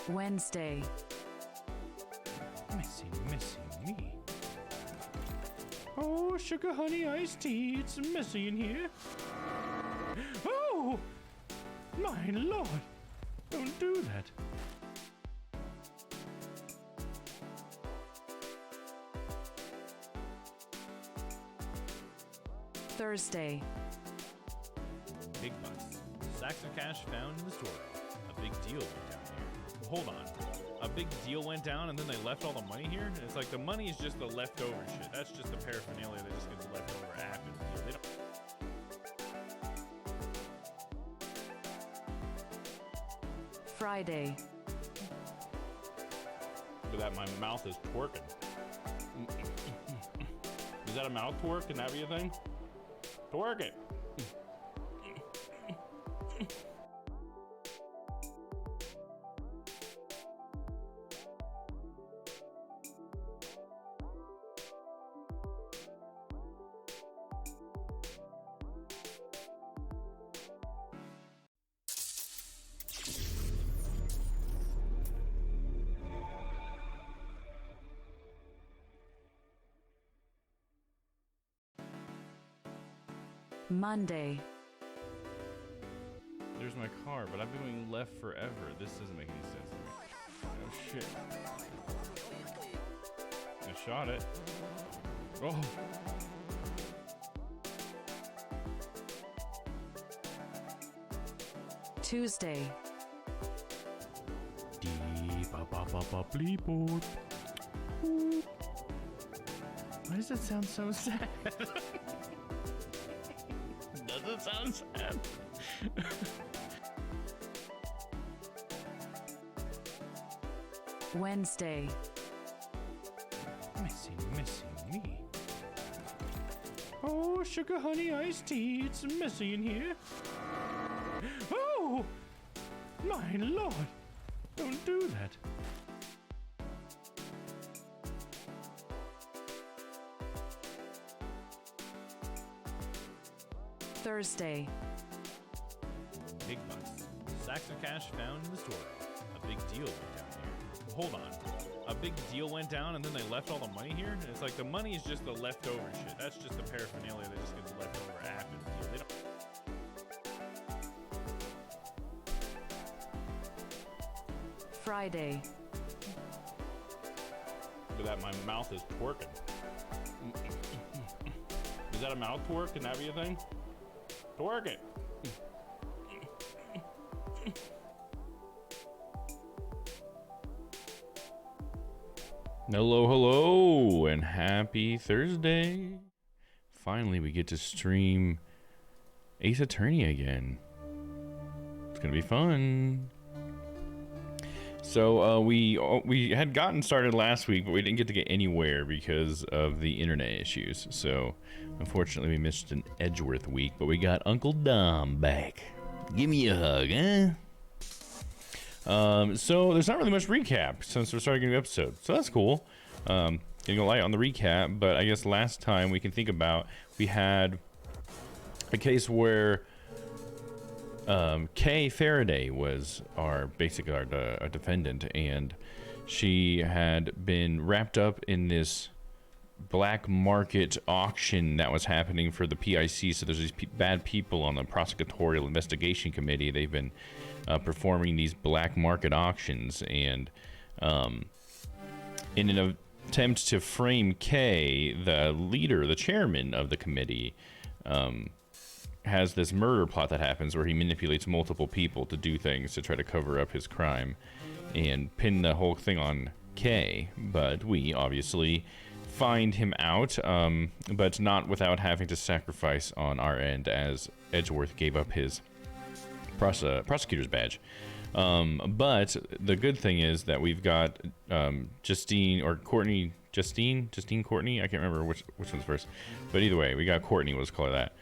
Wednesday. Missy me. Oh, sugar honey iced tea. It's messy in here. Oh, my lord. Don't do that. Thursday. Big bucks. Sacks of cash found in the store. A big deal went down here. Hold on. A big deal went down and then they left all the money here? And it's like the money is just the leftover shit. That's just the paraphernalia that just gets left over after the deal. They don't... Friday. Look at that, my mouth is twerking. Is that a mouth twerk? Can that be a thing? Twerk it. Monday. There's my car, but I've been going left forever. This doesn't make any sense to me. Oh shit. I shot it. Oh. Tuesday. Why does that sound so sad? Does it sound sad? Wednesday. Missy me. Oh, sugar honey iced tea. It's messy in here. Oh, my lord. Don't do that. Thursday. Big bucks. Sacks of cash found in the store. A big deal went down here. Hold on. A big deal went down and then they left all the money here? And it's like the money is just the leftover shit. That's just the paraphernalia that just gets left over after the deal. They don't... Friday. Look at that, my mouth is twerking. Is that a mouth twerk? Can that be a thing? Twerk it. Hello, and happy Thursday. Finally, we get to stream Ace Attorney again. It's gonna be fun. So we had gotten started last week, but we didn't get to get anywhere because of the internet issues. So unfortunately, we missed an Edgeworth week, but we got Uncle Dom back. Give me a hug, eh? So there's not really much recap since we're starting a new episode, so that's cool. Getting a light on the recap, but I guess last time we can think about, we had a case where Kay Faraday was our defendant, and she had been wrapped up in this black market auction that was happening for the PIC. So there's these bad people on the prosecutorial investigation committee. They've been performing these black market auctions, and in an attempt to frame Kay, the leader, the chairman of the committee, has this murder plot that happens where he manipulates multiple people to do things to try to cover up his crime and pin the whole thing on Kay. But we obviously find him out, but not without having to sacrifice on our end, as Edgeworth gave up his prosecutor's badge. But the good thing is that we've got Justine Courtney, I can't remember which one's first, but either way, we got Courtney, let's call her that.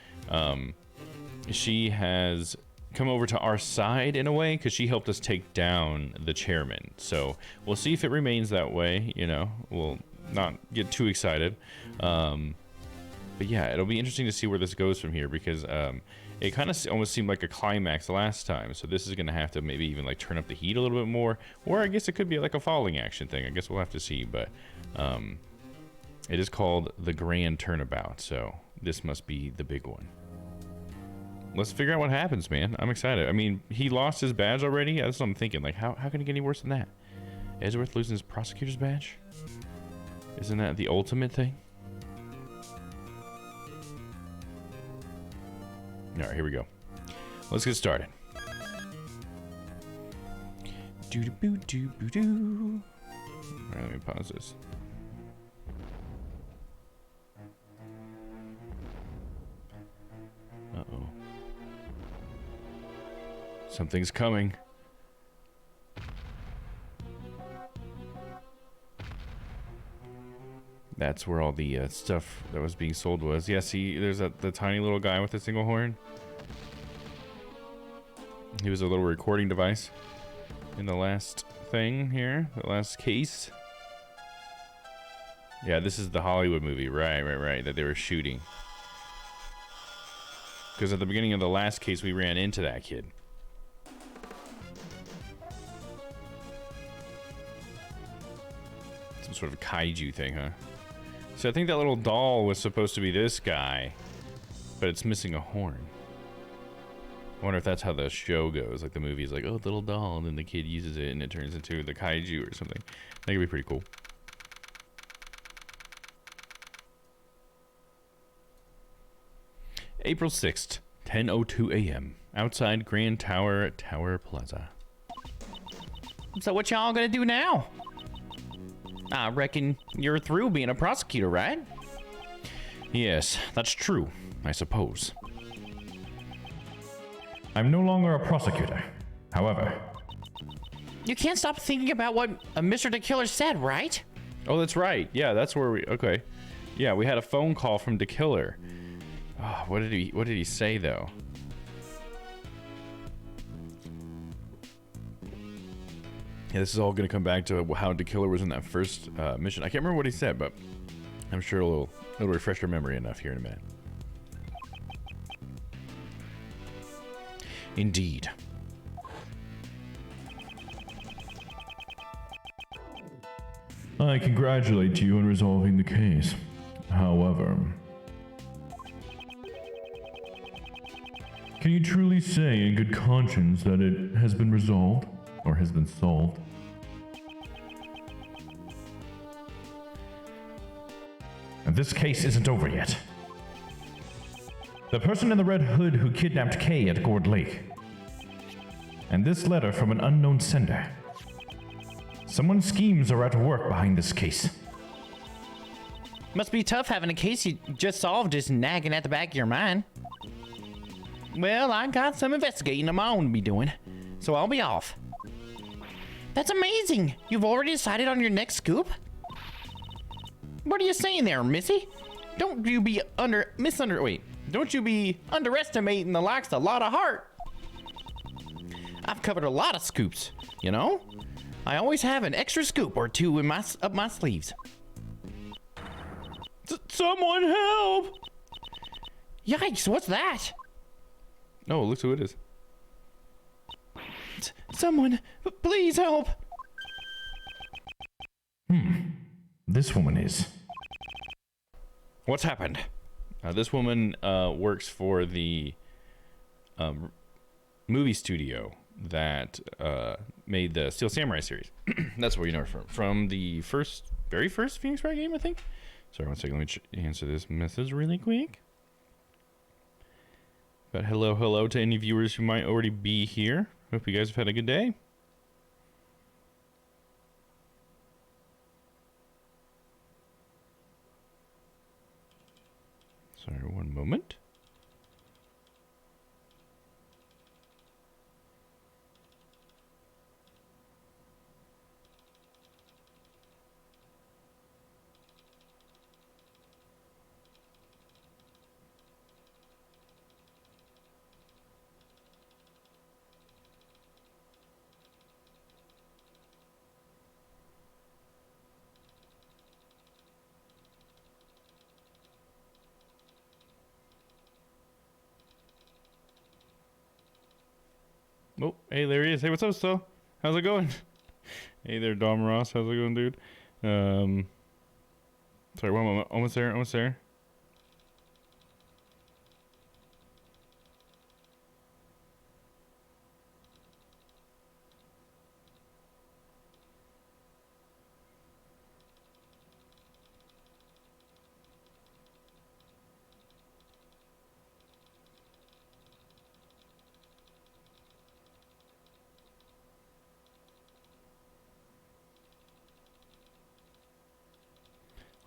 She has come over to our side in a way because she helped us take down the chairman. So we'll see if it remains that way. You know, we'll not get too excited. But yeah, it'll be interesting to see where this goes from here, because it kind of almost seemed like a climax last time. So this is going to have to maybe even like turn up the heat a little bit more. Or I guess it could be like a falling action thing. I guess we'll have to see. But it is called The Grand Turnabout. So this must be the big one. Let's figure out what happens, man. I'm excited. I mean, he lost his badge already. That's what I'm thinking. Like, how can it get any worse than that? Edgeworth losing his prosecutor's badge? Isn't that the ultimate thing? All right, here we go. Let's get started. Doo-doo-boo-doo-boo-doo. All right, let me pause this. Uh-oh. Something's coming. That's where all the stuff that was being sold was. Yeah, see, there's the tiny little guy with the single horn. He was a little recording device in the last thing here, the last case. Yeah, this is the Hollywood movie, right, that they were shooting. Because at the beginning of the last case, we ran into that kid. Some sort of kaiju thing, huh? So I think that little doll was supposed to be this guy, but it's missing a horn. I wonder if that's how the show goes. Like the movie's like, oh, little doll, and then the kid uses it and it turns into the kaiju or something. That could be pretty cool. April 6th, 10:02 a.m. Outside Grand Tower Plaza. So what y'all gonna do now? I reckon you're through being a prosecutor, right? Yes, that's true, I suppose. I'm no longer a prosecutor. However, You can't stop thinking about what Mr. the Killer said, right? Oh, that's right. Yeah, that's where we... Okay. Yeah, we had a phone call from the killer. Oh, what did he say, though? Yeah, this is all going to come back to how the killer was in that first mission. I can't remember what he said, but I'm sure it'll refresh your memory enough here in a minute. Indeed. I congratulate you on resolving the case. However, can you truly say in good conscience that it has been resolved or has been solved? And this case isn't over yet. The person in the red hood who kidnapped Kay at Gourd Lake. And this letter from an unknown sender. Someone's schemes are at work behind this case. Must be tough having a case you just solved just nagging at the back of your mind. Well, I got some investigating of my own to be doing, so I'll be off. That's amazing! You've already decided on your next scoop? What are you saying there, Missy? Don't you be underestimating the likes of Lotta Hart. I've covered a lot of scoops, you know? I always have an extra scoop or two in up my sleeves. Someone help! Yikes, what's that? Oh, look who it is. Someone, please help. This woman is. What's happened? This woman works for the movie studio that made the Steel Samurai series. That's where you know her from the very first Phoenix Wright game, I think. Sorry, 1 second. Let me answer this message really quick. But hello to any viewers who might already be here. Hope you guys have had a good day. Sorry, 1 moment. Oh, hey, there he is. Hey, what's up, Sto? How's it going? Hey there, Dom Ross. How's it going, dude? Sorry, one moment. Almost there. Almost there.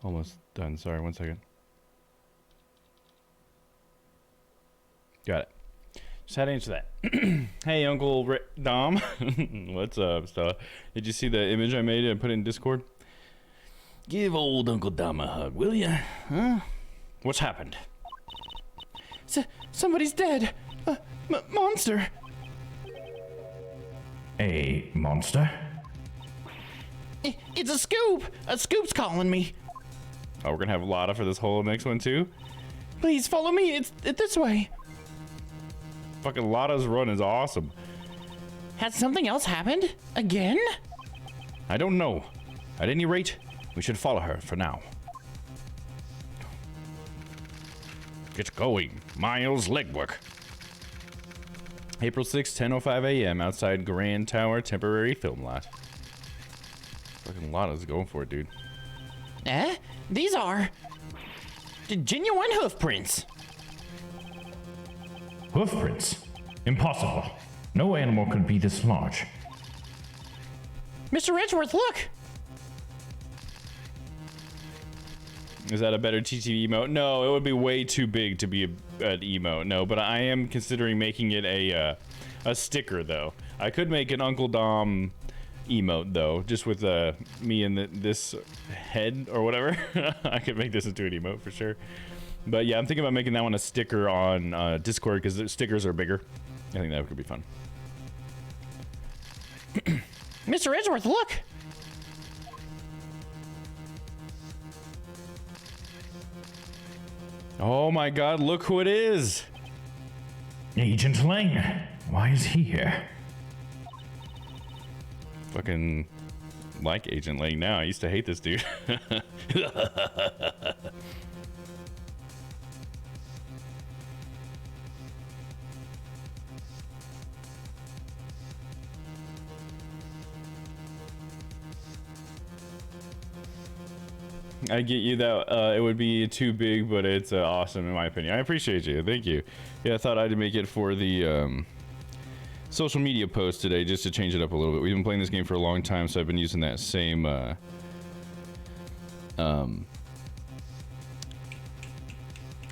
Almost done. Sorry, 1 second. Got it. Just had to answer that. Hey, Uncle Dom. What's up, Stella? Did you see the image I made and put in Discord? Give old Uncle Dom a hug, will ya? Huh? What's happened? Somebody's dead. Monster. A monster? It's a Scoop. A Scoop's calling me. Oh, we're gonna have Lotta for this whole next one too? Please follow me. It's this way. Fucking Lotta's run is awesome. Has something else happened? Again? I don't know. At any rate, we should follow her for now. Get going. Miles legwork. April 6th, 10:05 a.m. outside Grand Tower temporary film lot. Fucking Lotta's going for it, dude. These are genuine hoof prints. Hoofprints? Impossible. No animal could be this large. Mr. Edgeworth, look. Is that a better TTV emote? No, it would be way too big to be an emote. No, but I am considering making it a sticker, though. I could make an Uncle Dom emote, though, just with me and this head or whatever. I could make this into an emote for sure. But yeah, I'm thinking about making that one a sticker on Discord because the stickers are bigger. I think that could be fun. Mr. Edgeworth, look. Oh my god, look who it is! Agent Lang. Why is he here? Fucking like Agent Lang now. I used to hate this dude. I get you that it would be too big, but it's awesome in my opinion. I appreciate you. Thank you. Yeah, I thought I'd make it for the social media post today just to change it up a little bit. We've been playing this game for a long time, so I've been using that same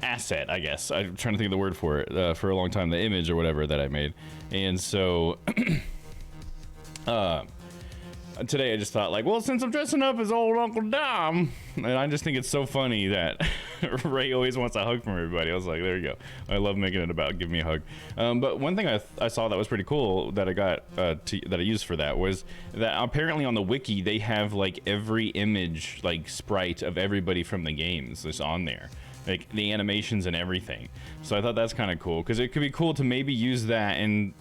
asset, I guess. I'm trying to think of the word for it for a long time, the image or whatever that I made. And so today I just thought like, well, since I'm dressing up as old Uncle Dom, and I just think it's so funny that Ray always wants a hug from everybody. I was like, there you go. I love making it about give me a hug. But one thing I saw that was pretty cool that I got that I used for that was that apparently on the wiki they have like every image like sprite of everybody from the games that's on there, like the animations and everything. So I thought that's kind of cool because it could be cool to maybe use that and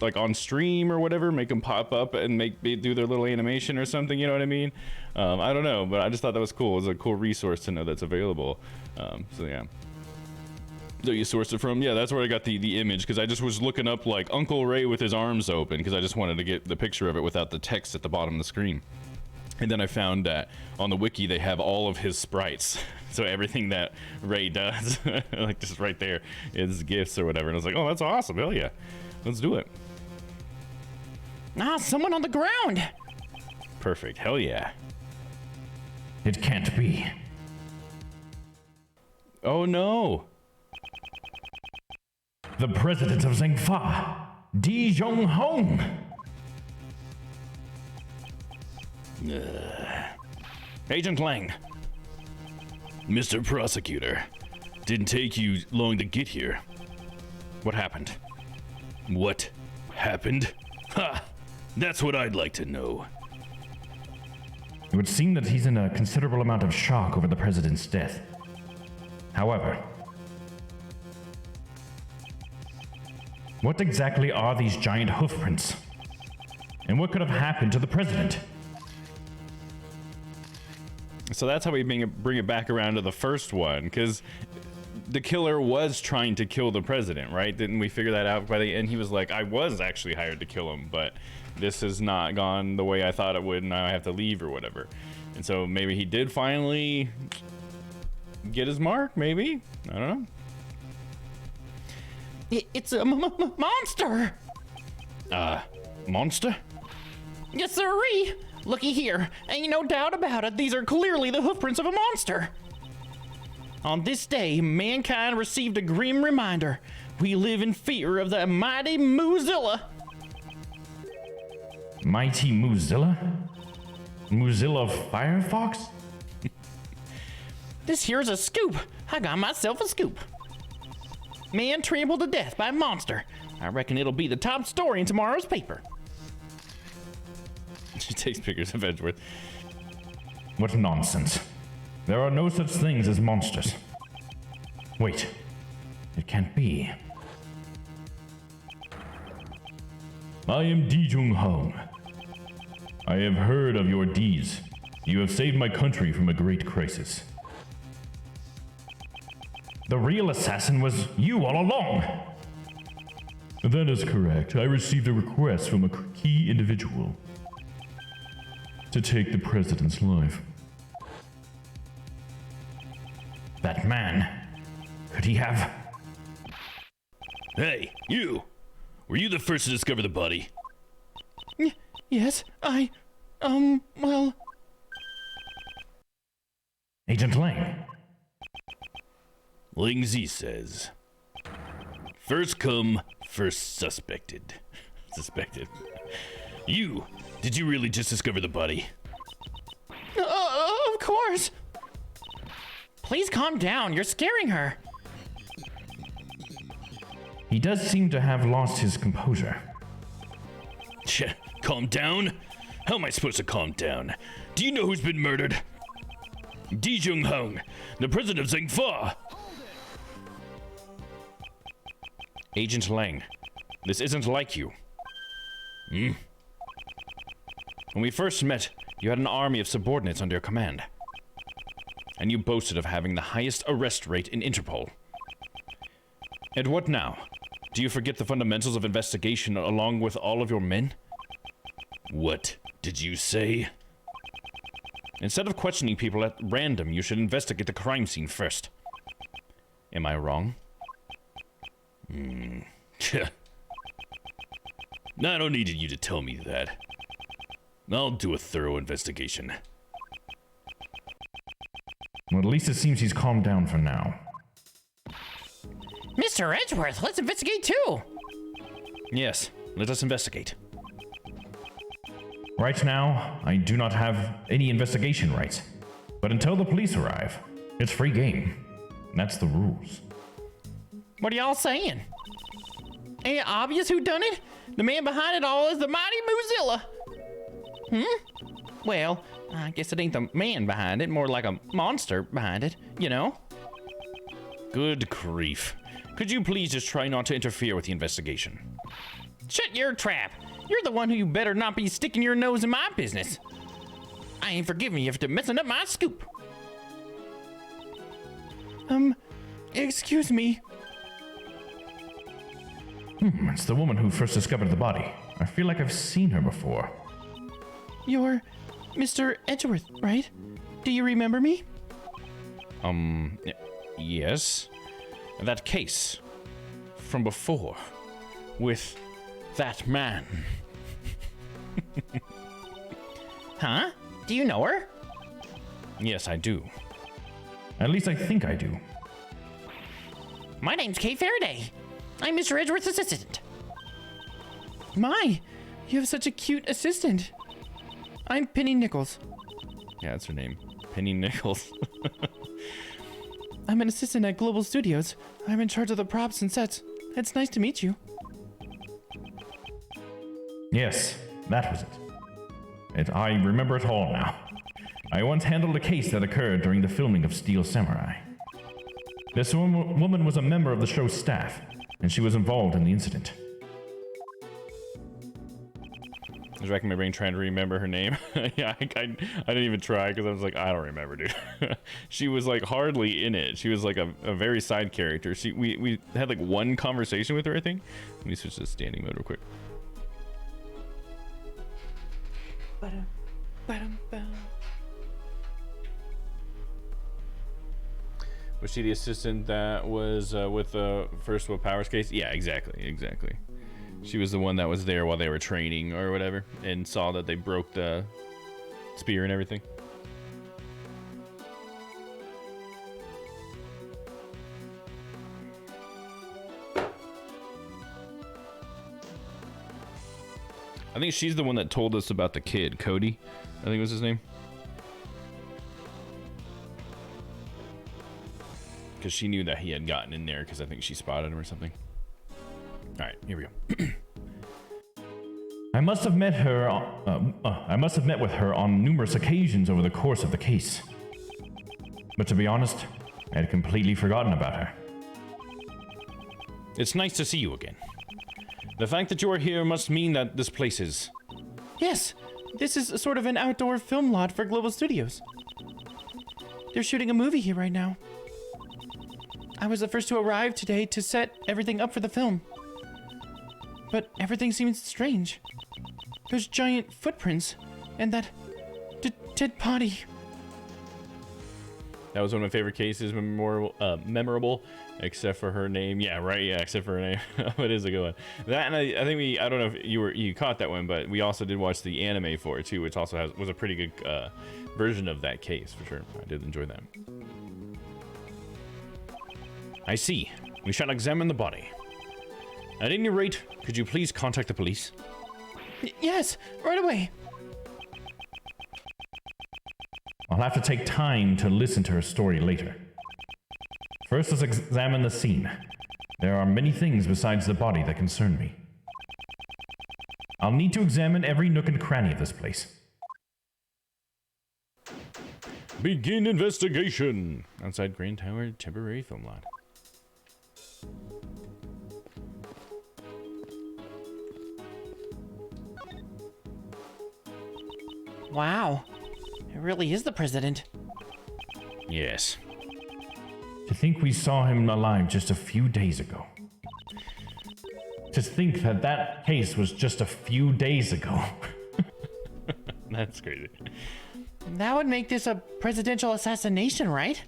like on stream or whatever, make them pop up and do their little animation or something, you know what I mean? I don't know, but I just thought that was cool. It was a cool resource to know that's available. So yeah. So you sourced it from? Yeah, that's where I got the image, because I just was looking up like Uncle Ray with his arms open, because I just wanted to get the picture of it without the text at the bottom of the screen. And then I found that on the wiki they have all of his sprites. So everything that Ray does, like just right there, is gifts or whatever. And I was like, oh, that's awesome. Hell yeah. Let's do it. Ah, someone on the ground. Perfect. Hell yeah. It can't be. Oh no. The president of Zhengfa, Di Zhonghong. Agent Lang. Mr. Prosecutor, didn't take you long to get here. What happened? What happened? Ha! That's what I'd like to know. It would seem that he's in a considerable amount of shock over the president's death. However, What exactly are these giant hoofprints? And what could have happened to the president? So that's how we bring it back around to the first one, because the killer was trying to kill the president, right? Didn't we figure that out by the end? He was like, I was actually hired to kill him, but this has not gone the way I thought it would, and now I have to leave or whatever. And so maybe he did finally get his mark, maybe? I don't know. It's a monster. Monster? Yes, sirree. Looky here. Ain't no doubt about it. These are clearly the hoofprints of a monster. On this day, mankind received a grim reminder. We live in fear of the mighty Moozilla. Mighty Moozilla? Mozilla Firefox? This here's a scoop. I got myself a scoop. Man trampled to death by a monster. I reckon it'll be the top story in tomorrow's paper. She takes pictures of Edgeworth. What nonsense. There are no such things as monsters. Wait. It can't be. I am Di Jung Hong. I have heard of your deeds. You have saved my country from a great crisis. The real assassin was you all along. That is correct. I received a request from a key individual to take the president's life. That man, could he have... Hey, you! Were you the first to discover the body? Yes, well... Agent Lang. Ling Zi says, first come, first suspected. Did you really just discover the body? Of course. Please calm down. You're scaring her. He does seem to have lost his composure. Calm down? How am I supposed to calm down? Do you know who's been murdered? Di Jung Hong, the president of Zhengfa. Agent Lang, this isn't like you. When we first met, you had an army of subordinates under your command. And you boasted of having the highest arrest rate in Interpol. And what now? Do you forget the fundamentals of investigation along with all of your men? What did you say? Instead of questioning people at random, you should investigate the crime scene first. Am I wrong? I don't need you to tell me that. I'll do a thorough investigation. Well, at least it seems he's calmed down for now. Mr. Edgeworth, let's investigate too. Yes, let us investigate. Right now, I do not have any investigation rights. But until the police arrive, it's free game. That's the rules. What are y'all saying? Ain't it obvious who done it? The man behind it all is the mighty Moozilla. Well, I guess it ain't the man behind it, more like a monster behind it, you know? Good grief. Could you please just try not to interfere with the investigation? Shut your trap. You're the one who better not be sticking your nose in my business. I ain't forgiving you for messing up my scoop. Excuse me. It's the woman who first discovered the body. I feel like I've seen her before. You're Mr. Edgeworth, right? Do you remember me? Yes. That case from before with that man. Huh? Do you know her? Yes, I do. At least I think I do. My name's Kay Faraday. I'm Mr. Edgeworth's assistant. My, you have such a cute assistant. I'm Penny Nichols. Yeah, that's her name. Penny Nichols. I'm an assistant at Global Studios. I'm in charge of the props and sets. It's nice to meet you. Yes, that was it. I remember it all now. I once handled a case that occurred during the filming of Steel Samurai. This woman was a member of the show's staff, and she was involved in the incident. I was racking my brain trying to remember her name. Yeah, I didn't even try because I was like, I don't remember, dude. She was like hardly in it. She was like a very side character. We had like one conversation with her, I think. Let me switch to standing mode real quick. Was she the assistant that was with the First Will Powers case? Yeah, exactly. She was the one that was there while they were training or whatever and saw that they broke the spear and everything. I think she's the one that told us about the kid, Cody, I think was his name. Because she knew that he had gotten in there because I think she spotted him or something. All right, here we go. I must have met her. I must have met with her on numerous occasions over the course of the case. But to be honest, I had completely forgotten about her. It's nice to see you again. The fact that you are here must mean that this place is... Yes, this is sort of an outdoor film lot for Global Studios. They're shooting a movie here right now. I was the first to arrive today to set everything up for the film. But everything seems strange. There's giant footprints, and that dead body. That was one of my favorite cases, memorable, except for her name. Yeah, right, yeah, except for her name. It is a good one. That, and I think I don't know if you caught that one, but we also did watch the anime for it too, which also was a pretty good version of that case, for sure. I did enjoy that. I see. We shall examine the body. At any rate, could you please contact the police? Yes, right away. I'll have to take time to listen to her story later. First, let's examine the scene. There are many things besides the body that concern me. I'll need to examine every nook and cranny of this place. Begin investigation! Outside Grand Tower temporary film lot. Wow, it really is the president. Yes. To think we saw him alive just a few days ago. To think that case was just a few days ago. That's crazy. That would make this a presidential assassination, right?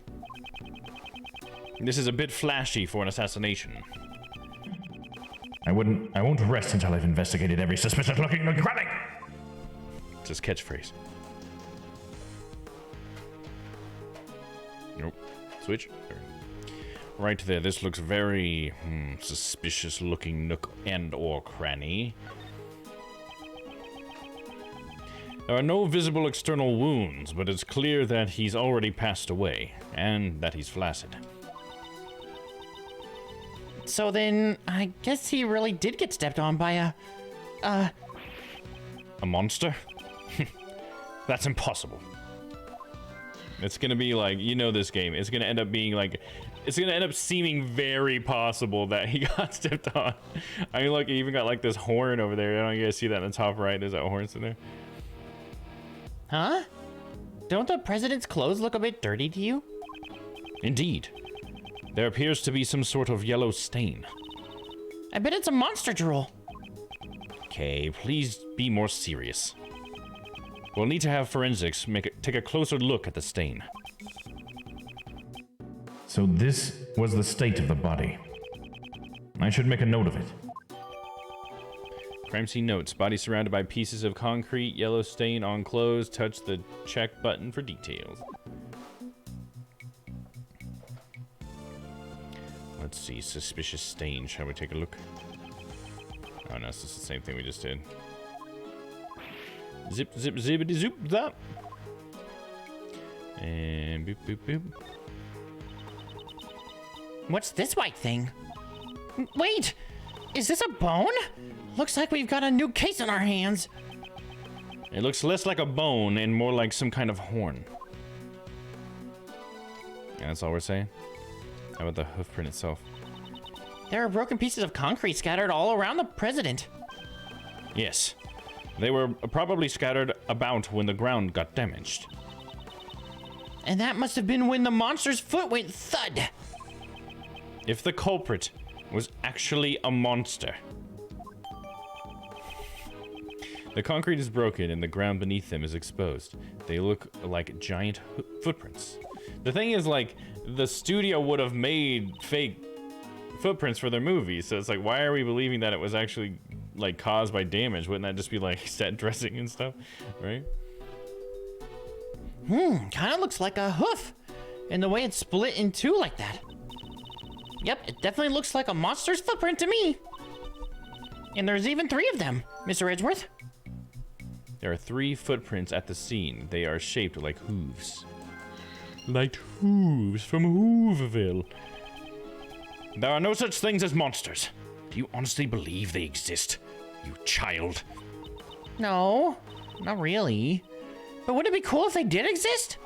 This is a bit flashy for an assassination. I won't rest until I've investigated every suspicious looking cranny. It's his catchphrase. Nope. Switch. There. Right there. This looks very suspicious looking nook and or cranny. There are no visible external wounds, but it's clear that he's already passed away, and that he's flaccid. So then, I guess he really did get stepped on by A monster? That's impossible. It's gonna be like, you know this game, it's gonna end up being like, it's gonna end up seeming very possible that he got stepped on. I mean, look, he even got like this horn over there. I don't know if you guys see that in the top right, there's that horn in there. Huh? Don't the president's clothes look a bit dirty to you? Indeed. There appears to be some sort of yellow stain. I bet it's a monster drool. Okay, please be more serious. We'll need to have forensics take a closer look at the stain. So this was the state of the body. I should make a note of it. Crime scene notes. Body surrounded by pieces of concrete, yellow stain on clothes. Touch the check button for details. Let's see. Suspicious stain. Shall we take a look? Oh no, this is the same thing we just did. Zip, zip, zippity, zoop, zap. And boop, boop, boop. What's this white thing? Wait! Is this a bone? Looks like we've got a new case on our hands. It looks less like a bone and more like some kind of horn. Yeah, that's all we're saying. How about the hoof print itself? There are broken pieces of concrete scattered all around the president. Yes. They were probably scattered about when the ground got damaged. And that must have been when the monster's foot went thud. If the culprit was actually a monster. The concrete is broken and the ground beneath them is exposed. They look like giant footprints. The thing is, like, the studio would have made fake footprints for their movies, so it's like, why are we believing that it was actually, like, caused by damage? Wouldn't that just be, like, set dressing and stuff, right? Kind of looks like a hoof. And the way it's split in two like that. Yep, it definitely looks like a monster's footprint to me. And there's even 3 of them, Mr. Edgeworth. There are 3 footprints at the scene. They are shaped like hooves. Like hooves from Hooveville. There are no such things as monsters. Do you honestly believe they exist, you child? No, not really. But wouldn't it be cool if they did exist?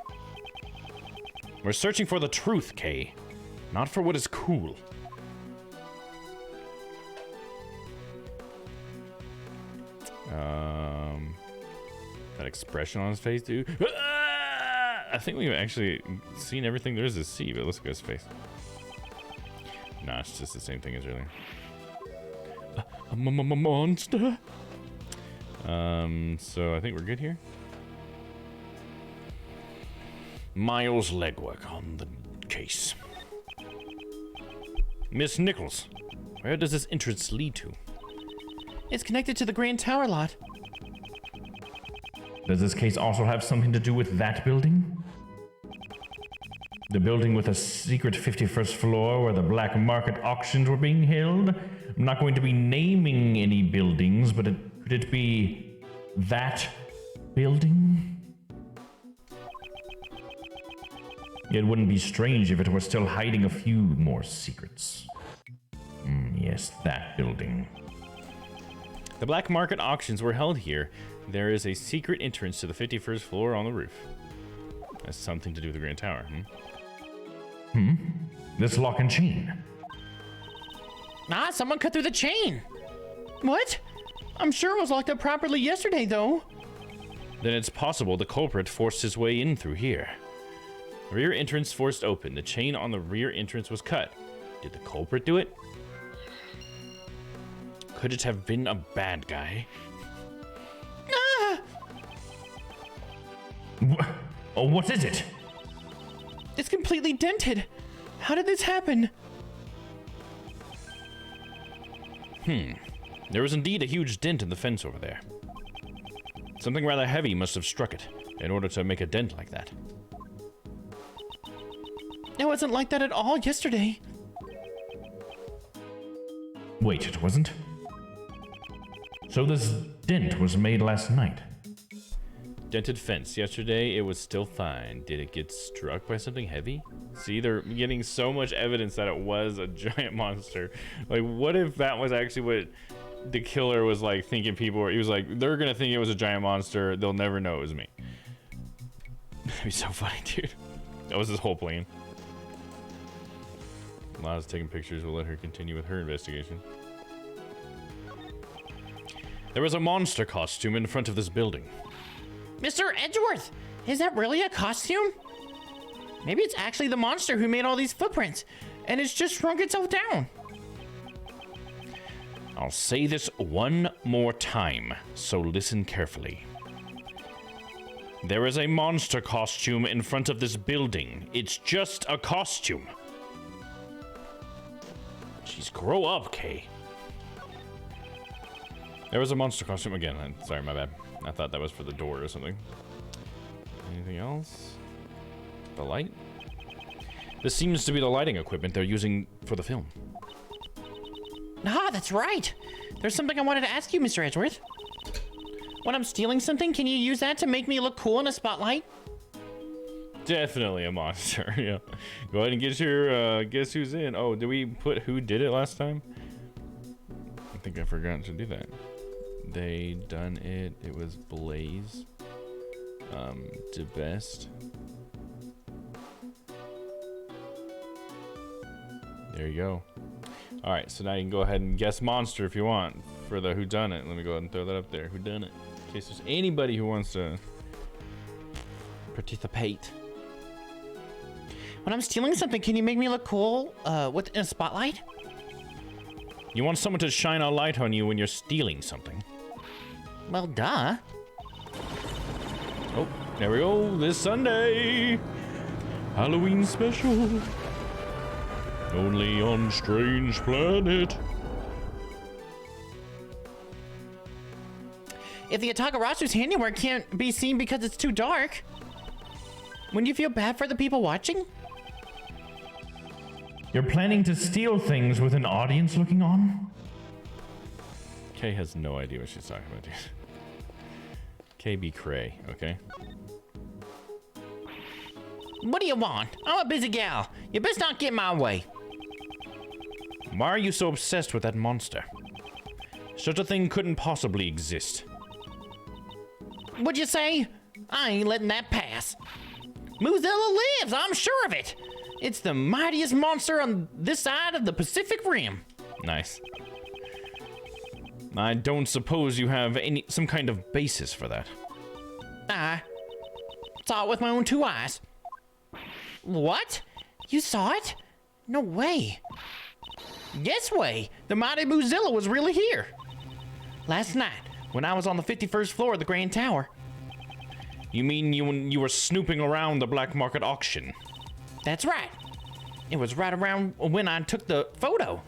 We're searching for the truth, Kay. Not for what is cool. That expression on his face, dude. I think we've actually seen everything there is to see, but let's look at his face. Nah, it's just the same thing as earlier. A monster? So I think we're good here. Miles' legwork on the case. Miss Nichols, where does this entrance lead to? It's connected to the Grand Tower lot. Does this case also have something to do with that building? The building with a secret 51st floor where the black market auctions were being held? I'm not going to be naming any buildings, but could it be that building? It wouldn't be strange if it were still hiding a few more secrets. Yes, that building. The black market auctions were held here. There is a secret entrance to the 51st floor on the roof. That's something to do with the Grand Tower, This lock and chain. Ah, someone cut through the chain. What? I'm sure it was locked up properly yesterday, though. Then it's possible the culprit forced his way in through here. Rear entrance forced open. The chain on the rear entrance was cut. Did the culprit do it? Could it have been a bad guy? Ah! What is it? It's completely dented. How did this happen? There was indeed a huge dent in the fence over there. Something rather heavy must have struck it in order to make a dent like that. It wasn't like that at all yesterday. Wait, it wasn't? So this dent was made last night. Dented fence. Yesterday, it was still fine. Did it get struck by something heavy? See, they're getting so much evidence that it was a giant monster. Like, what if that was actually what the killer was, like, thinking people were... He was like, they're gonna think it was a giant monster. They'll never know it was me. That'd be so funny, dude. That was his whole plan. Lana's taking pictures. We'll let her continue with her investigation. There was a monster costume in front of this building. Mr. Edgeworth, is that really a costume? Maybe it's actually the monster who made all these footprints, and it's just shrunk itself down. I'll say this one more time, so listen carefully. There is a monster costume in front of this building. It's just a costume. Jeez, grow up, Kay. There was a monster costume again. Sorry, my bad. I thought that was for the door or something. Anything else? The light? This seems to be the lighting equipment they're using for the film. Ah, that's right. There's something I wanted to ask you, Mr. Edgeworth. When I'm stealing something, can you use that to make me look cool in a spotlight? Definitely a monster, yeah. Go ahead and get your, guess who's in. Oh, did we put who did it last time? I think I forgot to do that. They done it. It was Blaze. DeBest. There you go. Alright, so now you can go ahead and guess monster if you want for the whodunit. Let me go ahead and throw that up there. Whodunit. In case there's anybody who wants to participate. When I'm stealing something, can you make me look cool with in a spotlight? You want someone to shine a light on you when you're stealing something. Well, duh. Oh, there we go. This Sunday. Halloween special. Only on Strange Planet. If the Atagarasu's handiwork can't be seen because it's too dark, wouldn't you feel bad for the people watching? You're planning to steal things with an audience looking on? Kay has no idea what she's talking about, dude. Kay be cray, okay? What do you want? I'm a busy gal. You best not get in my way. Why are you so obsessed with that monster? Such a thing couldn't possibly exist. What'd you say? I ain't letting that pass. Muzilla lives, I'm sure of it. It's the mightiest monster on this side of the Pacific Rim. Nice. I don't suppose you have some kind of basis for that. I saw it with my own 2 eyes. What? You saw it? No way. Yes way. The mighty Muzilla was really here. Last night, when I was on the 51st floor of the Grand Tower. You mean when you were snooping around the black market auction? That's right. It was right around when I took the photo.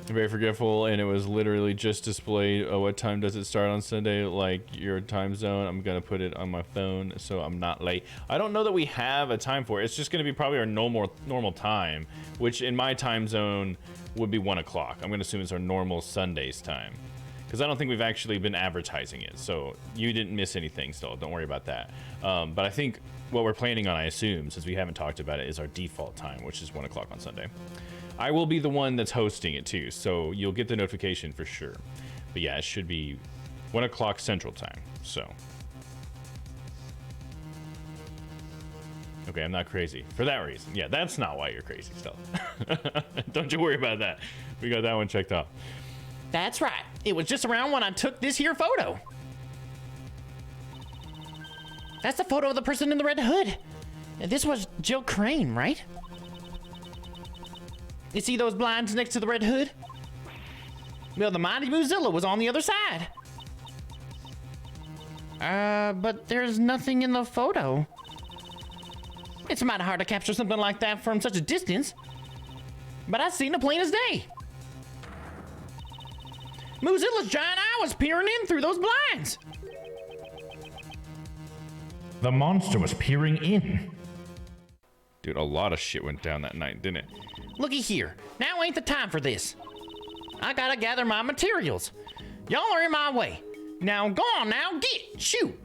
Very forgetful, and it was literally just displayed. Oh, what time does it start on Sunday? Like your time zone. I'm gonna put it on my phone so I'm not late. I don't know that we have a time for it. It's just gonna be probably our normal time, which in my time zone would be 1 o'clock. I'm gonna assume it's our normal Sundays time, because I don't think we've actually been advertising it. So you didn't miss anything. Still, don't worry about that. But I think what we're planning on, I assume, since we haven't talked about it, is our default time, which is 1 o'clock on Sunday. I will be the one that's hosting it too, so you'll get the notification for sure. But yeah, it should be 1 o'clock Central Time, so. Okay, I'm not crazy for that reason. Yeah, that's not why you're crazy, Stella. Don't you worry about that. We got that one checked off. That's right. It was just around when I took this here photo. That's the photo of the person in the red hood. This was Jill Crane, right? You see those blinds next to the red hood? Well, the mighty Muzilla was on the other side. But there's nothing in the photo. It's mighty hard to capture something like that from such a distance. But I seen it plain as day. Muzilla's giant eye was peering in through those blinds. The monster was peering in. Dude, a lot of shit went down that night, didn't it? Looky here. Now ain't the time for this. I gotta gather my materials. Y'all are in my way. Now go on now, get. Shoot.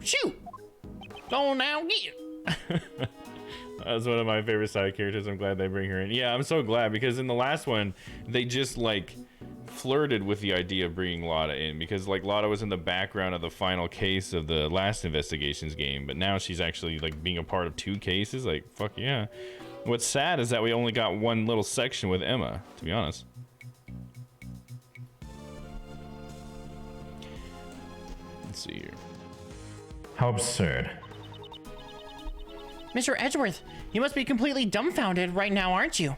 Go on now, get. That's one of my favorite side characters. I'm glad they bring her in. Yeah, I'm so glad, because in the last one, they just like flirted with the idea of bringing Lotta in, because like Lotta was in the background of the final case of the last investigations game, but now she's actually like being a part of 2 cases. Like, fuck yeah. What's sad is that we only got one little section with Emma, to be honest. Let's see here. How absurd. Mr. Edgeworth, you must be completely dumbfounded right now, aren't you?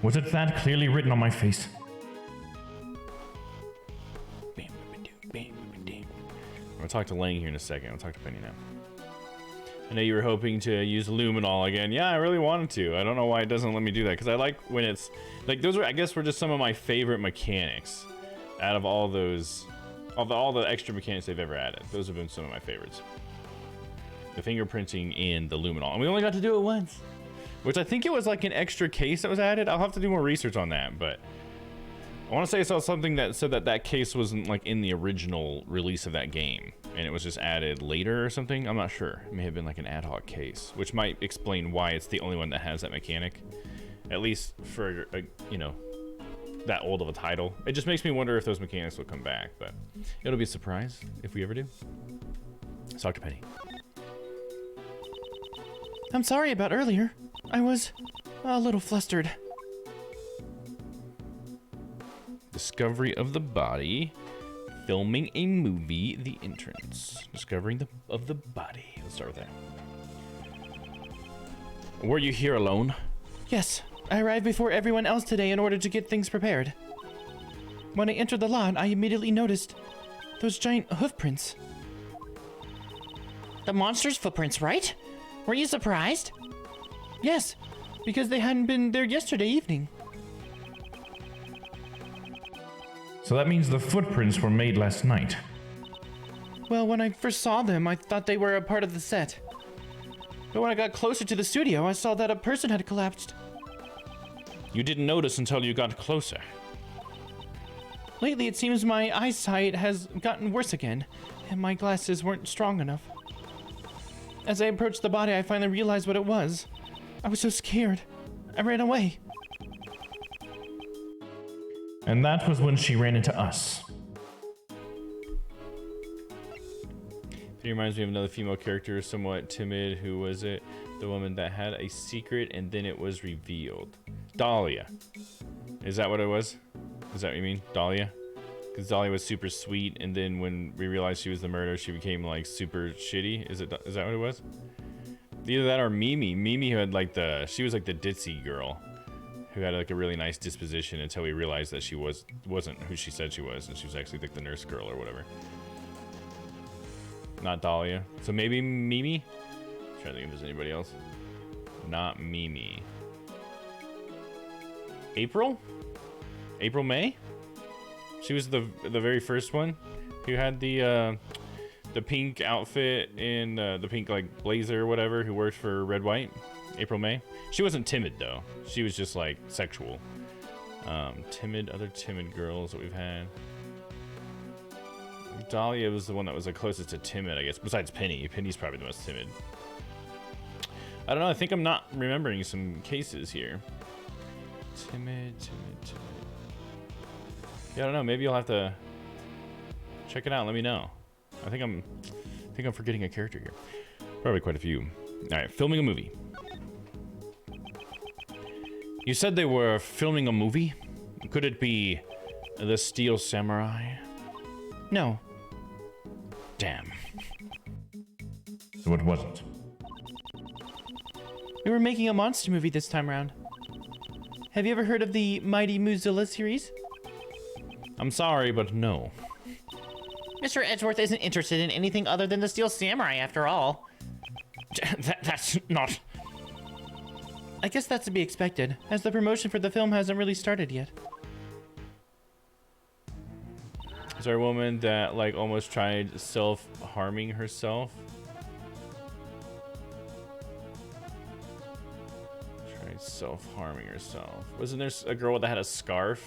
Was it that clearly written on my face? I'll talk to Lang here in a second. I'll talk to Penny now. I know you were hoping to use Luminol again. Yeah, I really wanted to. I don't know why it doesn't let me do that, because I like when it's like those I guess were just some of my favorite mechanics out of all those, all the extra mechanics they've ever added. Those have been some of my favorites. The fingerprinting and the Luminol, and we only got to do it once, which I think it was like an extra case that was added. I'll have to do more research on that, but I want to say I saw something that said that case wasn't like in the original release of that game, and it was just added later or something. I'm not sure. It may have been like an ad hoc case, which might explain why it's the only one that has that mechanic, at least for you know, that old of a title. It just makes me wonder if those mechanics will come back, but it'll be a surprise if we ever do. Let's talk to Penny. I'm sorry about earlier. I was a little flustered. Discovery of the body. Filming a movie, the entrance. Discovering of the body. Let's start with that. Were you here alone? Yes, I arrived before everyone else today in order to get things prepared. When I entered the lot, I immediately noticed those giant hoof prints. The monster's footprints, right? Were you surprised? Yes, because they hadn't been there yesterday evening. So that means the footprints were made last night. Well, when I first saw them, I thought they were a part of the set. But when I got closer to the studio, I saw that a person had collapsed. You didn't notice until you got closer. Lately, it seems my eyesight has gotten worse again, and my glasses weren't strong enough. As I approached the body, I finally realized what it was. I was so scared. I ran away. And that was when she ran into us. It reminds me of another female character, somewhat timid. Who was it? The woman that had a secret and then it was revealed. Dahlia. Is that what it was? Is that what you mean? Dahlia? Because Dahlia was super sweet, and then when we realized she was the murderer, she became like super shitty. Is that what it was? Either that or Mimi. Mimi who had like she was like the ditzy girl who had like a really nice disposition until we realized that she wasn't who she said she was, and she was actually like the nurse girl or whatever. Not Dahlia. So maybe Mimi? I'm trying to think if there's anybody else. Not Mimi. April? April May? She was the very first one who had the pink outfit and the pink like blazer or whatever, who worked for Red White. April May. She wasn't timid though. She was just like sexual. Other timid girls that we've had. Dahlia was the one that was the closest to timid, I guess, besides Penny. Penny's probably the most timid. I don't know, I think I'm not remembering some cases here. Timid. Yeah, I don't know, maybe you'll have to check it out and let me know. I think I'm forgetting a character here. Probably quite a few. Alright, filming a movie. You said they were filming a movie? Could it be The Steel Samurai? No. Damn. So it wasn't. We were making a monster movie this time around. Have you ever heard of the Mighty Moozilla series? I'm sorry, but no. Mr. Edgeworth isn't interested in anything other than the Steel Samurai, after all. That's not... I guess that's to be expected, as the promotion for the film hasn't really started yet. Is there a woman that like almost tried self-harming herself? Tried self-harming herself. Wasn't there a girl that had a scarf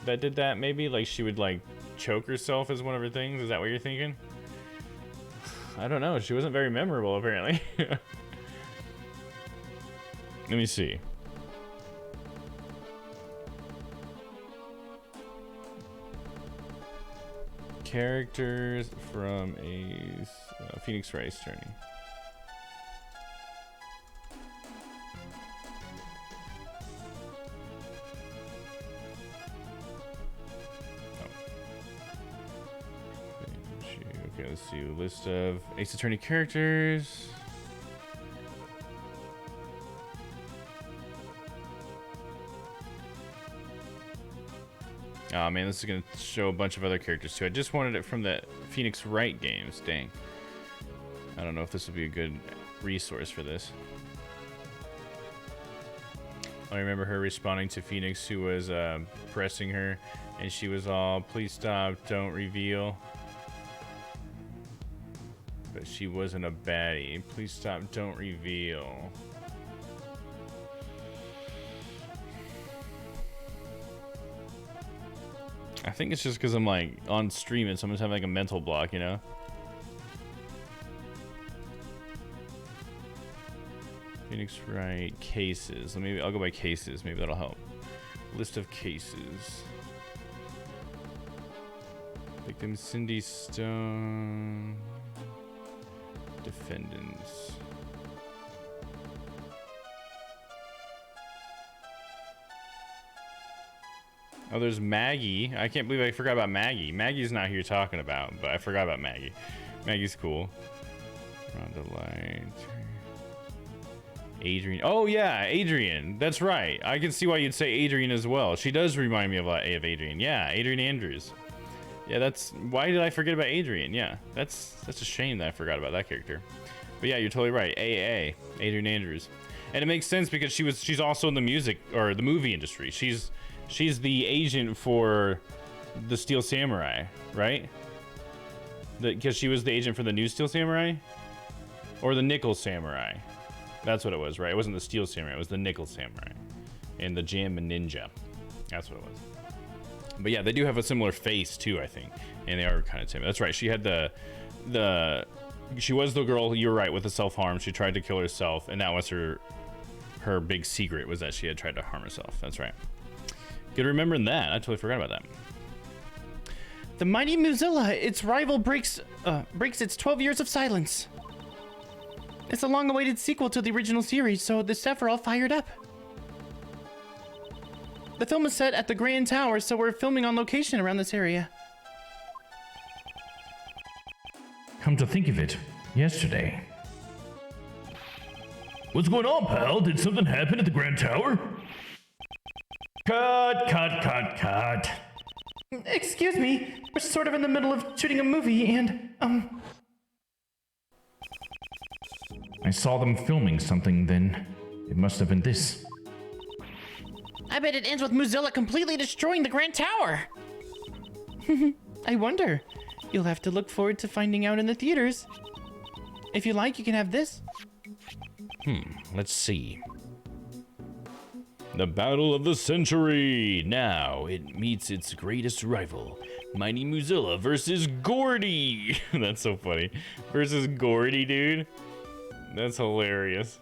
that did that? Maybe like she would like choke herself as one of her things. Is that what you're thinking? I don't know. She wasn't very memorable apparently. Let me see. Characters from a Phoenix Wright's journey. Okay, let's see. List of Ace Attorney characters. Oh man, this is gonna show a bunch of other characters too. I just wanted it from the Phoenix Wright games. Dang. I don't know if this would be a good resource for this. I remember her responding to Phoenix, who was pressing her, and she was all, "Please stop, don't reveal." But she wasn't a baddie. "Please stop, don't reveal." I think it's just because I'm like on stream and someone's having like a mental block, you know? Phoenix Wright cases. I'll go by cases. Maybe that'll help. List of cases. Victim Cindy Stone. Defendants. Oh, there's Maggie. I can't believe I forgot about Maggie. Maggie's not here talking about, but I forgot about Maggie. Maggie's cool. Rhonda Light. Adrian. Oh, yeah, Adrian. That's right. I can see why you'd say Adrian as well. She does remind me of Adrian. Yeah, Adrian Andrews. Yeah, that's... Why did I forget about Adrian? Yeah, that's a shame that I forgot about that character. But yeah, you're totally right. AA. Adrian Andrews. And it makes sense because she's also in the music or the movie industry. She's the agent for the Steel Samurai, right? Because she was the agent for the new Steel Samurai? Or the Nickel Samurai. That's what it was, right? It wasn't the Steel Samurai, it was the Nickel Samurai. And the Jam Ninja. That's what it was. But yeah, they do have a similar face too, I think. And they are kind of similar. That's right, she had she was the girl, you're right, with the self-harm. She tried to kill herself, and that was her big secret, was that she had tried to harm herself. That's right. Good remembering that. I totally forgot about that. The mighty Muzilla, its rival breaks its 12 years of silence. It's a long-awaited sequel to the original series, so the staff are all fired up. The film is set at the Grand Tower, so we're filming on location around this area. Come to think of it, yesterday. What's going on, pal? Did something happen at the Grand Tower? Cut. Excuse me, we're sort of in the middle of shooting a movie and, I saw them filming something then. It must have been this. I bet it ends with Muzilla completely destroying the Grand Tower. I wonder. You'll have to look forward to finding out in the theaters. If you like, you can have this. Let's see. The battle of the century. Now it meets its greatest rival, Mighty Muzilla versus Gordy. That's so funny. Versus Gordy, dude. That's hilarious.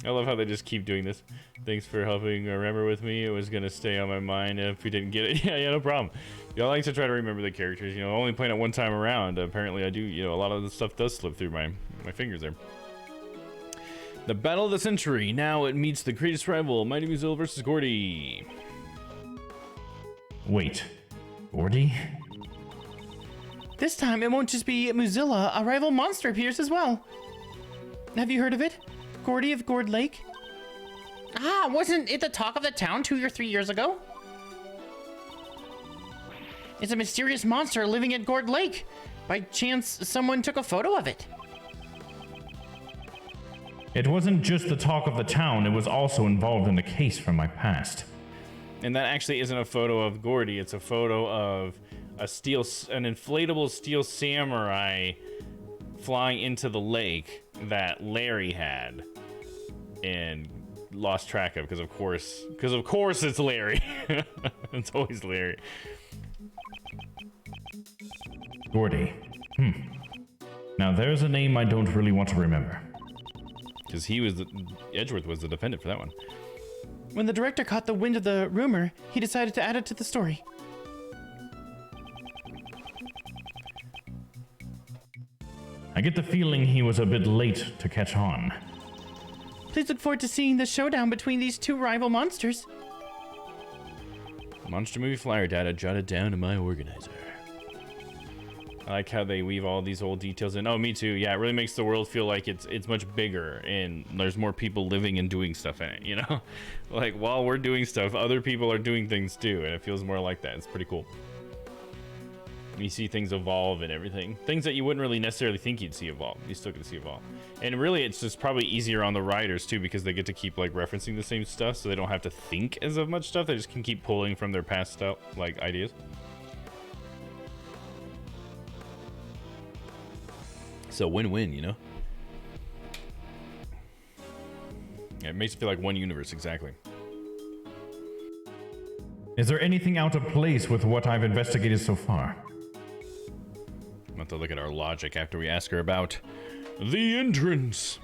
I love how they just keep doing this. Thanks for helping remember with me. It was gonna stay on my mind if we didn't get it. Yeah, no problem. I like to try to remember the characters. Only playing it one time around. Apparently I do. A lot of the stuff does slip through my fingers there. The battle of the century. Now it meets the greatest rival, Mighty Muzilla versus Gordy. Wait, Gordy? This time it won't just be Muzilla. A rival monster appears as well. Have you heard of it? Gordy of Gord Lake? Ah, wasn't it the talk of the town 2 or 3 years ago? It's a mysterious monster living at Gord Lake. By chance, someone took a photo of it. It wasn't just the talk of the town, it was also involved in a case from my past. And that actually isn't a photo of Gordy. It's a photo of an inflatable Steel Samurai flying into the lake that Larry had and lost track of because of course it's Larry. It's always Larry. Gordy. Now there's a name I don't really want to remember. Because Edgeworth was the defendant for that one. When the director caught the wind of the rumor, he decided to add it to the story. I get the feeling he was a bit late to catch on. Please look forward to seeing the showdown between these two rival monsters. Monster movie flyer data jotted down in my organizer. I like how they weave all these old details in. Oh, me too. Yeah, it really makes the world feel like it's much bigger and there's more people living and doing stuff in it, Like, while we're doing stuff, other people are doing things too, and it feels more like that. It's pretty cool. You see things evolve and everything. Things that you wouldn't really necessarily think you'd see evolve. You still get to see evolve. And really, it's just probably easier on the writers too, because they get to keep like referencing the same stuff, so they don't have to think as of much stuff. They just can keep pulling from their past stuff, like ideas. So win-win, Yeah, it makes it feel like one universe, exactly. Is there anything out of place with what I've investigated so far? I'm about to look at our logic after we ask her about the entrance.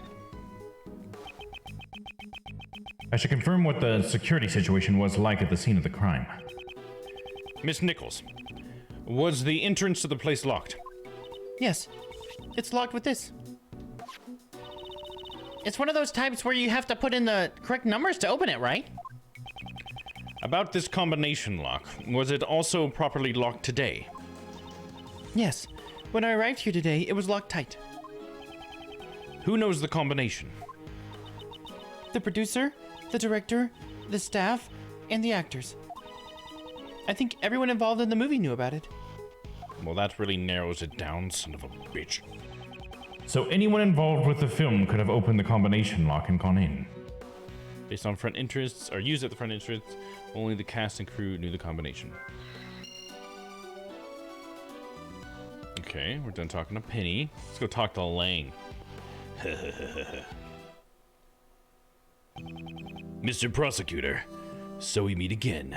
I should confirm what the security situation was like at the scene of the crime. Miss Nichols, was the entrance to the place locked? Yes, it's locked with this. It's one of those types where you have to put in the correct numbers to open it, right? About this combination lock, was it also properly locked today? Yes. When I arrived here today, it was locked tight. Who knows the combination? The producer, the director, the staff, and the actors. I think everyone involved in the movie knew about it. Well, that really narrows it down, son of a bitch. So anyone involved with the film could have opened the combination lock and gone in. Based on front interests, or used at the front interests, only the cast and crew knew the combination. Okay, we're done talking to Penny. Let's go talk to Lang. Mr. Prosecutor, so we meet again.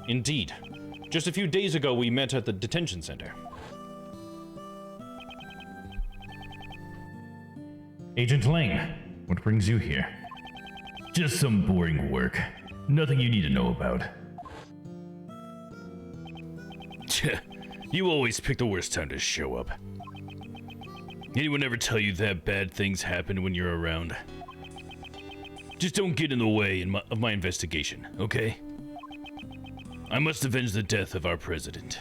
Indeed. Just a few days ago, we met at the detention center. Agent Lang, what brings you here? Just some boring work. Nothing you need to know about. You always pick the worst time to show up. Anyone ever tell you that bad things happen when you're around? Just don't get in the way of my investigation, okay? I must avenge the death of our president.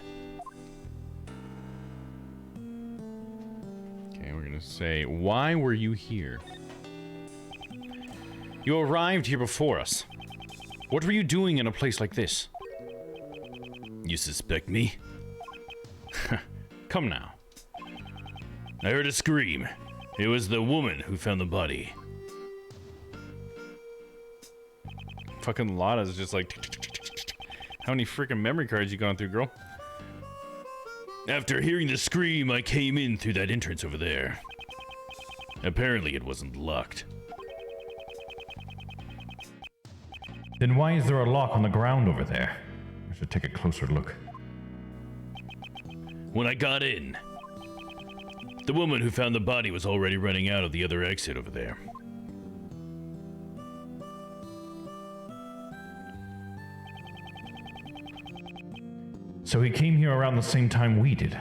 Okay, we're gonna say, why were you here? You arrived here before us. What were you doing in a place like this? You suspect me? Come now. I heard a scream. It was the woman who found the body. Fucking Lada's just like... How many freaking memory cards you gone through, girl? After hearing the scream, I came in through that entrance over there. Apparently it wasn't locked. Then why is there a lock on the ground over there? I should take a closer look. When I got in, the woman who found the body was already running out of the other exit over there. So he came here around the same time we did.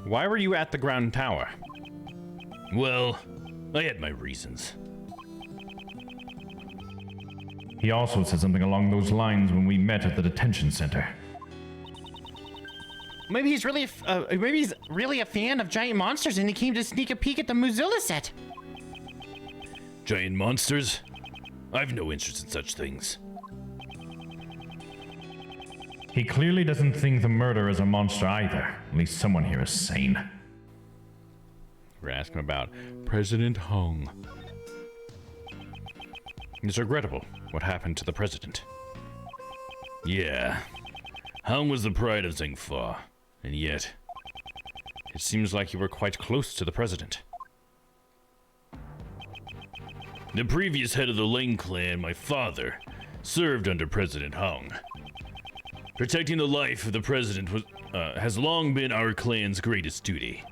Why were you at the ground tower? Well, I had my reasons. He also said something along those lines when we met at the detention center. Maybe he's really a fan of giant monsters and he came to sneak a peek at the Mozilla set. Giant monsters? I've no interest in such things. He clearly doesn't think the murder is a monster either. At least someone here is sane. We're asking about President Hong. It's regrettable what happened to the president. Yeah, Hong was the pride of Zhengfa, and yet, it seems like you were quite close to the president. The previous head of the Ling clan, my father, served under President Hong. Protecting the life of the president has long been our clan's greatest duty.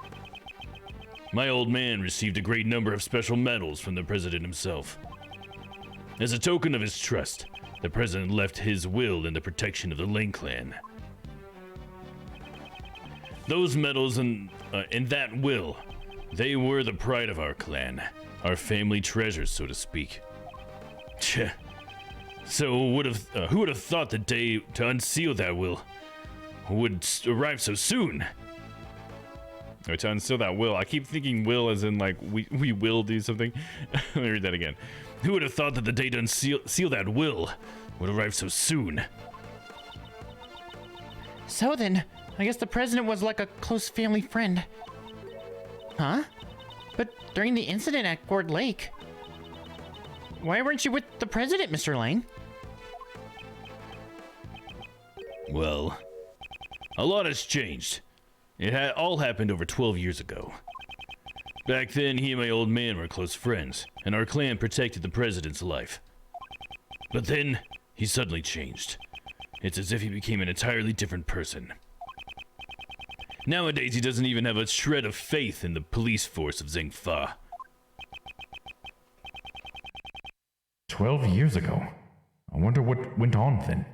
My old man received a great number of special medals from the president himself. As a token of his trust, the president left his will in the protection of the Ling clan. Those medals and that will, they were the pride of our clan, our family treasures, so to speak. So who would have thought the day to unseal that will would arrive so soon? Or to unseal that will. I keep thinking will as in like we will do something. Let me read that again. Who would have thought that the day to unseal that will would arrive so soon? So then, I guess the president was like a close family friend. Huh? But during the incident at Gourd Lake, why weren't you with the president, Mr. Lang? Well, a lot has changed. It had all happened over 12 years ago. Back then, he and my old man were close friends, and our clan protected the president's life. But then, he suddenly changed. It's as if he became an entirely different person. Nowadays, he doesn't even have a shred of faith in the police force of Zhengfa. 12 years ago? I wonder what went on then.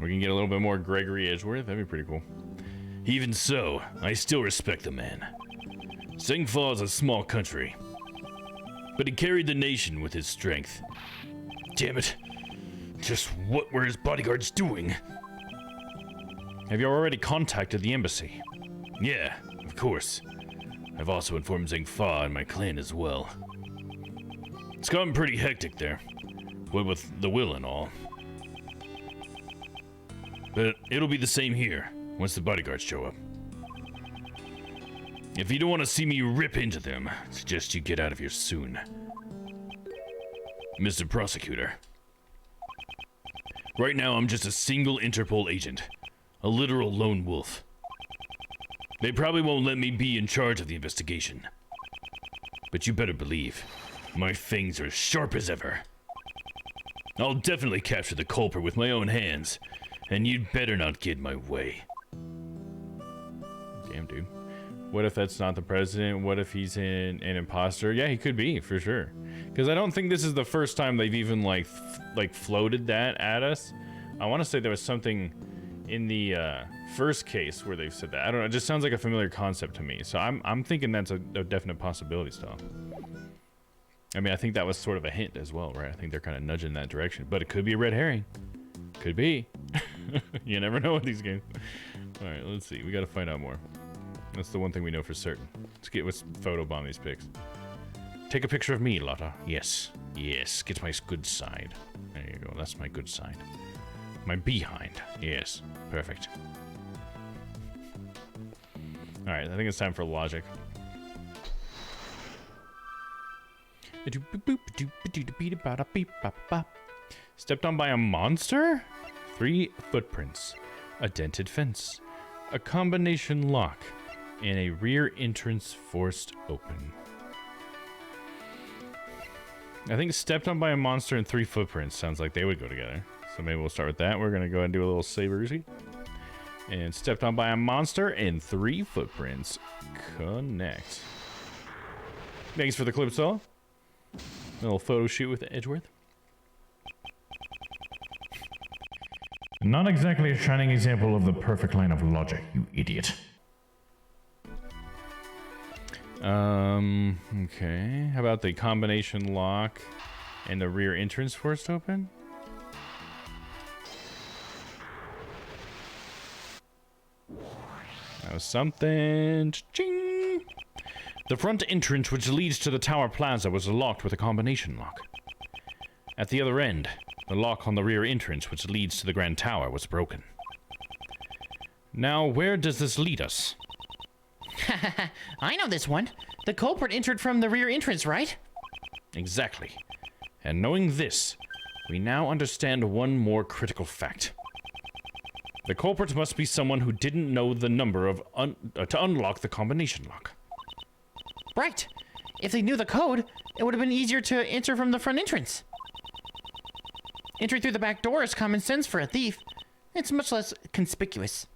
We can get a little bit more Gregory Edgeworth. That'd be pretty cool. Even so, I still respect the man. Zhengfa is a small country, but he carried the nation with his strength. Damn it, Just what were his bodyguards doing? Have you already contacted the embassy? Yeah, of course. I've also informed Zheng Fa and my clan as well. It's gotten pretty hectic there, what with the will and all. But it'll be the same here, once the bodyguards show up. If you don't want to see me rip into them, I suggest you get out of here soon. Mr. Prosecutor. Right now, I'm just a single Interpol agent. A literal lone wolf. They probably won't let me be in charge of the investigation. But you better believe, my fangs are sharp as ever. I'll definitely capture the culprit with my own hands, and you'd better not get in my way. Damn, dude. What if that's not the president? What if he's an imposter? Yeah, he could be, for sure. Because I don't think this is the first time they've even, like floated that at us. I want to say there was something in the first case where they've said that. I don't know, it just sounds like a familiar concept to me. So I'm thinking that's a definite possibility still. I mean, I think that was sort of a hint as well, right? I think they're kind of nudging in that direction. But it could be a red herring. Could be. You never know with these games. All right, let's see. We got to find out more. That's the one thing we know for certain. Let's photobomb these pics. Take a picture of me, Lotta. Yes. Yes. Get my good side. There you go. That's my good side. My behind. Yes. Perfect. Alright, I think it's time for logic. Stepped on by a monster? 3 footprints. A dented fence. A combination lock. And a rear entrance forced open. I think stepped on by a monster and 3 footprints sounds like they would go together. So maybe we'll start with that. We're going to go ahead and do a little Sabersy. And stepped on by a monster and 3 footprints connect. Thanks for the clip, Saw. A little photo shoot with Edgeworth. Not exactly a shining example of the perfect line of logic, you idiot. Okay. How about the combination lock and the rear entrance forced open? That was something. Ching! The front entrance, which leads to the Tower Plaza, was locked with a combination lock. At the other end, the lock on the rear entrance, which leads to the Grand Tower, was broken. Now, where does this lead us? I know this one. The culprit entered from the rear entrance, right? Exactly. And knowing this, we now understand one more critical fact. The culprit must be someone who didn't know the number of to unlock the combination lock. Right. If they knew the code, it would have been easier to enter from the front entrance. Entering through the back door is common sense for a thief. It's much less conspicuous.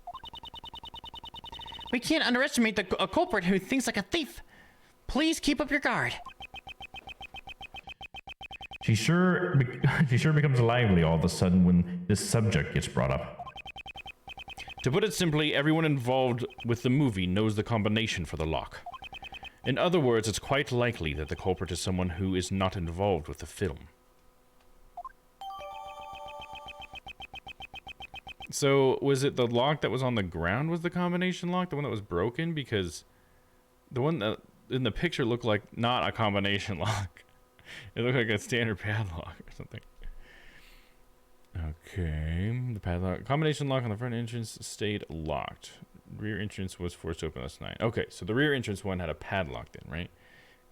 We can't underestimate a culprit who thinks like a thief. Please keep up your guard. She sure becomes lively all of a sudden when this subject gets brought up. To put it simply, everyone involved with the movie knows the combination for the lock. In other words, it's quite likely that the culprit is someone who is not involved with the film. So, was it the lock that was on the ground was the combination lock? The one that was broken? Because the one that in the picture looked like not a combination lock. It looked like a standard padlock or something. Okay, the padlock. Combination lock on the front entrance stayed locked. Rear entrance was forced open last night. Okay, so the rear entrance one had a padlock then, right?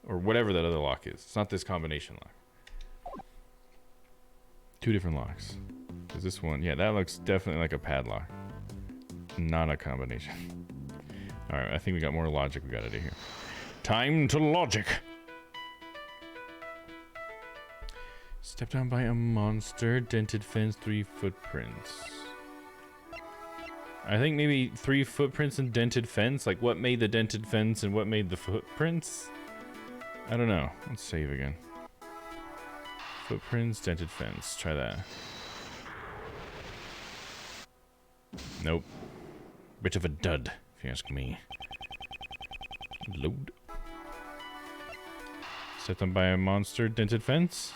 Or whatever that other lock is. It's not this combination lock. 2 different locks. Is this one? Yeah, that looks definitely like a padlock. Not a combination. Alright, I think we got more logic we gotta do here. Time to logic! Stepped on by a monster, dented fence, 3 footprints. I think maybe 3 footprints and dented fence? Like, what made the dented fence and what made the footprints? I don't know. Let's save again. Footprints, dented fence. Try that. Nope. Bit of a dud, if you ask me. Load. Stepped on by a monster, dented fence.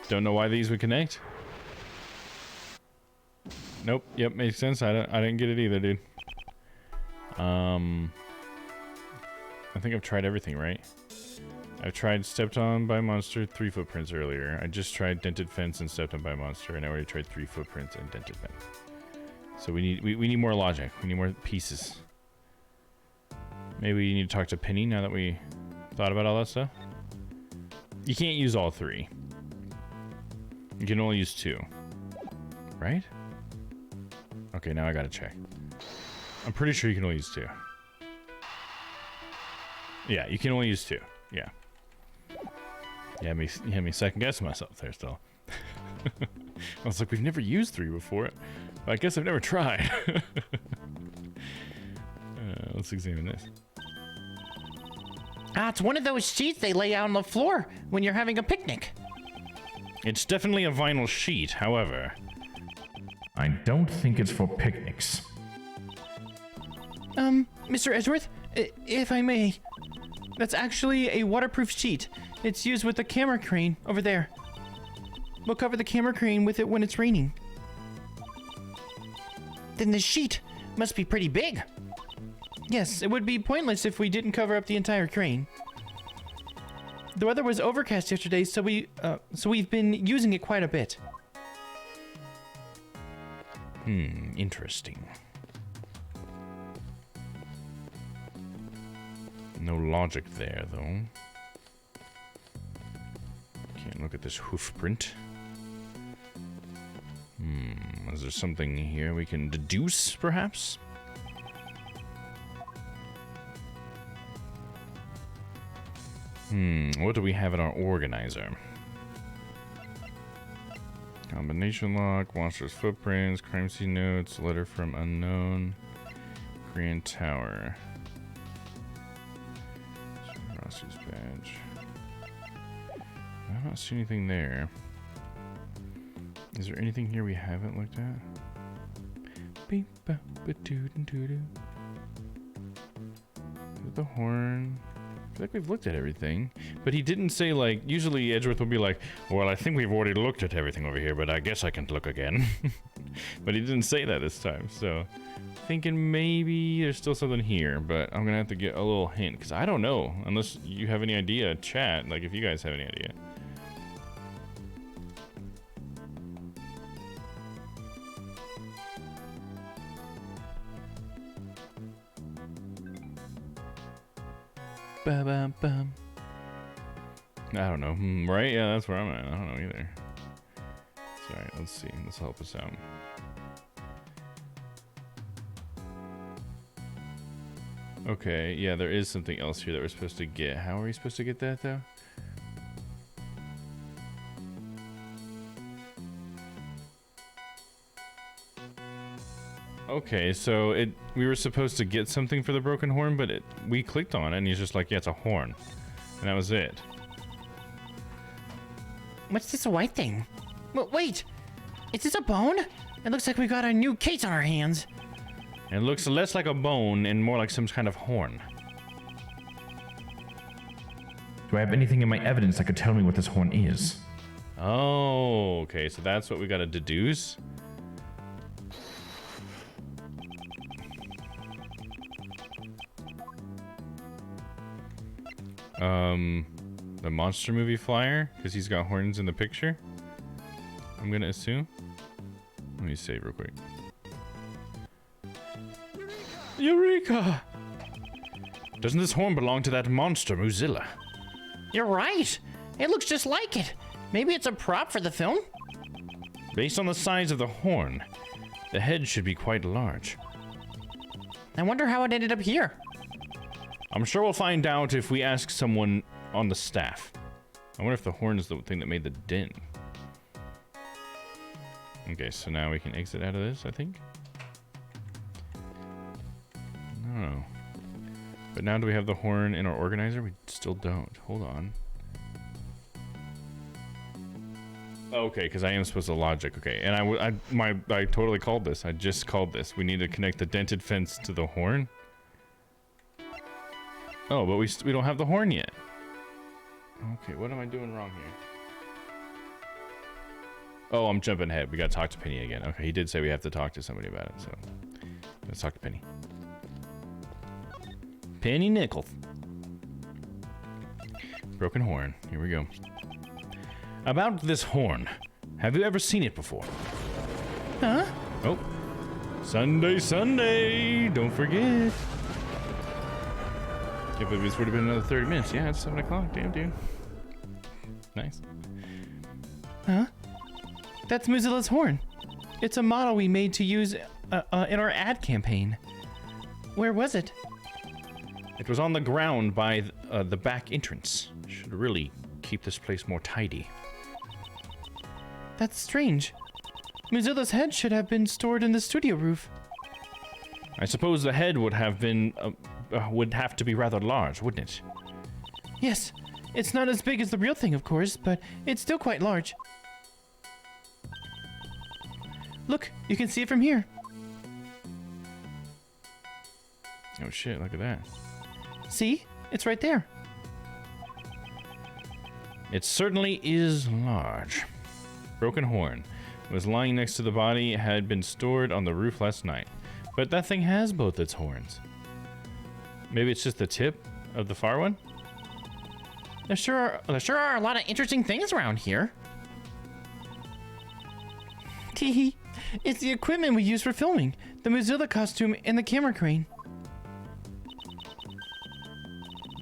Don't know why these would connect. Nope. Yep, makes sense. I didn't get it either, dude. I think I've tried everything, right? I've tried stepped on by monster, 3 footprints earlier. I just tried dented fence and stepped on by monster, and I already tried 3 footprints and dented fence. So we need more logic. We need more pieces. Maybe we need to talk to Penny now that we thought about all that stuff. You can't use all 3. You can only use 2. Right? Okay, now I gotta check. I'm pretty sure you can only use 2. Yeah, you can only use 2. Yeah. You had me second guess myself there still. I was like, we've never used 3 before. But I guess I've never tried. Let's examine this. Ah, it's one of those sheets they lay out on the floor when you're having a picnic. It's definitely a vinyl sheet, however. I don't think it's for picnics. Mr. Edgeworth, if I may, that's actually a waterproof sheet. It's used with the camera crane over there. We'll cover the camera crane with it when it's raining. Then the sheet must be pretty big. Yes, it would be pointless if we didn't cover up the entire crane. The weather was overcast yesterday, so we've been using it quite a bit. Interesting. No logic there, though. Can't look at this hoof print. Is there something here we can deduce, perhaps? What do we have in our organizer? Combination lock, monster's footprints, crime scene notes, letter from unknown, Grand Tower. Rossi's badge. I don't see anything there. Is there anything here we haven't looked at? Beep, ba, ba, doo, doo, doo. The horn. I feel like we've looked at everything, but he didn't say, like, usually Edgeworth will be like, well, I think we've already looked at everything over here, but I guess I can look again. But he didn't say that this time, so thinking maybe there's still something here, but I'm gonna have to get a little hint, because I don't know, unless you have any idea, chat, like if you guys have any idea. Ba-bum-bum. I don't know. Right? Yeah, that's where I'm at. I don't know either. It's alright. Let's see. Let's help us out. Okay. Yeah, there is something else here that we're supposed to get. How are we supposed to get that, though? Okay, so we were supposed to get something for the broken horn, but we clicked on it and he's just like, yeah, it's a horn. And that was it. What's this white thing? Wait! Is this a bone? It looks like we got a new case on our hands. It looks less like a bone and more like some kind of horn. Do I have anything in my evidence that could tell me what this horn is? Oh, okay, so that's what we gotta deduce. The monster movie flyer, because he's got horns in the picture. I'm gonna assume. Let me save real quick. Eureka! Doesn't this horn belong to that monster, Muzilla? You're right. It looks just like it. Maybe it's a prop for the film? Based on the size of the horn, the head should be quite large. I wonder how it ended up here. I'm sure we'll find out if we ask someone on the staff. I wonder if the horn is the thing that made the dent. Okay, so now we can exit out of this, I think. No. But now do we have the horn in our organizer? We still don't. Hold on. Okay, because I am supposed to logic. Okay, and I totally called this. I just called this. We need to connect the dented fence to the horn. Oh, but we don't have the horn yet. Okay, what am I doing wrong here? Oh, I'm jumping ahead. We gotta talk to Penny again. Okay, he did say we have to talk to somebody about it, so let's talk to Penny. Penny Nichols. Broken horn. Here we go. About this horn. Have you ever seen it before? Huh? Oh. Sunday, Sunday. Don't forget. Can't believe this would have been another 30 minutes. Yeah, it's 7 o'clock. Damn, dude. Nice. Huh? That's Moozilla's horn. It's a model we made to use in our ad campaign. Where was it? It was on the ground by the back entrance. Should really keep this place more tidy. That's strange. Moozilla's head should have been stored in the studio roof. I suppose the head would have been would have to be rather large, wouldn't it? Yes, it's not as big as the real thing, of course, but it's still quite large. Look, you can see it from here. Oh shit! Look at that. See? It's right there. It certainly is large. Broken horn was lying next to the body, had been stored on the roof last night. But that thing has both its horns. Maybe it's just the tip of the far one? There sure are a lot of interesting things around here. Teehee. It's the equipment we use for filming. The Mozilla costume and the camera crane.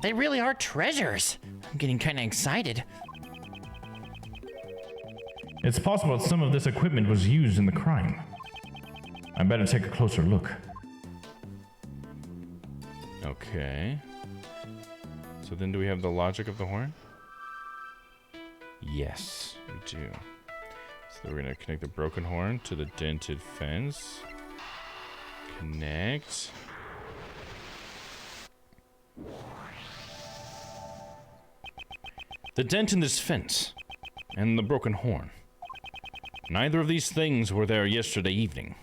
They really are treasures. I'm getting kind of excited. It's possible that some of this equipment was used in the crime. I better take a closer look. Okay. So then do we have the logic of the horn? Yes, we do. So we're gonna connect the broken horn to the dented fence. Connect. The dent in this fence and the broken horn. Neither of these things were there yesterday evening.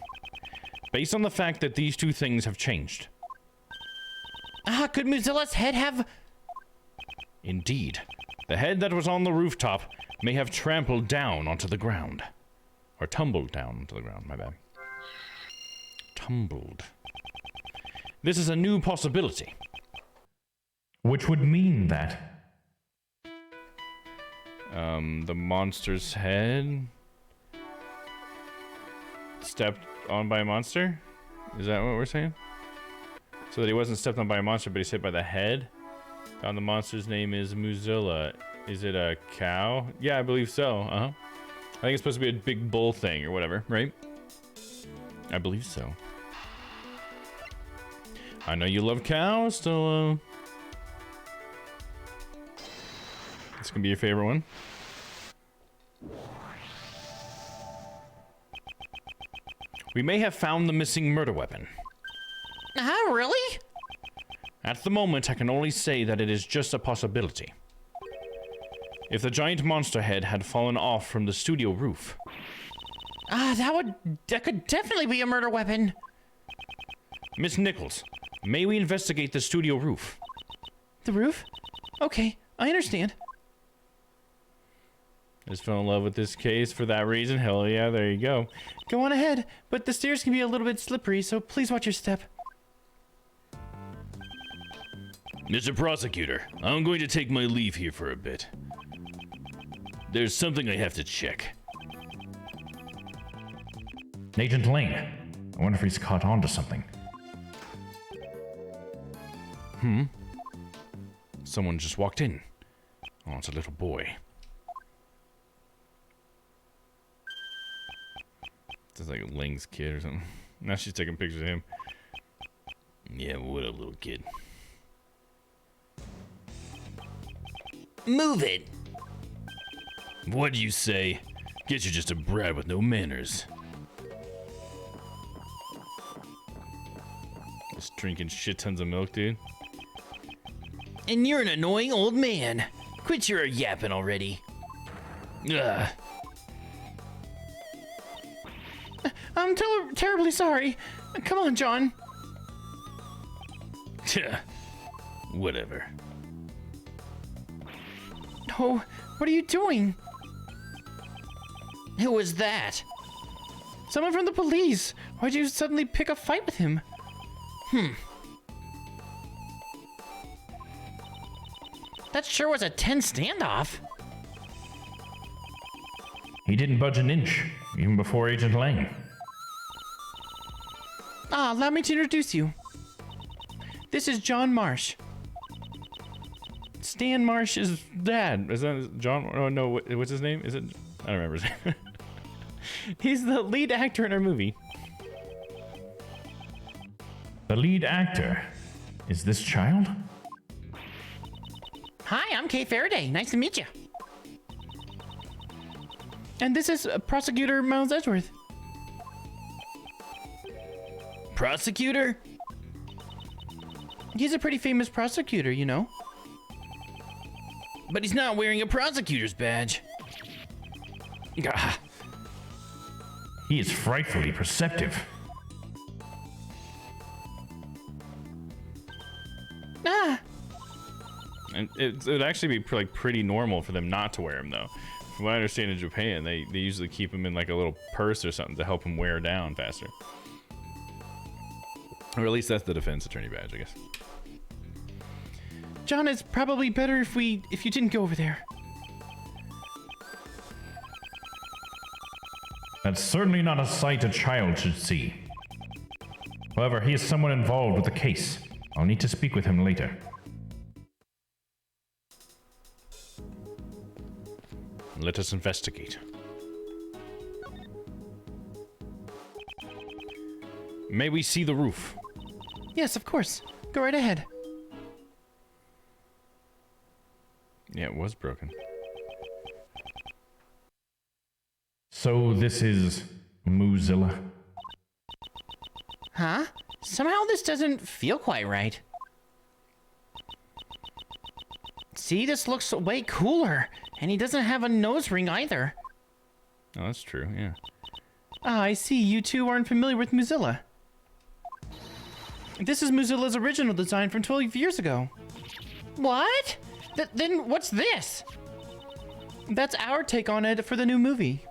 Based on the fact that these two things have changed. Could Mozilla's head have... Indeed. The head that was on the rooftop may have trampled down onto the ground. Or tumbled down onto the ground, my bad. Tumbled. This is a new possibility. Which would mean that... The monster's head... stepped on by a monster? Is that what we're saying? So that he wasn't stepped on by a monster, but he's hit by the head? And the monster's name is Mozilla. Is it a cow? Yeah, I believe so. I think it's supposed to be a big bull thing or whatever, right? I believe so. I know you love cows, so it's gonna be your favorite one. We may have found the missing murder weapon. Really? At the moment, I can only say that it is just a possibility. If the giant monster head had fallen off from the studio roof. That could definitely be a murder weapon. Miss Nichols, may we investigate the studio roof? The roof? Okay, I understand. I just fell in love with this case for that reason. Hell yeah, there you go. Go on ahead, but the stairs can be a little bit slippery, so please watch your step. Mr. Prosecutor, I'm going to take my leave here for a bit. There's something I have to check. Agent Lane. I wonder if he's caught on to something. Someone just walked in. Oh, it's a little boy. It's like Lang's kid or something. Now she's taking pictures of him. Yeah, what up, little kid? Move it. What do you say? Guess you're just a brat with no manners. Just drinking shit tons of milk, dude. And you're an annoying old man. Quit your yapping already. Ugh. I'm terribly sorry. Come on, John. Whatever. Oh, what are you doing? Who was that? Someone from the police. Why'd you suddenly pick a fight with him? That sure was a tense standoff. He didn't budge an inch, even before Agent Lang. Allow me to introduce you. This is John Marsh. Stan Marsh's dad. Is that John? Oh no, what's his name? Is it? I don't remember his name. He's the lead actor in our movie. The lead actor is this child? Hi, I'm Kay Faraday. Nice to meet you. And this is Prosecutor Miles Edgeworth. Prosecutor? He's a pretty famous prosecutor, you know. But he's not wearing a prosecutor's badge. Gah. He is frightfully perceptive. And it would actually be like pretty normal for them not to wear them, though. From what I understand, in Japan, they usually keep them in like a little purse or something to help them wear down faster. Or at least that's the defense attorney badge, I guess. John, it's probably better if you didn't go over there. That's certainly not a sight a child should see. However, he is someone involved with the case. I'll need to speak with him later. Let us investigate. May we see the roof? Yes, of course. Go right ahead. Yeah, it was broken. So this is Muzilla. Huh? Somehow this doesn't feel quite right. See, this looks way cooler. And he doesn't have a nose ring either. Oh, that's true, yeah. I see. You two aren't familiar with Mozilla. This is Mozilla's original design from 12 years ago. What? Then what's this? That's our take on it for the new movie.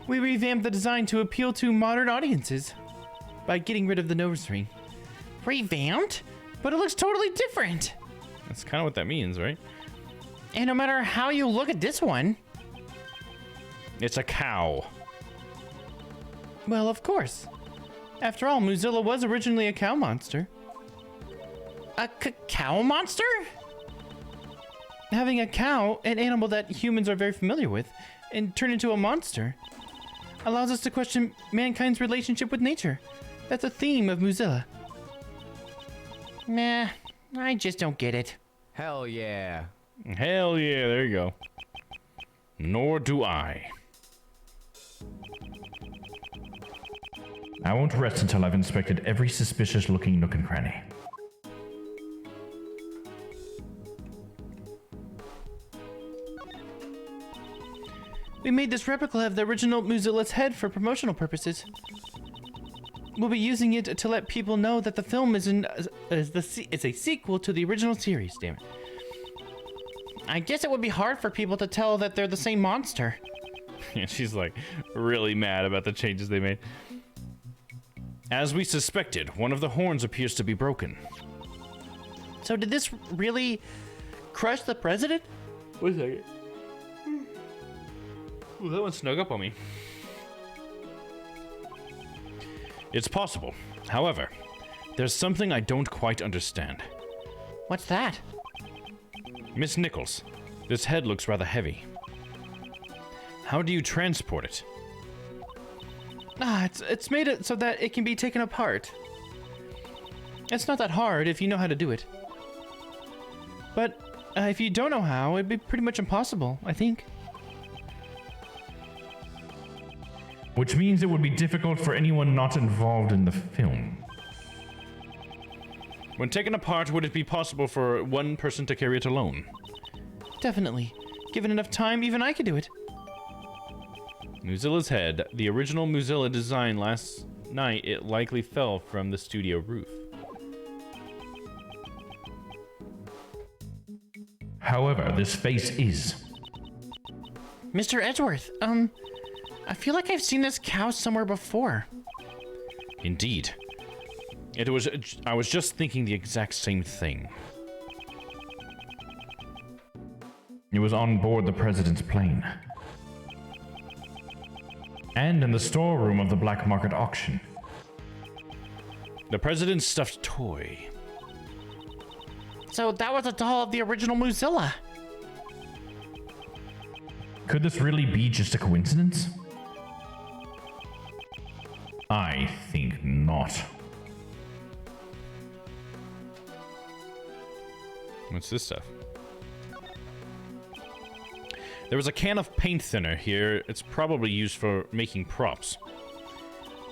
We revamped the design to appeal to modern audiences by getting rid of the nose ring. Revamped? But it looks totally different. That's kind of what that means, right? And no matter how you look at this one... It's a cow. Well, of course. After all, Mozilla was originally a cow monster. A cow monster? Having a cow, an animal that humans are very familiar with, and turn into a monster, allows us to question mankind's relationship with nature. That's a theme of Mozilla. Nah, I just don't get it. Hell yeah. Hell yeah, there you go. Nor do I. I won't rest until I've inspected every suspicious-looking nook and cranny. We made this replica of the original Mozilla's head for promotional purposes. We'll be using it to let people know that the film is a sequel to the original series, damn it. I guess it would be hard for people to tell that they're the same monster. And she's like really mad about the changes they made. As we suspected, one of the horns appears to be broken. So did this really crush the president? Wait a second. Ooh, that one snuck up on me. It's possible. However, there's something I don't quite understand. What's that? Miss Nichols, this head looks rather heavy. How do you transport it? It's made it so that it can be taken apart. It's not that hard if you know how to do it. But if you don't know how, it'd be pretty much impossible, I think. Which means it would be difficult for anyone not involved in the film. When taken apart, would it be possible for one person to carry it alone? Definitely. Given enough time, even I could do it. Mozilla's head, the original Mozilla design last night, it likely fell from the studio roof. However, this face is. Mr. Edgeworth, I feel like I've seen this cow somewhere before. Indeed. I was just thinking the exact same thing. It was on board the president's plane. And in the storeroom of the black market auction. The president's stuffed toy. So that was a doll of the original Muzilla. Could this really be just a coincidence? I think not. What's this stuff? There was a can of paint thinner here. It's probably used for making props.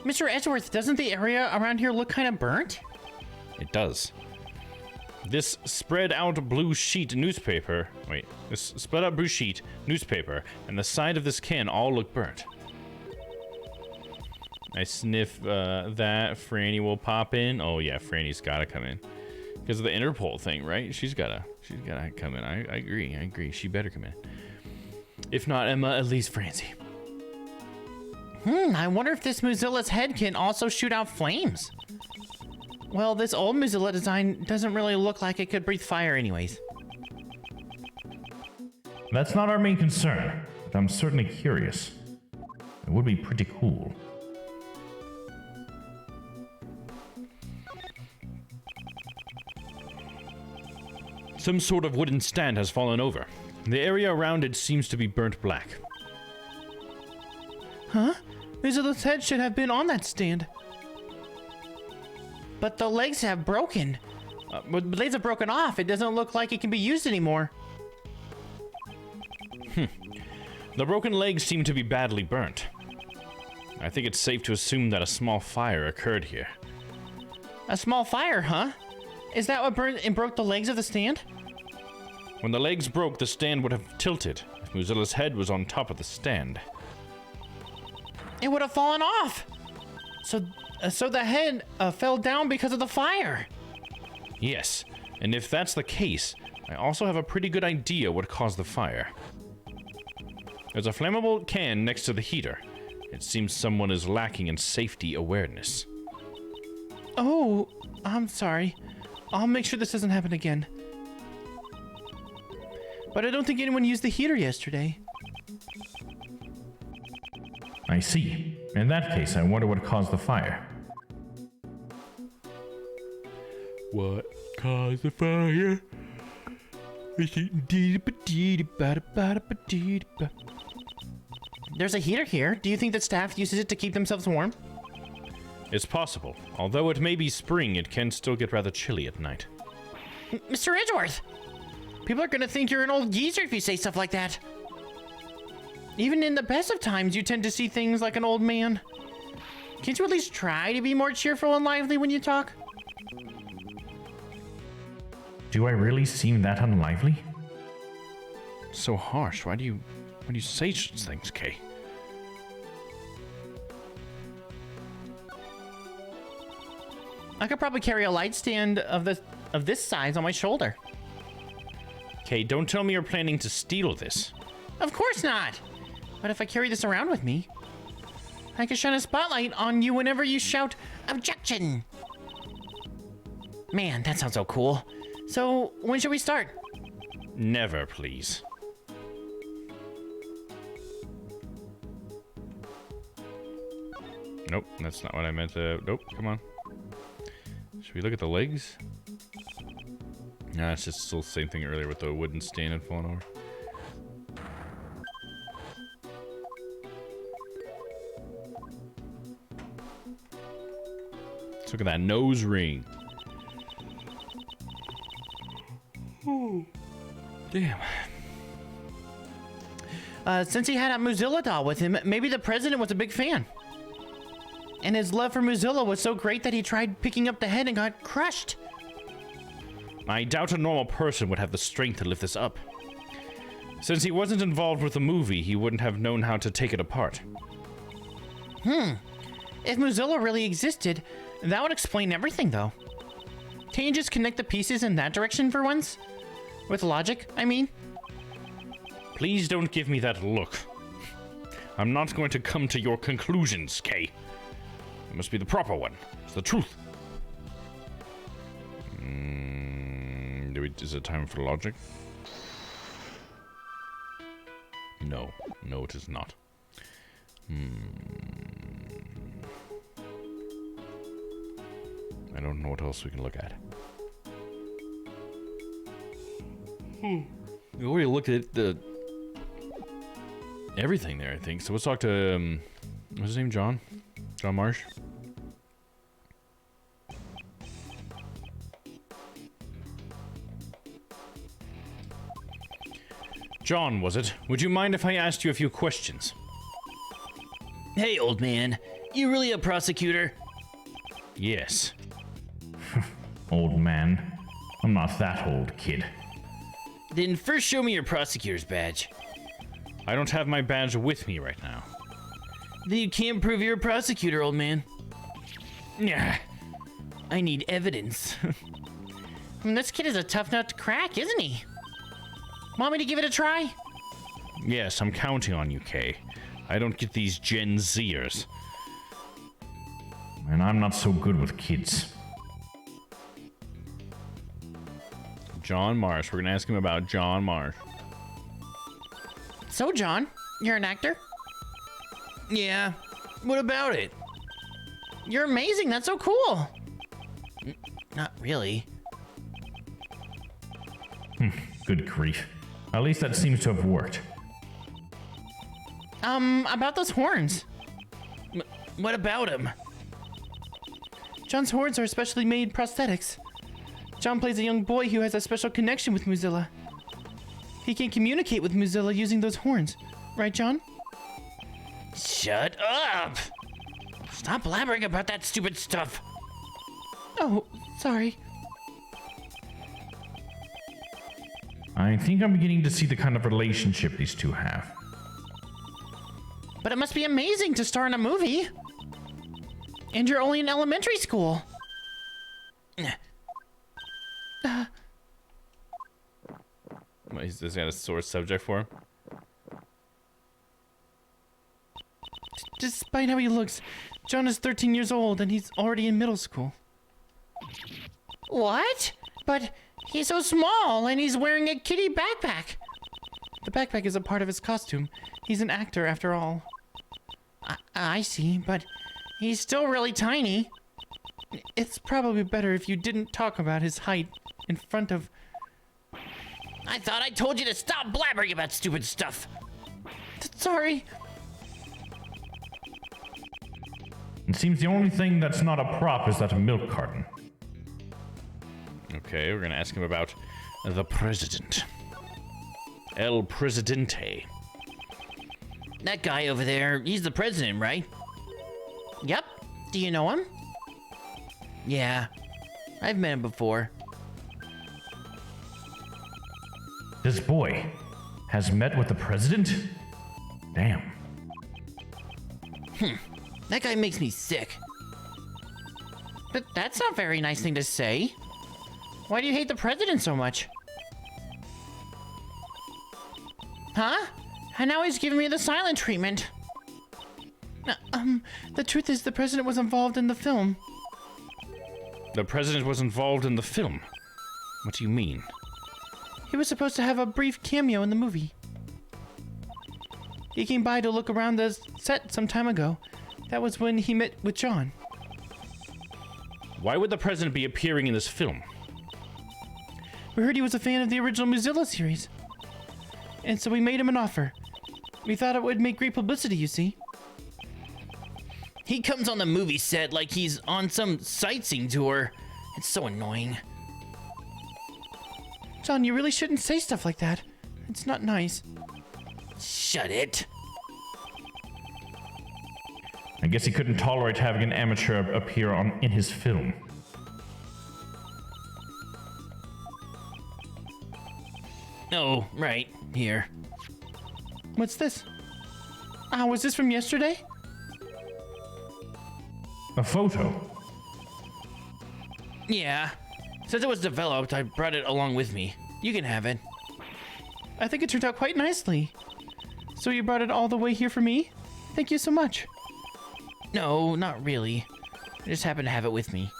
Mr. Edgeworth, doesn't the area around here look kind of burnt? It does. This spread out blue sheet newspaper, and the side of this can all look burnt. I sniff that. Franny will pop in. Oh yeah, Franny's gotta come in. Because of the Interpol thing, right? She's gotta come in. I agree. She better come in. If not Emma, at least Francie. I wonder if this Muzilla's head can also shoot out flames. Well, this old Muzilla design doesn't really look like it could breathe fire anyways. That's not our main concern, but I'm certainly curious. It would be pretty cool. Some sort of wooden stand has fallen over. The area around it seems to be burnt black. Huh? Muzilla's head should have been on that stand. But the legs have broken. The blades have broken off. It doesn't look like it can be used anymore. The broken legs seem to be badly burnt. I think it's safe to assume that a small fire occurred here. A small fire, huh? Is that what burned and broke the legs of the stand? When the legs broke, the stand would have tilted if Muzilla's head was on top of the stand. It would have fallen off. So the head fell down because of the fire. Yes, and if that's the case, I also have a pretty good idea what caused the fire. There's a flammable can next to the heater. It seems someone is lacking in safety awareness. Oh, I'm sorry. I'll make sure this doesn't happen again. But I don't think anyone used the heater yesterday. I see. In that case, I wonder what caused the fire. What caused the fire? There's a heater here. Do you think that staff uses it to keep themselves warm? It's possible. Although it may be spring, it can still get rather chilly at night. Mr. Edgeworth! People are gonna think you're an old geezer if you say stuff like that. Even in the best of times, you tend to see things like an old man. Can't you at least try to be more cheerful and lively when you talk? Do I really seem that unlively? So harsh. Why do you say such things, Kay? I could probably carry a light stand of this size on my shoulder. Kay, don't tell me you're planning to steal this. Of course not. But if I carry this around with me, I can shine a spotlight on you whenever you shout, "Objection!" Man, that sounds so cool. So, when should we start? Never, please. Nope, that's not what I meant to... Nope, come on. Should we look at the legs? Nah, it's just still the same thing earlier with the wooden stand had fallen over. Let's look at that nose ring. Oh, damn. Since he had a Muzilla doll with him, maybe the president was a big fan. And his love for Muzilla was so great that he tried picking up the head and got crushed. I doubt a normal person would have the strength to lift this up. Since he wasn't involved with the movie, he wouldn't have known how to take it apart. If Muzilla really existed, that would explain everything, though. Can't you just connect the pieces in that direction for once? With logic, I mean. Please don't give me that look. I'm not going to come to your conclusions, Kay. It must be the proper one. It's the truth. Is it time for logic? No. No, it is not. I don't know what else we can look at. We already looked at everything there, I think. So let's talk to, what's his name, John? John Marsh? John, was it? Would you mind if I asked you a few questions? Hey, old man. You really a prosecutor? Yes. Old man. I'm not that old, kid. Then first show me your prosecutor's badge. I don't have my badge with me right now. Then you can't prove you're a prosecutor, old man. Nah. I need evidence. This kid is a tough nut to crack, isn't he? Want me to give it a try? Yes, I'm counting on you, Kay. I don't get these Gen Zers. And I'm not so good with kids. John Marsh. We're gonna ask him about John Marsh. So, John, you're an actor? Yeah. What about it? You're amazing. That's so cool. Not really. Good grief. At least that seems to have worked. About those horns. What about him? John's horns are specially made prosthetics. John plays a young boy who has a special connection with Muzilla. He can communicate with Muzilla using those horns. Right, John? Shut up! Stop blabbering about that stupid stuff. Oh, sorry. I think I'm beginning to see the kind of relationship these two have. But it must be amazing to star in a movie. And you're only in elementary school. Is this got a sore subject for him? Despite how he looks, John is 13 years old and he's already in middle school. What? But he's so small and he's wearing a kitty backpack. The backpack is a part of his costume. He's an actor after all. I see, but he's still really tiny. It's probably better if you didn't talk about his height in front of... I thought I told you to stop blabbering about stupid stuff. Sorry. It seems the only thing that's not a prop is that milk carton. Okay, we're gonna ask him about the president. El Presidente. That guy over there, he's the president, right? Yep. Do you know him? Yeah. I've met him before. This boy has met with the president? Damn. That guy makes me sick. But that's not a very nice thing to say. Why do you hate the president so much? Huh? And now he's giving me the silent treatment. The truth is the president was involved in the film. The president was involved in the film. What do you mean? He was supposed to have a brief cameo in the movie. He came by to look around the set some time ago. That was when he met with John. Why would the president be appearing in this film? We heard he was a fan of the original Mozilla series. And so we made him an offer. We thought it would make great publicity, you see. He comes on the movie set like he's on some sightseeing tour. It's so annoying. John, you really shouldn't say stuff like that. It's not nice. Shut it. I guess he couldn't tolerate having an amateur appear in his film. Oh, right. Here. What's this? Was this from yesterday? A photo. Yeah. Since it was developed, I brought it along with me. You can have it. I think it turned out quite nicely. So you brought it all the way here for me? Thank you so much. No, not really. I just happen to have it with me.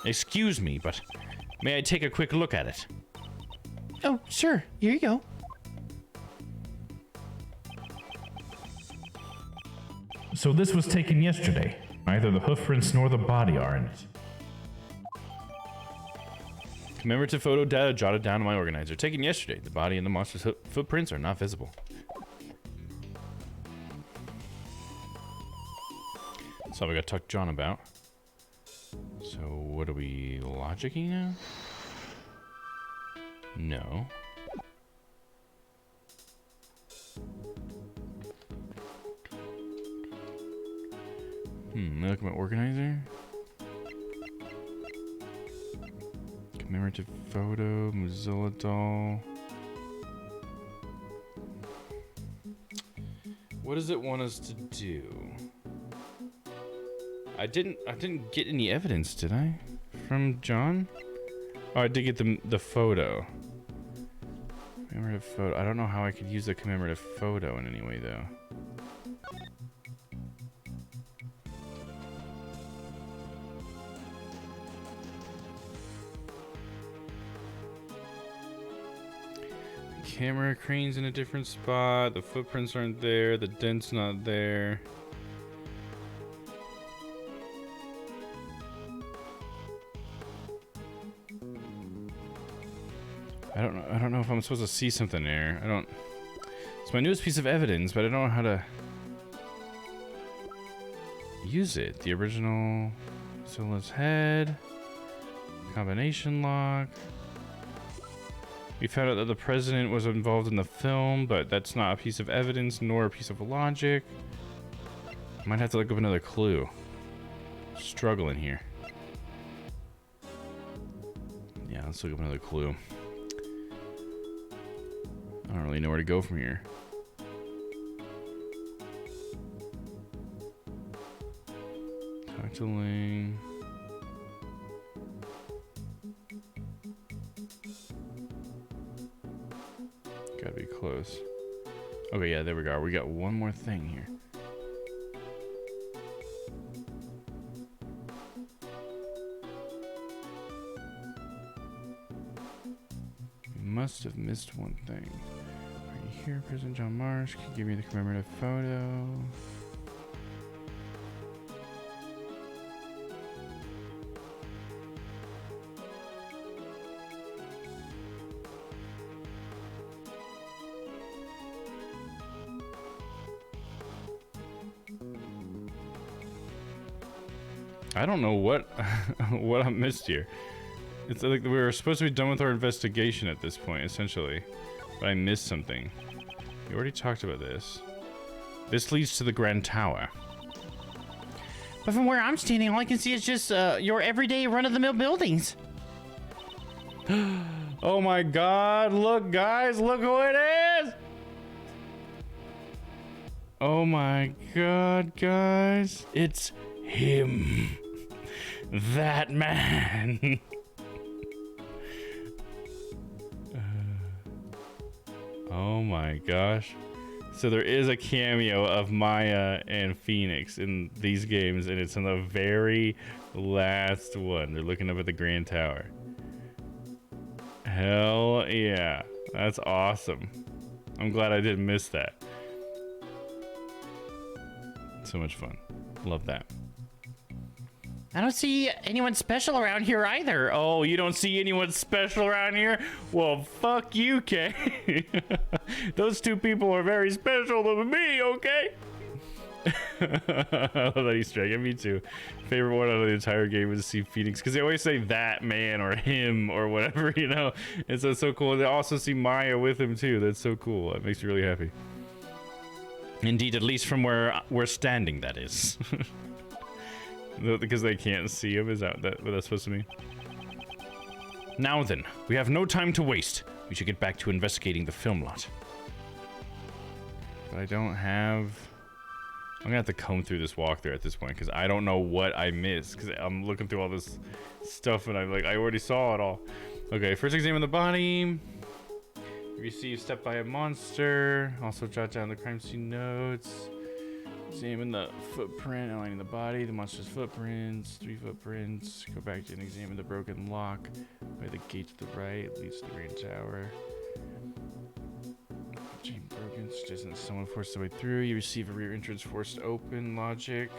Excuse me, but may I take a quick look at it? Oh, sure. Here you go. So this was taken yesterday. Neither the hoof prints nor the body are in it. Commemorative photo data jotted down in my organizer. Taken yesterday. The body and the monster's footprints are not visible. That's all we got to talk to John about. So what are we logicking now? No. Look at my organizer. Commemorative photo, Mozilla doll. What does it want us to do? I didn't get any evidence, did I? From John? Oh, I did get the photo. Commemorative photo. I don't know how I could use the commemorative photo in any way, though. Camera crane's in a different spot. The footprints aren't there. The dent's not there. I don't know if I'm supposed to see something there. It's my newest piece of evidence, but I don't know how to use it. The original Zola's head. Combination lock. We found out that the president was involved in the film, but that's not a piece of evidence nor a piece of logic. Might have to look up another clue. Struggling here. Yeah, let's look up another clue. I don't really know where to go from here. Talk to Ling. Gotta be close. Okay, yeah, there we go. We got one more thing here. We must have missed one thing. Right here, President John Marsh. Can you give me the commemorative photo? I don't know what what I missed here. It's like we were supposed to be done with our investigation at this point, essentially. But I missed something. We already talked about this. This leads to the Grand Tower. But from where I'm standing, all I can see is just your everyday run-of-the-mill buildings. Oh my god, look guys, look who it is! Oh my god, guys. It's him. That man. Oh my gosh. So there is a cameo of Maya and Phoenix in these games, and it's in the very last one. They're looking up at the Grand Tower. Hell yeah. That's awesome. I'm glad I didn't miss that. So much fun. Love that. I don't see anyone special around here either. Oh, you don't see anyone special around here? Well, fuck you, Kay. Those two people are very special to me, okay? I love that Easter egg. Me too. Favorite one out of the entire game is to see Phoenix, because they always say that man or him or whatever, you know? And so it's so cool. They also see Maya with him too. That's so cool. That makes me really happy. Indeed, at least from where we're standing, that is. Because they can't see him. Is that what that's supposed to mean? Now then, we have no time to waste. We should get back to investigating the film lot. But I don't have... I'm gonna have to comb through this walkthrough at this point, because I don't know what I missed, because I'm looking through all this stuff and I'm like, I already saw it all. Okay, first examine the body. You're Receive step by a monster. Also jot down the crime scene notes. Examine the footprint, outlining the body, the monster's footprints, 3 footprints. Go back and examine the broken lock by the gate to the right, leads to the Grand Tower. Chain broken, suggesting that someone forced their way through. You receive a rear entrance forced open, logic.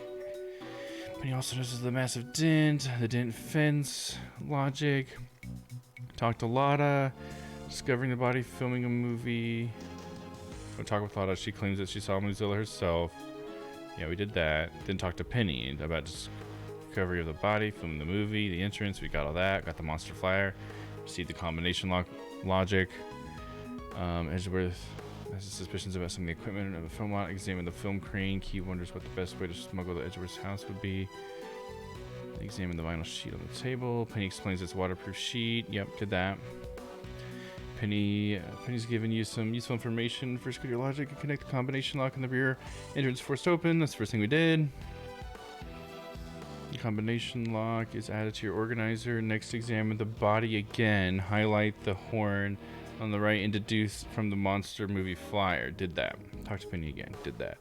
Penny also notices the massive dent, the dent fence, logic. Talk to Lotta, discovering the body, filming a movie. Go talk with Lotta, she claims that she saw Mozilla herself. Yeah, we did that. Then talk to Penny about discovery of the body, filming the movie, the entrance. We got all that. Got the monster flyer. Received the combination logic. Edgeworth has suspicions about some of the equipment of the film lot. Examine the film crane. Key wonders what the best way to smuggle the Edgeworth's house would be. Examine the vinyl sheet on the table. Penny explains its waterproof sheet. Yep, did that. Penny's given you some useful information. First, go to your logic and connect the combination lock in the rear entrance forced open. That's the first thing we did. The combination lock is added to your organizer. Next, examine the body again. Highlight the horn on the right and deduce from the monster movie flyer. Did that. Talk to Penny again. Did that.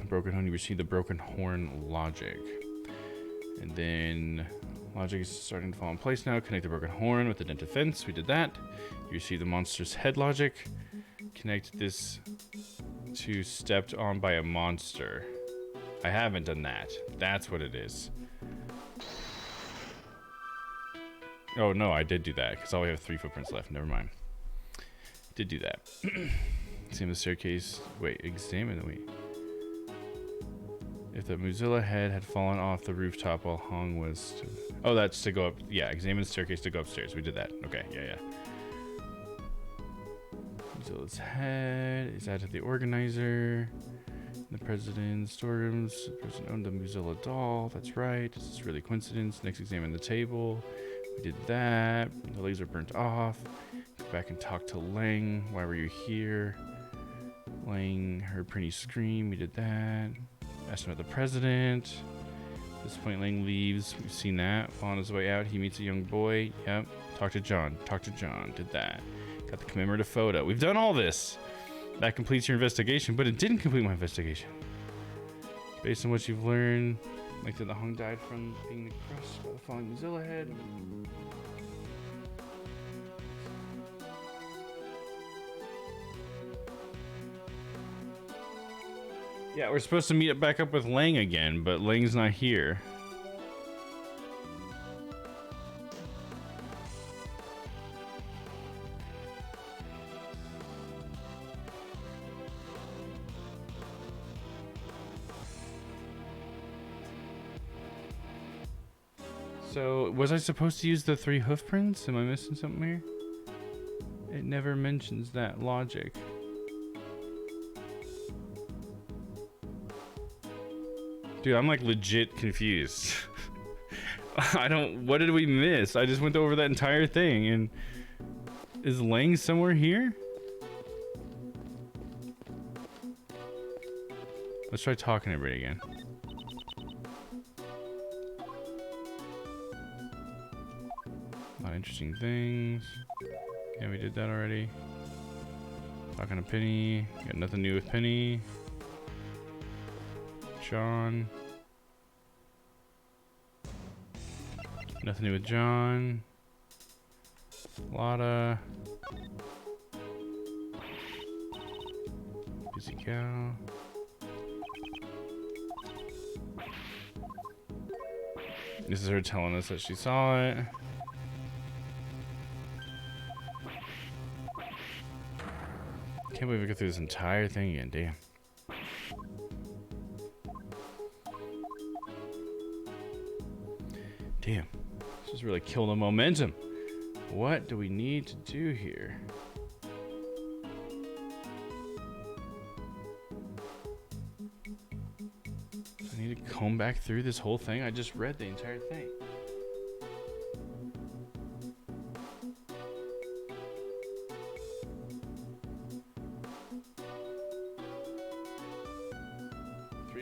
Broken horn. You received the broken horn logic. And then logic is starting to fall in place now. Connect the broken horn with the dented fence. We did that. You receive the monster's head logic. Connect this to stepped on by a monster. I haven't done that. That's what it is. Oh no, I did do that because I only have 3 footprints left. Never mind. Did do that. Examine the staircase. Wait, examine the wait. If the Mozilla head had fallen off the rooftop while Hong was oh, that's to go up. Yeah, examine the staircase to go upstairs. We did that. Okay, yeah. Mozilla's head is added to the organizer. The president's storerooms. The president owned the Mozilla doll. That's right. This is really coincidence. Next, examine the table. We did that. The legs are burnt off. Go back and talk to Lang. Why were you here? Lang heard Penny scream. We did that. Asked about the president. At this point, Lang leaves. We've seen that. On his way out, he meets a young boy. Yep. Talk to John. Did that. Got the commemorative photo. We've done all this. That completes your investigation, but it didn't complete my investigation. Based on what you've learned, like that the Hung died from being crushed by the falling Mozilla head. Yeah, we're supposed to meet back up with Lang again, but Lang's not here. So, was I supposed to use the 3 hoof prints? Am I missing something here? It never mentions that logic. Dude, I'm like legit confused. What did we miss? I just went over that entire thing and is Lang somewhere here? Let's try talking to everybody again. A lot of interesting things. Yeah, we did that already. Talking to Penny. Got nothing new with Penny. John. Nothing new with John. Lotta. Busy cow. This is her telling us that she saw it. Can't believe we go through this entire thing again, damn. Damn, this just really killed the momentum. What do we need to do here? Do I need to comb back through this whole thing? I just read the entire thing.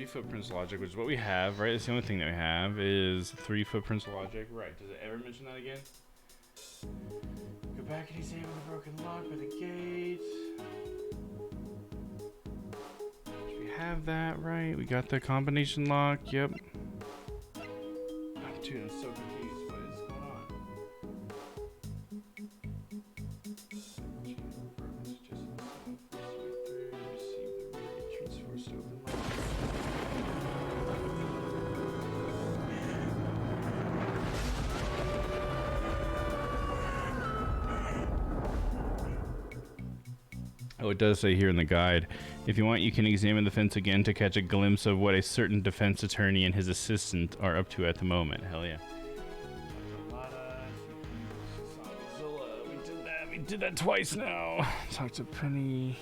Footprints logic, which is what we have, right? It's the only thing that we have is 3 footprints logic, right? Does it ever mention that again? Go back and examine the broken lock by the gate. We have that right. We got the combination lock. Yep. Oh, dude, I'm so confused. What is going on? Oh, it does say here in the guide, if you want, you can examine the fence again to catch a glimpse of what a certain defense attorney and his assistant are up to at the moment. Hell yeah. We did that twice now. Talk to Penny.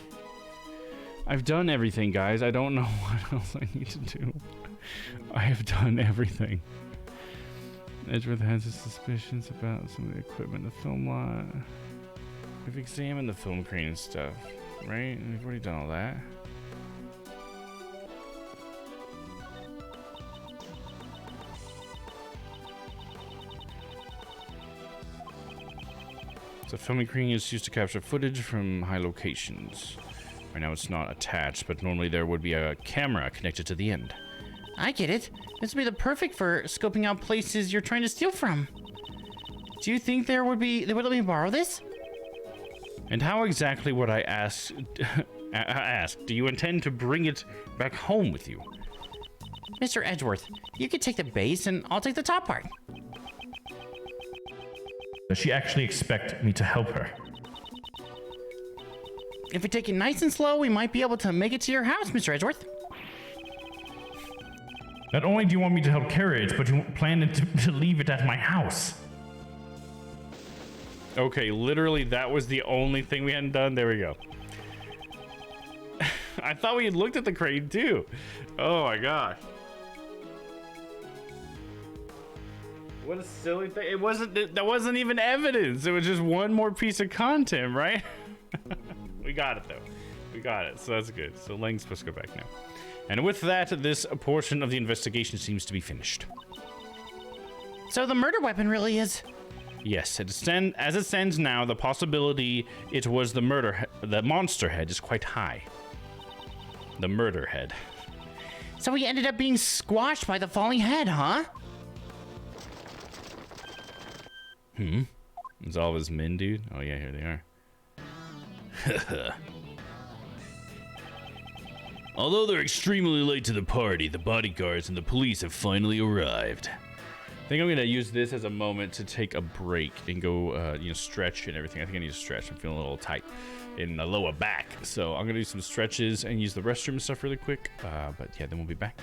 I've done everything, guys. I don't know what else I need to do. I have done everything. Edgeworth has his suspicions about some of the equipment in the film lot. We've examined the film crane and stuff, right? We've already done all that. The filming crane is used to capture footage from high locations. Right now it's not attached, but normally there would be a camera connected to the end. I get it. This would be the perfect for scoping out places you're trying to steal from. Do you think they would let me borrow this? And how exactly would I ask? Do you intend to bring it back home with you? Mr. Edgeworth, you could take the base and I'll take the top part. Does she actually expect me to help her? If we take it nice and slow, we might be able to make it to your house, Mr. Edgeworth. Not only do you want me to help carry it, but you plan to leave it at my house. Okay, literally that was the only thing we hadn't done. There we go. I thought we had looked at the crane too. Oh my gosh. What a silly thing. That wasn't even evidence. It was just one more piece of content, right? We got it though. We got it. So that's good. So Lang's supposed to go back now. And with that, this portion of the investigation seems to be finished. So the murder weapon really is... Yes, as it stands now, the possibility it was the monster head is quite high. The murder head. So he ended up being squashed by the falling head, huh? Is all of his men, dude? Oh yeah, here they are. Although they're extremely late to the party, the bodyguards and the police have finally arrived. I think I'm gonna use this as a moment to take a break and go, stretch and everything. I think I need to stretch. I'm feeling a little tight in the lower back, so I'm gonna do some stretches and use the restroom and stuff really quick. But yeah, then we'll be back.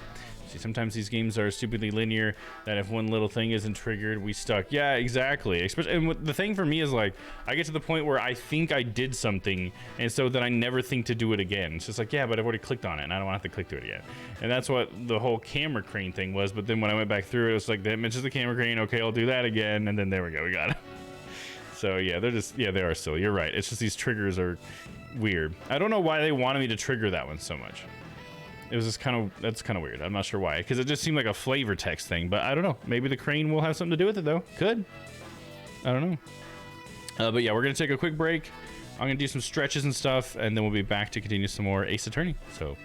See, sometimes these games are stupidly linear that if one little thing isn't triggered, we stuck. Yeah, exactly. Especially, and the thing for me is like, I get to the point where I think I did something, and so then I never think to do it again. It's just like, yeah, but I've already clicked on it, and I don't want to have to click to it again. And that's what the whole camera crane thing was. But then when I went back through it, was like, that mentions the camera crane. Okay, I'll do that again, and then there we go, we got it. So yeah, they are silly. You're right. It's just these triggers are weird. I don't know why they wanted me to trigger that one so much. It was just that's kind of weird. I'm not sure why, because it just seemed like a flavor text thing, but I don't know. Maybe the crane will have something to do with it though. Could. I don't know. But yeah, we're gonna take a quick break. I'm gonna do some stretches and stuff, and then we'll be back to continue some more Ace Attorney. So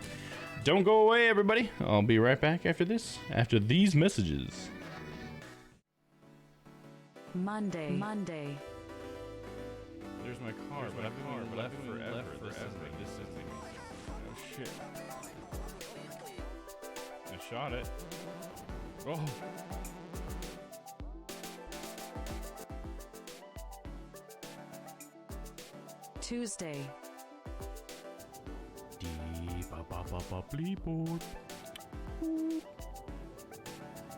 don't go away, everybody. I'll be right back after these messages. Monday. There's my car, but I've been left forever. This is oh shit. I shot it. Oh. Tuesday.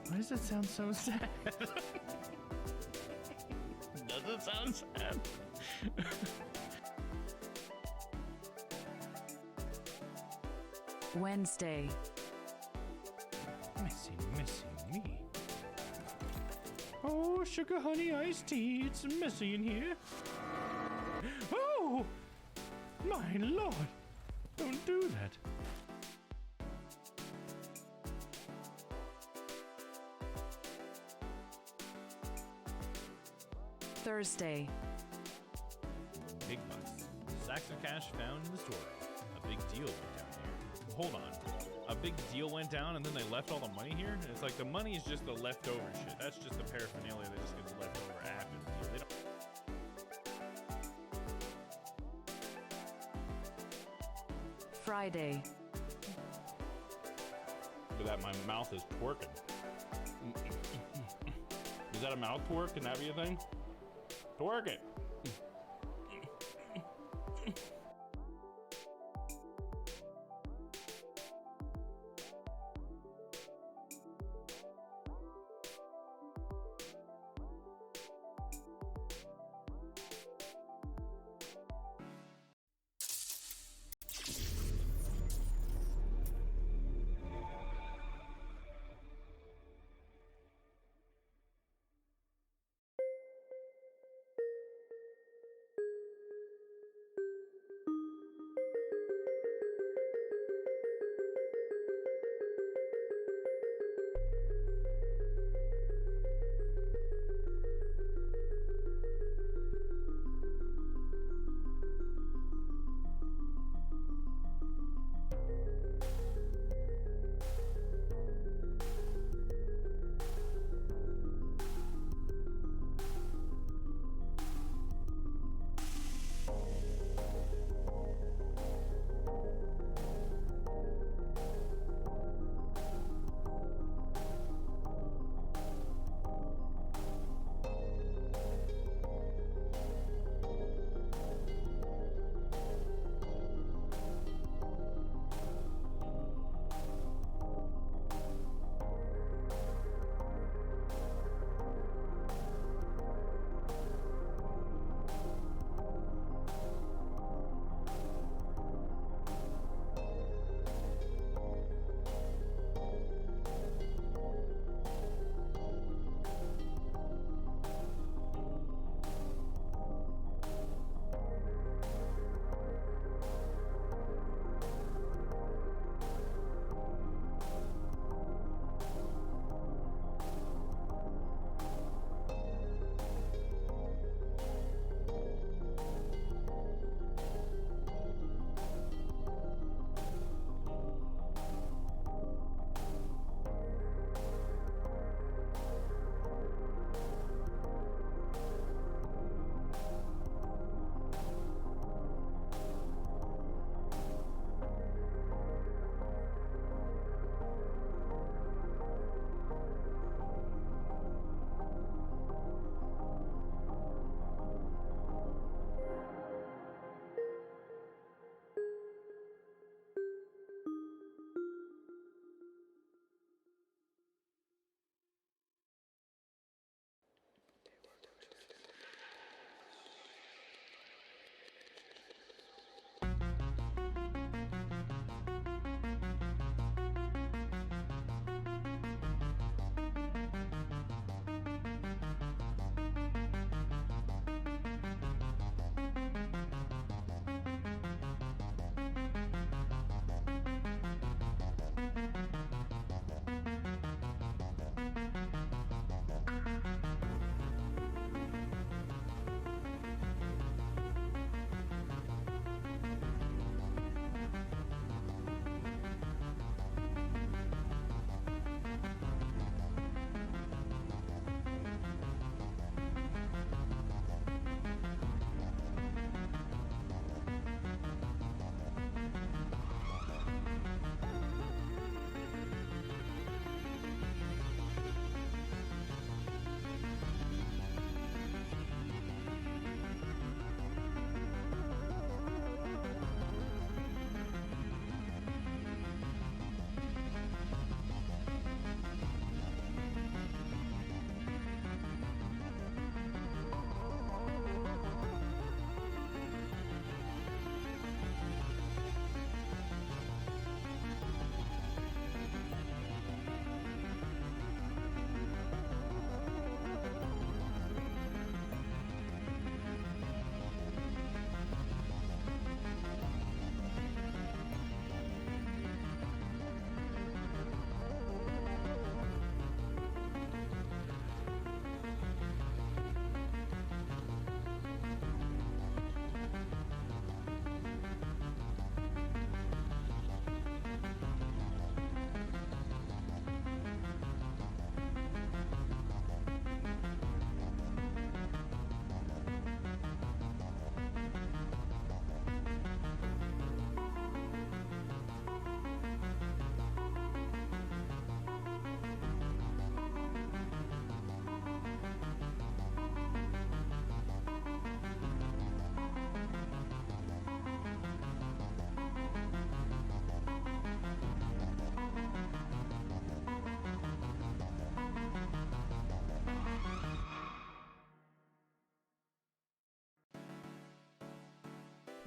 Why does it sound so sad? Does it sound sad? Wednesday. Missing me. Oh, sugar honey iced tea. It's messy in here. Oh, my lord. Don't do that. Thursday. stacks of cash found in the storeroom. A big deal went down here. Hold on. A big deal went down and then they left all the money here? It's like the money is just the leftover shit. That's just the paraphernalia that just gets left over after the deal. They don't... Friday, But that my mouth is twerking. Is that a mouth twerk? Can that be a thing? Twerk it.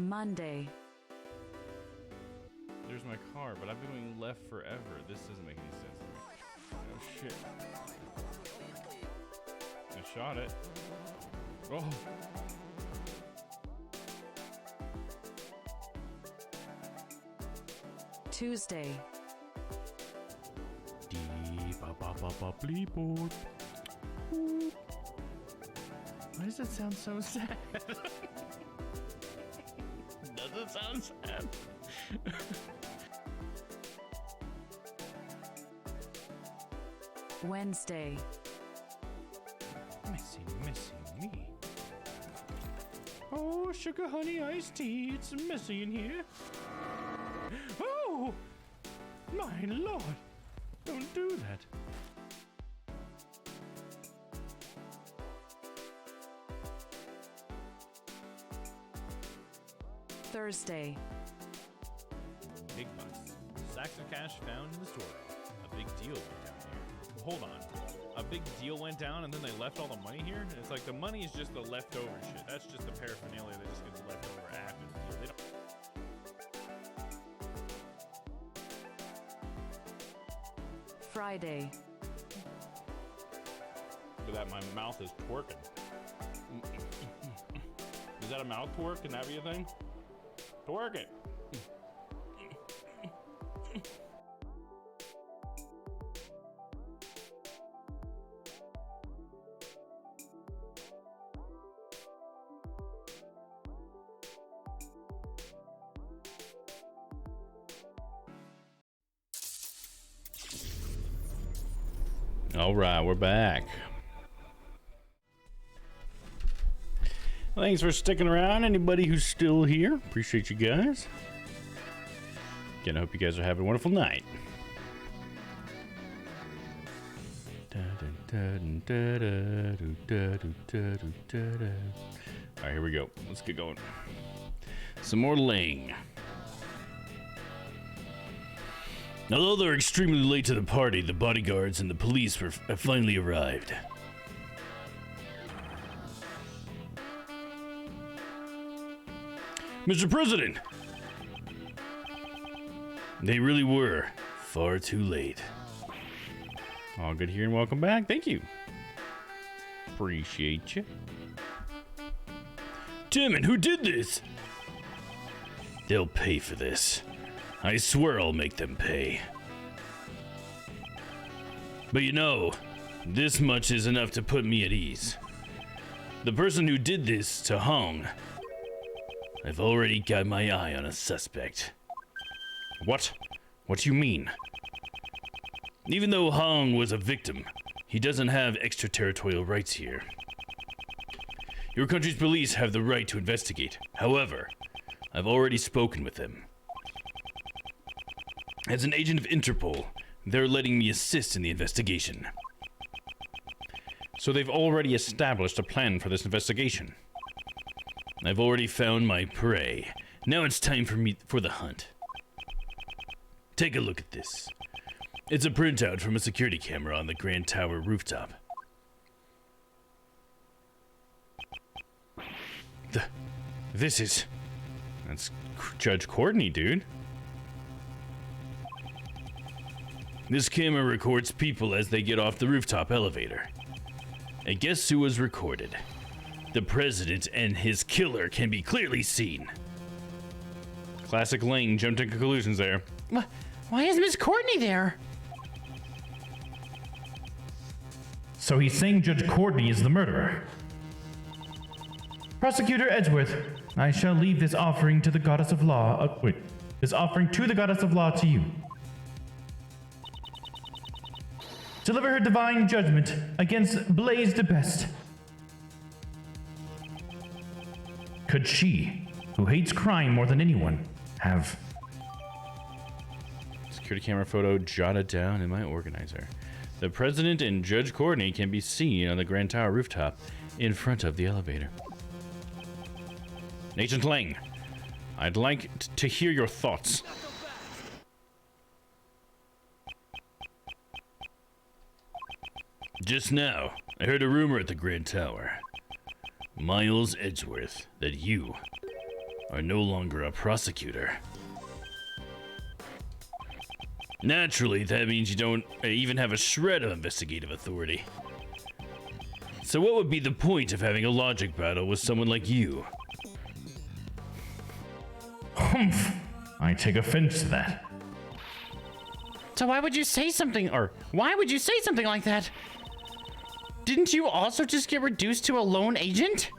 Monday, There's my car, but I've been going left forever. This doesn't make any sense to me. Oh shit. I shot it. Oh. Tuesday, Why does it sound so sad? Does it sound sad? Wednesday, Missing me. Oh, sugar honey iced tea, it's messy in here. Oh, my lord, don't do that. Thursday, Big bucks. Sacks of cash found in the store. A big deal went down here. Hold on. A big deal went down and then they left all the money here? It's like the money is just the leftover shit. That's just the paraphernalia that just gets left over after the deal. They don't. Friday, Look at that, my mouth is twerking. Is that a mouth twerk? Can that be a thing? Twerk it. All right, we're back. Thanks for sticking around. Anybody who's still here, appreciate you guys. Again, I hope you guys are having a wonderful night. All right, here we go. Let's get going. Some more Ling. Although they're extremely late to the party, the bodyguards and the police have finally arrived. Mr. President! They really were far too late. All good here and welcome back. Thank you. Appreciate you. Timon, who did this? They'll pay for this. I swear I'll make them pay. But you know, this much is enough to put me at ease. The person who did this to Hong, I've already got my eye on a suspect. What? What do you mean? Even though Hong was a victim, he doesn't have extraterritorial rights here. Your country's police have the right to investigate. However, I've already spoken with them. As an agent of Interpol, they're letting me assist in the investigation. So they've already established a plan for this investigation. I've already found my prey. Now it's time for the hunt. Take a look at this. It's a printout from a security camera on the Grand Tower rooftop. That's Judge Courtney, dude. This camera records people as they get off the rooftop elevator. And guess who was recorded? The president and his killer can be clearly seen. Classic Ling jumped to conclusions there. Why is Miss Courtney there? So he's saying Judge Courtney is the murderer. Prosecutor Edgeworth, I shall leave this offering to the goddess of law. This offering to the goddess of law to you. Deliver her divine judgment against Blaise de Best. Could she, who hates crime more than anyone, have... Security camera photo jotted down in my organizer. The president and Judge Courtney can be seen on the Grand Tower rooftop in front of the elevator. Agent Lang, I'd like to hear your thoughts. Just now, I heard a rumor at the Grand Tower. Miles Edgeworth, that you are no longer a prosecutor. Naturally, that means you don't even have a shred of investigative authority. So what would be the point of having a logic battle with someone like you? Humph! I take offense to that. So why would you say something like that? Didn't you also just get reduced to a lone agent?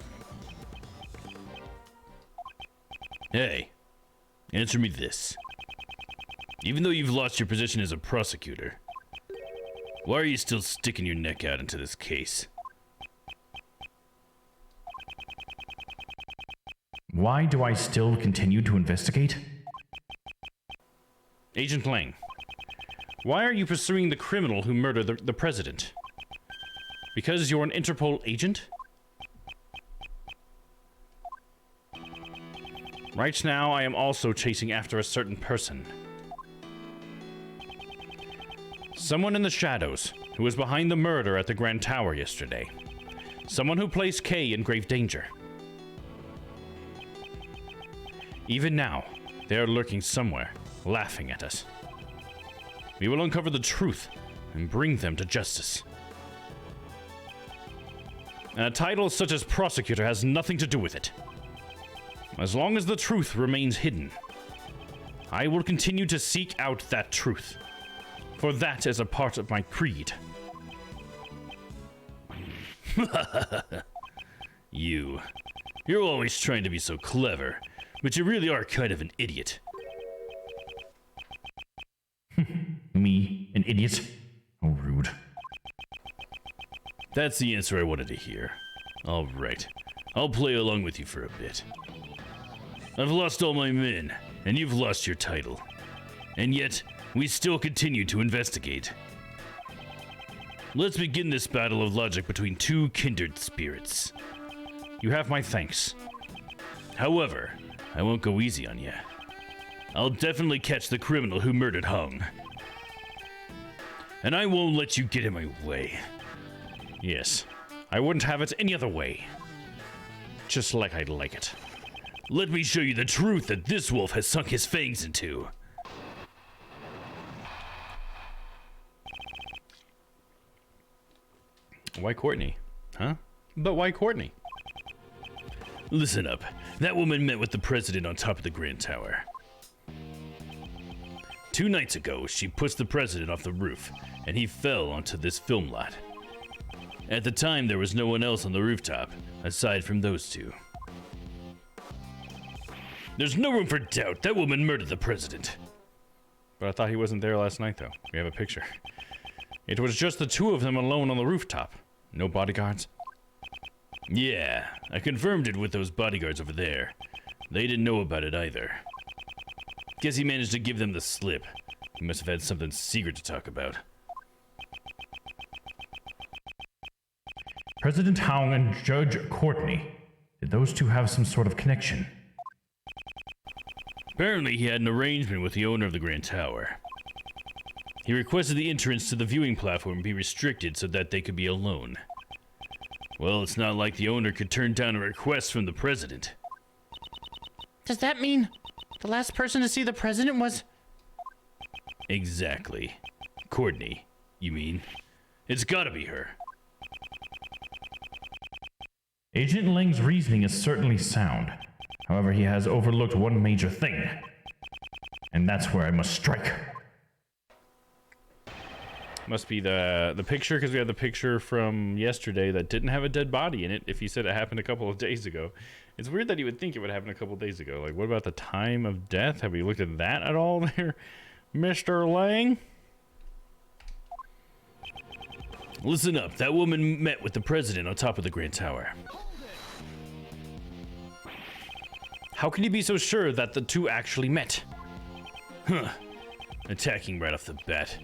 Hey, answer me this. Even though you've lost your position as a prosecutor, why are you still sticking your neck out into this case? Why do I still continue to investigate? Agent Lang, why are you pursuing the criminal who murdered the president? Because you're an Interpol agent? Right now, I am also chasing after a certain person. Someone in the shadows who was behind the murder at the Grand Tower yesterday. Someone who placed Kay in grave danger. Even now, they are lurking somewhere, laughing at us. We will uncover the truth and bring them to justice. And a title such as prosecutor has nothing to do with it. As long as the truth remains hidden, I will continue to seek out that truth, for that is a part of my creed. You're always trying to be so clever, but you really are kind of an idiot. Me, an idiot? Oh, rude. That's the answer I wanted to hear. All right, I'll play along with you for a bit. I've lost all my men, and you've lost your title. And yet, we still continue to investigate. Let's begin this battle of logic between two kindred spirits. You have my thanks. However, I won't go easy on you. I'll definitely catch the criminal who murdered Hung. And I won't let you get in my way. Yes, I wouldn't have it any other way. Just like I'd like it. Let me show you the truth that this wolf has sunk his fangs into. Why Courtney? Huh? But why Courtney? Listen up. That woman met with the president on top of the Grand Tower. 2 nights ago, she pushed the president off the roof, and he fell onto this film lot. At the time, there was no one else on the rooftop, aside from those two. There's no room for doubt. That woman murdered the president. But I thought he wasn't there last night, though. We have a picture. It was just the two of them alone on the rooftop. No bodyguards. Yeah, I confirmed it with those bodyguards over there. They didn't know about it either. Guess he managed to give them the slip. He must have had something secret to talk about. President Hong and Judge Courtney. Did those two have some sort of connection? Apparently, he had an arrangement with the owner of the Grand Tower. He requested the entrance to the viewing platform be restricted so that they could be alone. Well, it's not like the owner could turn down a request from the president. Does that mean the last person to see the president was... Exactly. Courtney, you mean? It's gotta be her. Agent Lang's reasoning is certainly sound. However, he has overlooked one major thing. And that's where I must strike. Must be the picture, because we had the picture from yesterday that didn't have a dead body in it, if he said it happened a couple of days ago. It's weird that he would think it would happen a couple of days ago. Like, what about the time of death? Have we looked at that at all there, Mr. Lang? Listen up, that woman met with the president on top of the Grand Tower. How can you be so sure that the two actually met? Huh. Attacking right off the bat.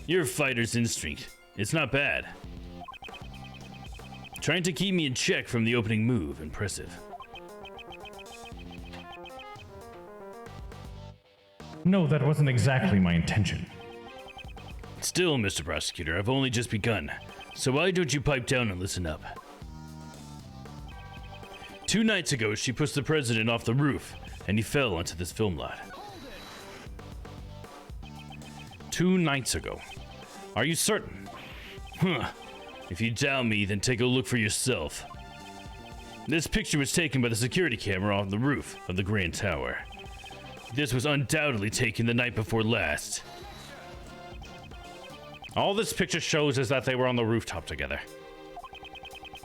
Your fighter's instinct. It's not bad. Trying to keep me in check from the opening move. Impressive. No, that wasn't exactly my intention. Still, Mr. Prosecutor, I've only just begun. So why don't you pipe down and listen up? 2 nights ago, she pushed the president off the roof, and he fell onto this film lot. 2 nights ago. Are you certain? Huh. If you doubt me, then take a look for yourself. This picture was taken by the security camera on the roof of the Grand Tower. This was undoubtedly taken the night before last. All this picture shows is that they were on the rooftop together.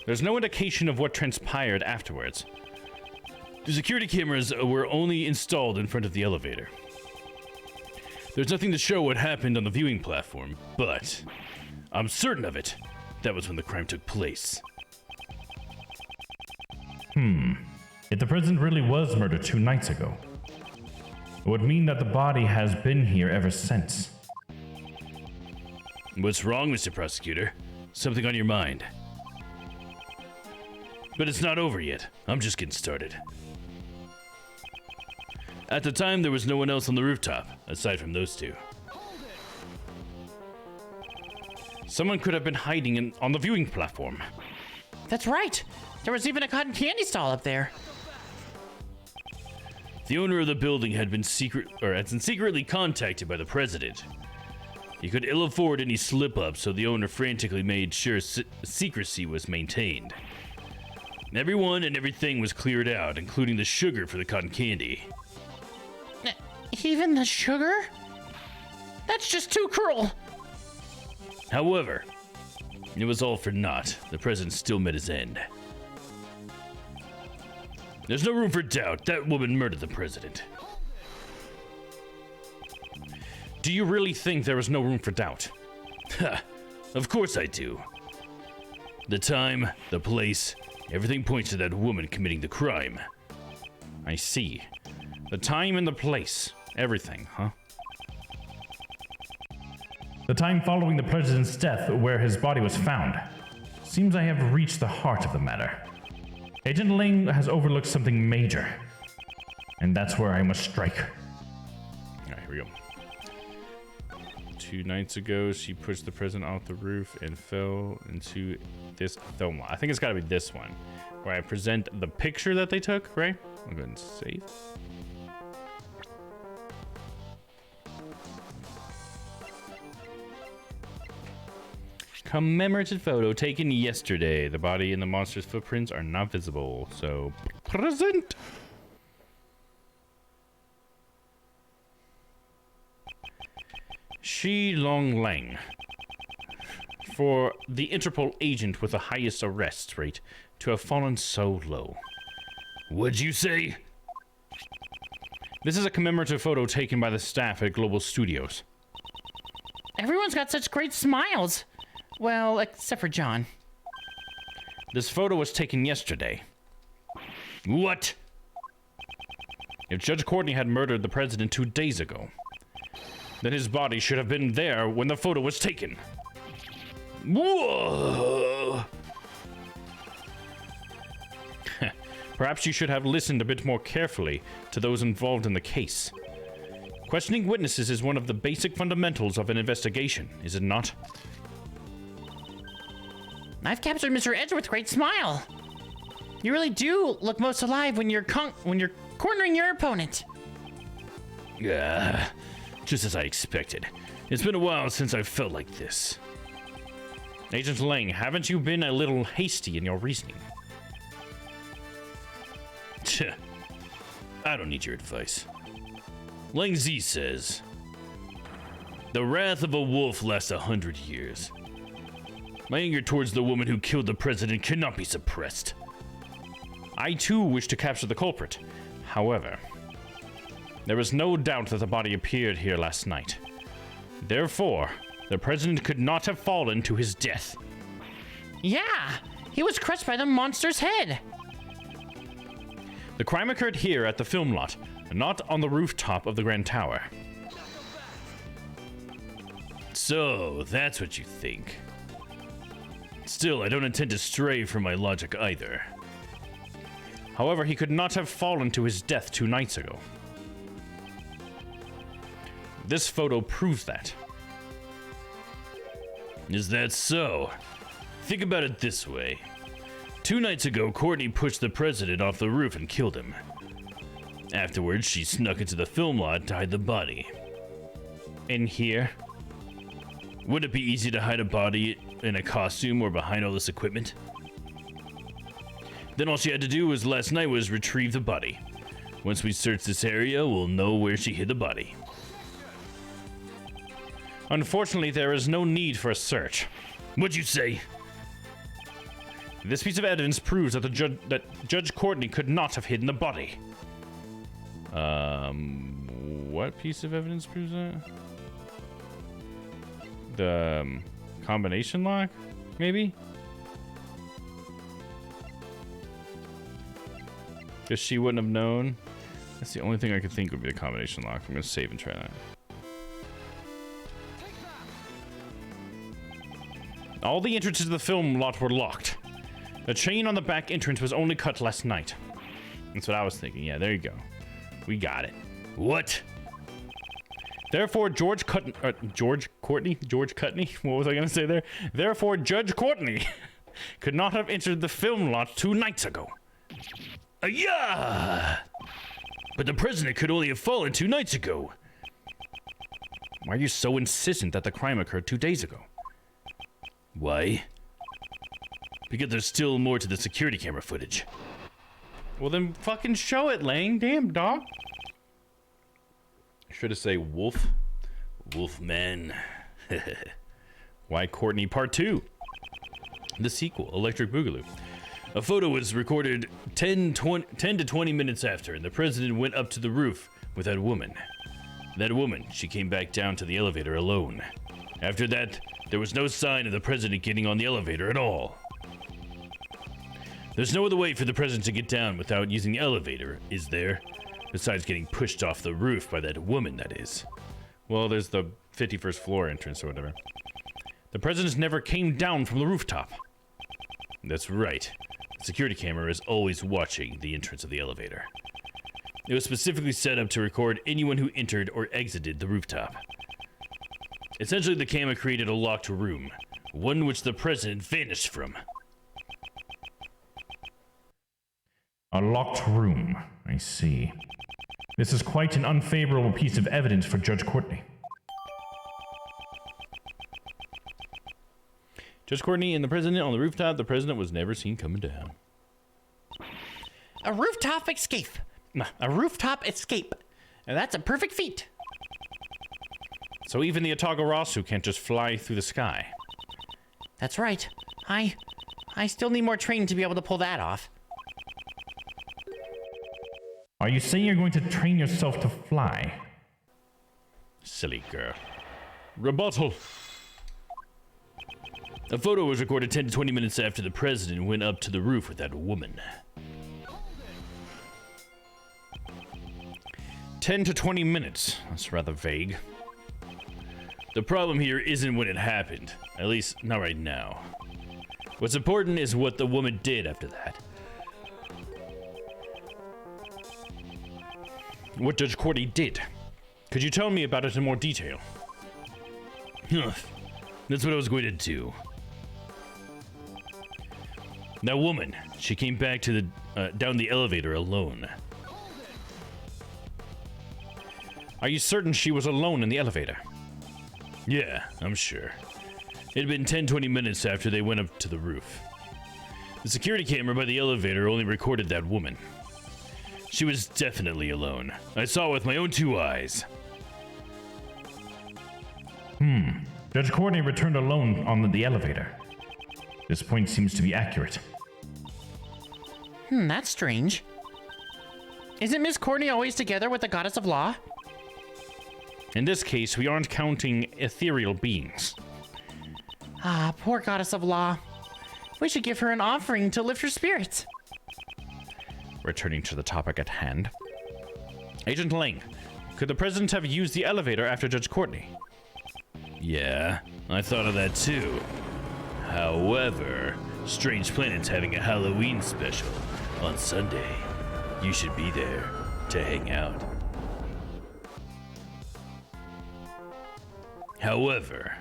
There's no indication of what transpired afterwards. The security cameras were only installed in front of the elevator. There's nothing to show what happened on the viewing platform, but I'm certain of it. That was when the crime took place. If the president really was murdered 2 nights ago, it would mean that the body has been here ever since. What's wrong, Mr. Prosecutor? Something on your mind? But it's not over yet. I'm just getting started. At the time, there was no one else on the rooftop, aside from those two. Someone could have been hiding on the viewing platform. That's right. There was even a cotton candy stall up there. The owner of the building had been secretly contacted by the president. He could ill afford any slip-up, so the owner frantically made sure secrecy was maintained. Everyone and everything was cleared out, including the sugar for the cotton candy. Even the sugar? That's just too cruel. However, it was all for naught. The president still met his end. There's no room for doubt. That woman murdered the president. Do you really think there is no room for doubt? Ha! Of course I do. The time, the place, everything points to that woman committing the crime. I see. The time and the place. Everything, huh? The time following the president's death, where his body was found. Seems I have reached the heart of the matter. Agent Ling has overlooked something major. And that's where I must strike. Alright, here we go. 2 nights ago, she pushed the president off the roof and fell into this film lot. I think it's gotta be this one, where I present the picture that they took, right? I'll go ahead and save. Commemorative photo taken yesterday. The body and the monster's footprints are not visible, so present. Shi Long Lang. For the Interpol agent with the highest arrest rate to have fallen so low. What'd you say? This is a commemorative photo taken by the staff at Global Studios. Everyone's got such great smiles. Well, except for John. This photo was taken yesterday. What? If Judge Courtney had murdered the president 2 days ago, then his body should have been there when the photo was taken. Whoa! Perhaps you should have listened a bit more carefully to those involved in the case. Questioning witnesses is one of the basic fundamentals of an investigation, is it not? I've captured Mr. Edgeworth's great smile. You really do look most alive when you're cornering your opponent. Yeah, just as I expected. It's been a while since I've felt like this. Agent Lang, haven't you been a little hasty in your reasoning? I don't need your advice. Lang Zi says, the wrath of a wolf lasts 100 years. My anger towards the woman who killed the president cannot be suppressed. I too wish to capture the culprit. However, there is no doubt that the body appeared here last night. Therefore, the president could not have fallen to his death. Yeah, he was crushed by the monster's head. The crime occurred here at the film lot, not on the rooftop of the Grand Tower. So, that's what you think. Still, I don't intend to stray from my logic either. However, he could not have fallen to his death 2 nights ago. This photo proves that. Is that so? Think about it this way. 2 nights ago, Courtney pushed the president off the roof and killed him. Afterwards, she snuck into the film lot to hide the body. In here? Would it be easy to hide a body in a costume or behind all this equipment? Then all she had to do was last night was retrieve the body. Once we search this area, we'll know where she hid the body. Unfortunately, there is no need for a search. What'd you say? This piece of evidence proves that Judge Courtney could not have hidden the body. What piece of evidence proves that? The combination lock, maybe? Because she wouldn't have known. That's the only thing I could think would be the combination lock. I'm gonna save and try that. All the entrances to the film lot were locked. The chain on the back entrance was only cut last night. That's what I was thinking. Yeah, there you go. We got it. What? Therefore, George Courtney. What was I going to say there? Therefore, Judge Courtney could not have entered the film lot 2 nights ago. Yeah! But the president could only have fallen 2 nights ago. Why are you so insistent that the crime occurred 2 days ago? Why? Because there's still more to the security camera footage. Well, then fucking show it, Lang. Damn, dog. Should have say Wolf. Wolfman. Why Courtney Part 2? The sequel, Electric Boogaloo. A photo was recorded 10 to 20 minutes after, and the president went up to the roof with that woman. That woman, she came back down to the elevator alone. After that, there was no sign of the president getting on the elevator at all. There's no other way for the president to get down without using the elevator, is there? Besides getting pushed off the roof by that woman, that is. Well, there's the 51st floor entrance or whatever. The president never came down from the rooftop. That's right. The security camera is always watching the entrance of the elevator. It was specifically set up to record anyone who entered or exited the rooftop. Essentially, the camera created a locked room, one which the president vanished from. A locked room. I see. This is quite an unfavorable piece of evidence for Judge Courtney. Judge Courtney and the president on the rooftop. The president was never seen coming down. A rooftop escape. A rooftop escape. And that's a perfect feat. So even the Otago Rasu can't just fly through the sky. That's right. I still need more training to be able to pull that off. Are you saying you're going to train yourself to fly? Silly girl. Rebuttal. A photo was recorded 10 to 20 minutes after the president went up to the roof with that woman. 10 to 20 minutes. That's rather vague. The problem here isn't when it happened. At least, not right now. What's important is what the woman did after that. What Judge Courtney did. Could you tell me about it in more detail? That's what I was going to do. That woman, she came back to the down the elevator alone. Are you certain she was alone in the elevator? Yeah, I'm sure. It had been 10-20 minutes after they went up to the roof. The security camera by the elevator only recorded that woman. She was definitely alone. I saw it with my own 2 eyes. Judge Courtney returned alone on the elevator. This point seems to be accurate. That's strange. Isn't Miss Courtney always together with the Goddess of Law? In this case, we aren't counting ethereal beings. Ah, poor Goddess of Law. We should give her an offering to lift her spirits. Returning to the topic at hand. Agent Lang, could the president have used the elevator after Judge Courtney? Yeah, I thought of that too. However, Strange Planet's having a Halloween special on Sunday. You should be there to hang out. However,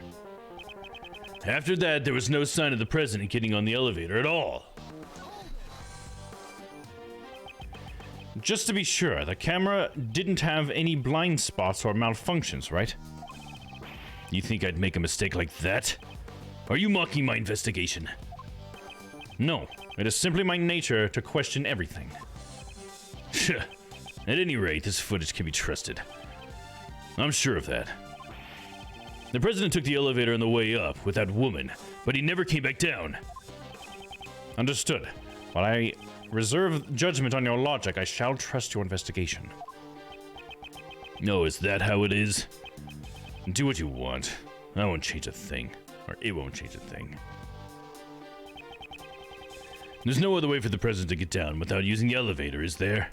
after that, there was no sign of the president getting on the elevator at all. Just to be sure, the camera didn't have any blind spots or malfunctions, right? You think I'd make a mistake like that? Are you mocking my investigation? No, it is simply my nature to question everything. At any rate, this footage can be trusted. I'm sure of that. The president took the elevator on the way up with that woman, but he never came back down. Understood. While I reserve judgment on your logic, I shall trust your investigation. No, is that how it is? Do what you want. I won't change a thing. Or it won't change a thing. There's no other way for the president to get down without using the elevator, is there?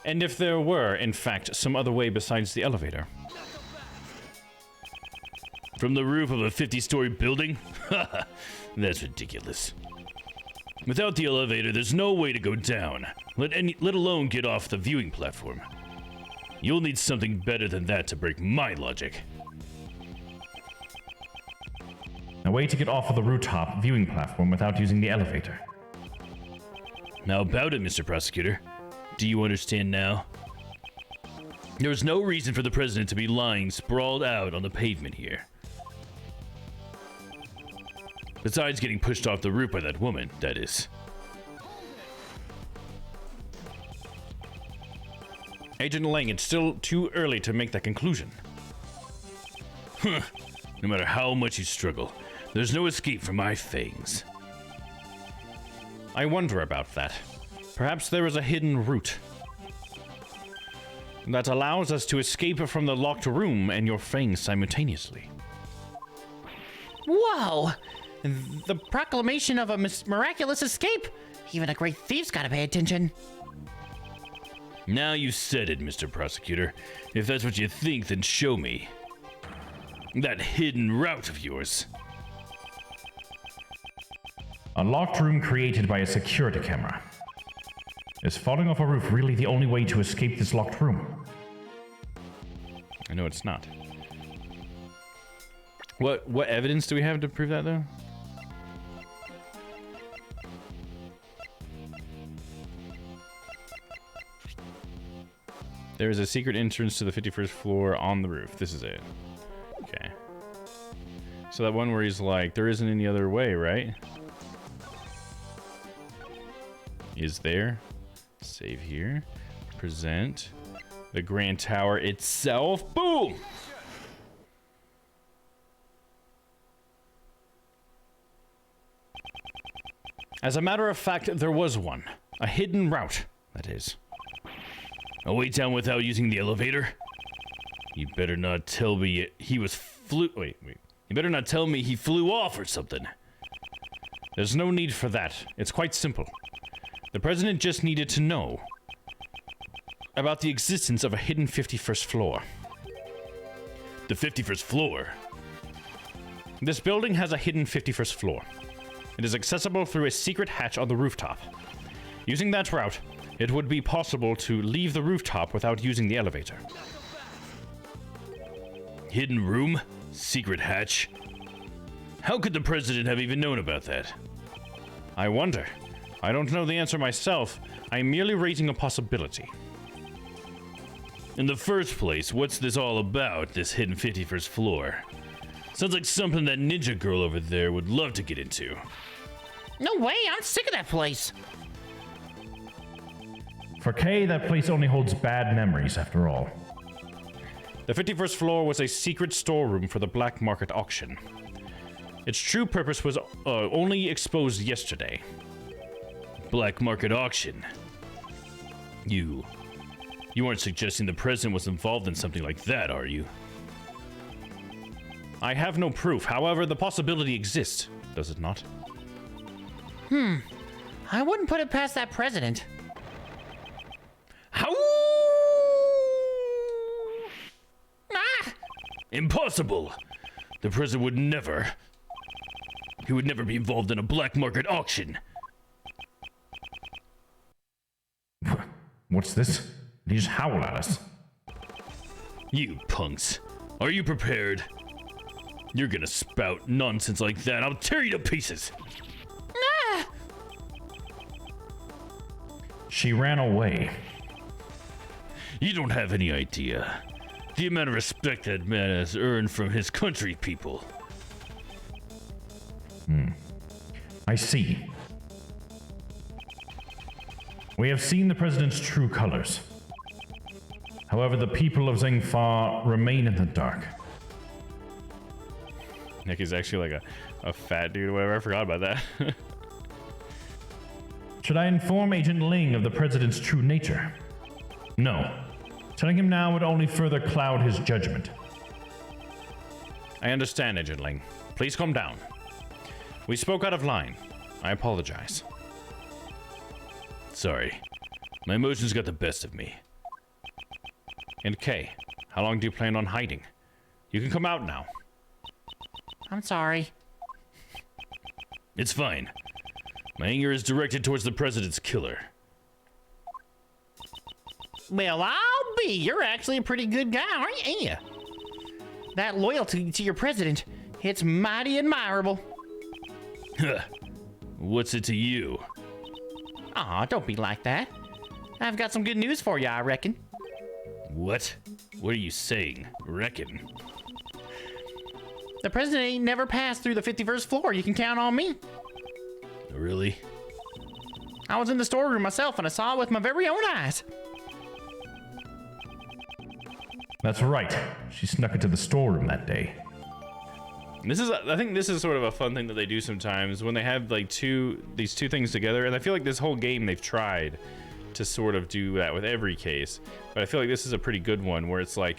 And if there were, in fact, some other way besides the elevator? From the roof of a 50-story building? That's ridiculous. Without the elevator, there's no way to go down, let alone get off the viewing platform. You'll need something better than that to break my logic. A way to get off of the rooftop viewing platform without using the elevator. How about it, Mr. Prosecutor? Do you understand now? There was no reason for the president to be lying sprawled out on the pavement here. Besides getting pushed off the roof by that woman, that is. Agent Lang, it's still too early to make that conclusion. No matter how much you struggle, there's no escape from my fangs. I wonder about that. Perhaps there is a hidden route that allows us to escape from the locked room and your fangs simultaneously. Whoa! The proclamation of a miraculous escape! Even a great thief's gotta pay attention. Now you said it, Mr. Prosecutor. If that's what you think, then show me. That hidden route of yours. A locked room created by a security camera. Is falling off a roof really the only way to escape this locked room? I know it's not. What evidence do we have to prove that, though? There is a secret entrance to the 51st floor on the roof. This is it. Okay. So that one where he's like, there isn't any other way, right? Is there? Save here. Present. The Grand Tower itself. Boom! As a matter of fact, there was one. A hidden route, that is. A way down without using the elevator? You better not tell me he was wait. You better not tell me he flew off or something. There's no need for that. It's quite simple. The president just needed to know about the existence of a hidden 51st floor. The 51st floor? This building has a hidden 51st floor. It is accessible through a secret hatch on the rooftop. Using that route, it would be possible to leave the rooftop without using the elevator. Hidden room? Secret hatch? How could the president have even known about that? I wonder. I don't know the answer myself. I'm merely raising a possibility. In the first place, what's this all about, this hidden 51st floor? Sounds like something that ninja girl over there would love to get into. No way, I'm sick of that place. For Kay, that place only holds bad memories after all. The 51st floor was a secret storeroom for the black market auction. Its true purpose was only exposed yesterday. Black market auction? You aren't suggesting the president was involved in something like that, are you? I have no proof. However, the possibility exists, does it not? I wouldn't put it past that president. How? Ah! Impossible! The president would never. He would never be involved in a black market auction. What's this? Did he just howl at us? You punks. Are you prepared? You're gonna spout nonsense like that. I'll tear you to pieces. Ah! She ran away. You don't have any idea the amount of respect that man has earned from his country people. I see. We have seen the president's true colors. However, the people of Zhengfa remain in the dark. Nick is actually like a fat dude or whatever. I forgot about that. Should I inform Agent Ling of the president's true nature? No. Telling him now would only further cloud his judgment. I understand, Agent Ling. Please calm down. We spoke out of line. I apologize. Sorry. My emotions got the best of me. And Kay, how long do you plan on hiding? You can come out now. I'm sorry. It's fine. My anger is directed towards the president's killer. Well, I'll be. You're actually a pretty good guy, aren't you? That loyalty to your president, it's mighty admirable. What's it to you? Aw, don't be like that. I've got some good news for you, I reckon. What? What are you saying? Reckon? The president ain't never passed through the 51st floor. You can count on me. Really? I was in the storeroom myself and I saw it with my very own eyes. That's right. She snuck into the storeroom that day. I think this is sort of a fun thing that they do sometimes when they have like these two things together. And I feel like this whole game they've tried to sort of do that with every case. But I feel like this is a pretty good one where it's like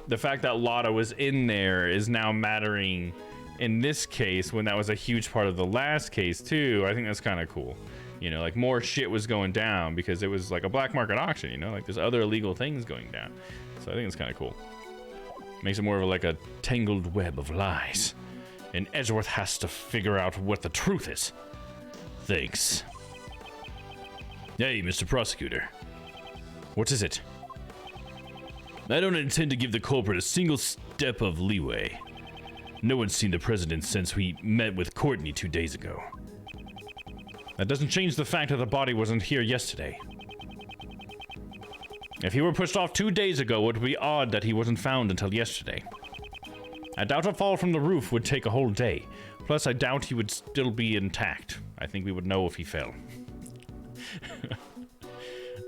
the fact that Lotta was in there is now mattering in this case when that was a huge part of the last case too. I think that's kind of cool. You know, like more shit was going down because it was like a black market auction, you know, like there's other illegal things going down. So I think it's kind of cool. Makes it more of like a tangled web of lies. And Edgeworth has to figure out what the truth is. Thanks. Hey, Mr. Prosecutor. What is it? I don't intend to give the culprit a single step of leeway. No one's seen the president since we met with Courtney 2 days ago. That doesn't change the fact that the body wasn't here yesterday. If he were pushed off 2 days ago, it would be odd that he wasn't found until yesterday. I doubt a fall from the roof would take a whole day. Plus, I doubt he would still be intact. I think we would know if he fell.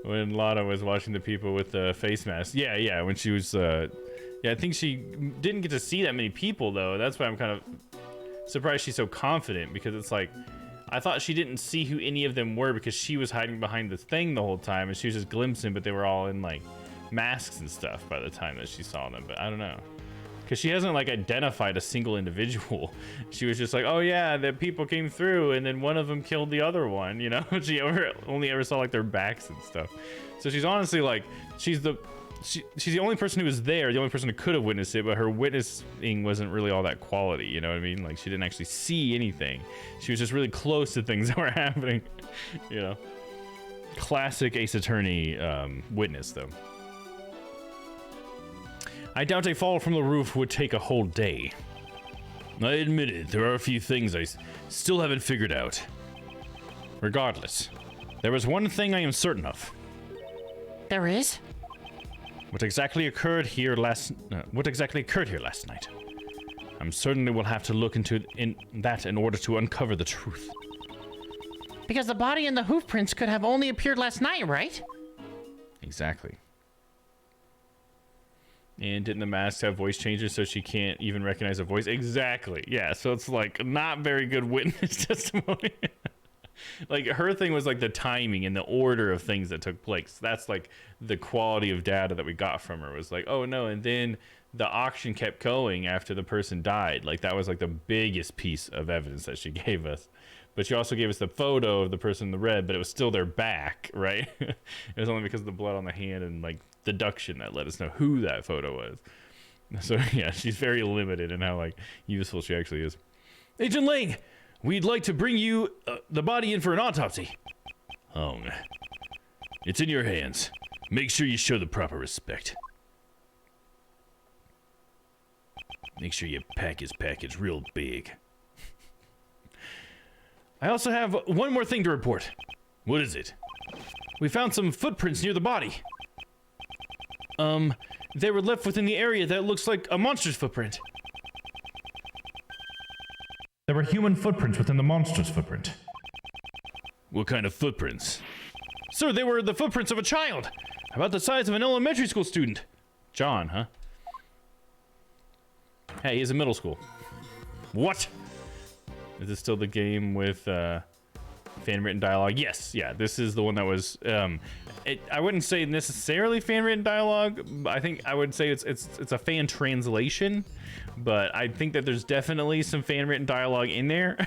When Lotta was watching the people with the face masks. Yeah, when she was... yeah, I think she didn't get to see that many people, though. That's why I'm kind of surprised she's so confident, because it's like... I thought she didn't see who any of them were because she was hiding behind the thing the whole time, and she was just glimpsing, but they were all in, like, masks and stuff by the time that she saw them. But I don't know. Because she hasn't, like, identified a single individual. She was just like, oh, yeah, the people came through, and then one of them killed the other one, you know? She only ever saw, like, their backs and stuff. So she's honestly, like, she's the only person who was there, the only person who could have witnessed it, but her witnessing wasn't really all that quality, you know what I mean? Like, she didn't actually see anything. She was just really close to things that were happening, you know? Classic Ace Attorney witness, though. I doubt a fall from the roof would take a whole day. I admit it, there are a few things I still haven't figured out. Regardless, there is one thing I am certain of. There is? What exactly occurred here last night? I'm certain we'll have to look into that in order to uncover the truth. Because the body and the hoof prints could have only appeared last night, right? Exactly. And didn't the masks have voice changes so she can't even recognize a voice? Exactly. Yeah, so it's like not very good witness testimony. Like her thing was like the timing and the order of things that took place. That's like the quality of data that we got from her was like, oh no, and then the auction kept going after the person died. Like that was like the biggest piece of evidence that she gave us. But she also gave us the photo of the person in the red, but it was still their back, right? It was only because of the blood on the hand and like deduction that let us know who that photo was. So yeah, she's very limited in how like useful she actually is. Agent Ling, we'd like to bring you the body in for an autopsy. Hong, it's in your hands. Make sure you show the proper respect. Make sure you pack his package real big. I also have one more thing to report. What is it? We found some footprints near the body. They were left within the area that looks like a monster's footprint. There were human footprints within the monster's footprint. What kind of footprints? Sir, they were the footprints of a child, about the size of an elementary school student. John, huh? Hey, he's in middle school. What? Is this still the game with fan-written dialogue? Yes, yeah, this is the one that was... I wouldn't say necessarily fan-written dialogue. I think I would say it's a fan translation, but I think that there's definitely some fan-written dialogue in there.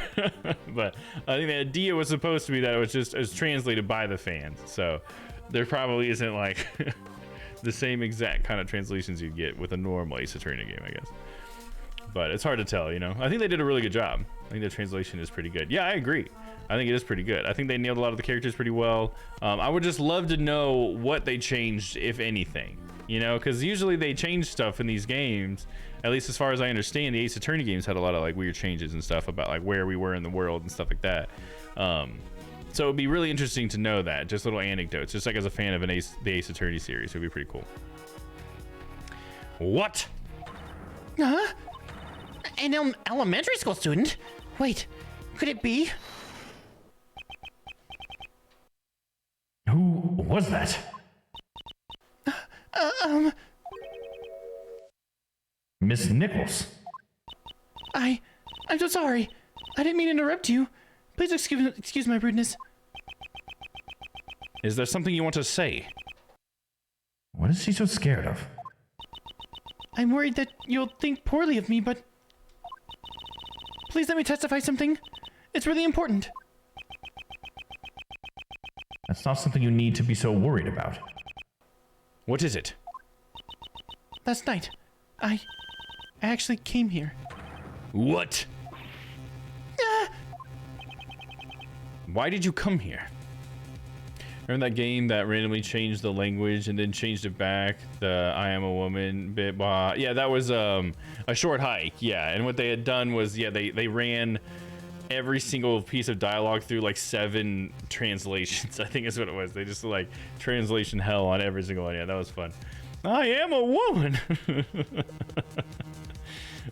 But I think the idea was supposed to be that it was translated by the fans. So there probably isn't like the same exact kind of translations you'd get with a normal Ace Attorney game, I guess. But it's hard to tell, you know. I think they did a really good job. I think the translation is pretty good. Yeah, I agree. I think it is pretty good. I think they nailed a lot of the characters pretty well. I would just love to know what they changed, if anything. You know, because usually they change stuff in these games. At least as far as I understand, the Ace Attorney games had a lot of like weird changes and stuff about like where we were in the world and stuff like that. So it'd be really interesting to know that. Just little anecdotes. Just like as a fan of the Ace Attorney series, it'd be pretty cool. What? Huh? An elementary school student? Wait, could it be? Who was that? Miss Nichols. I'm so sorry. I didn't mean to interrupt you. Please excuse my rudeness. Is there something you want to say? What is she so scared of? I'm worried that you'll think poorly of me, but... Please let me testify something. It's really important. That's not something you need to be so worried about. What is it? Last night, I actually came here. What? Why did you come here? Remember that game that randomly changed the language and then changed it back? The I am a woman bit. Yeah, that was a short hike. Yeah, and what they had done was, yeah, they ran every single piece of dialogue through like 7 translations. I think is what it was. They just like translation hell on every single one. Yeah, that was fun. I am a woman.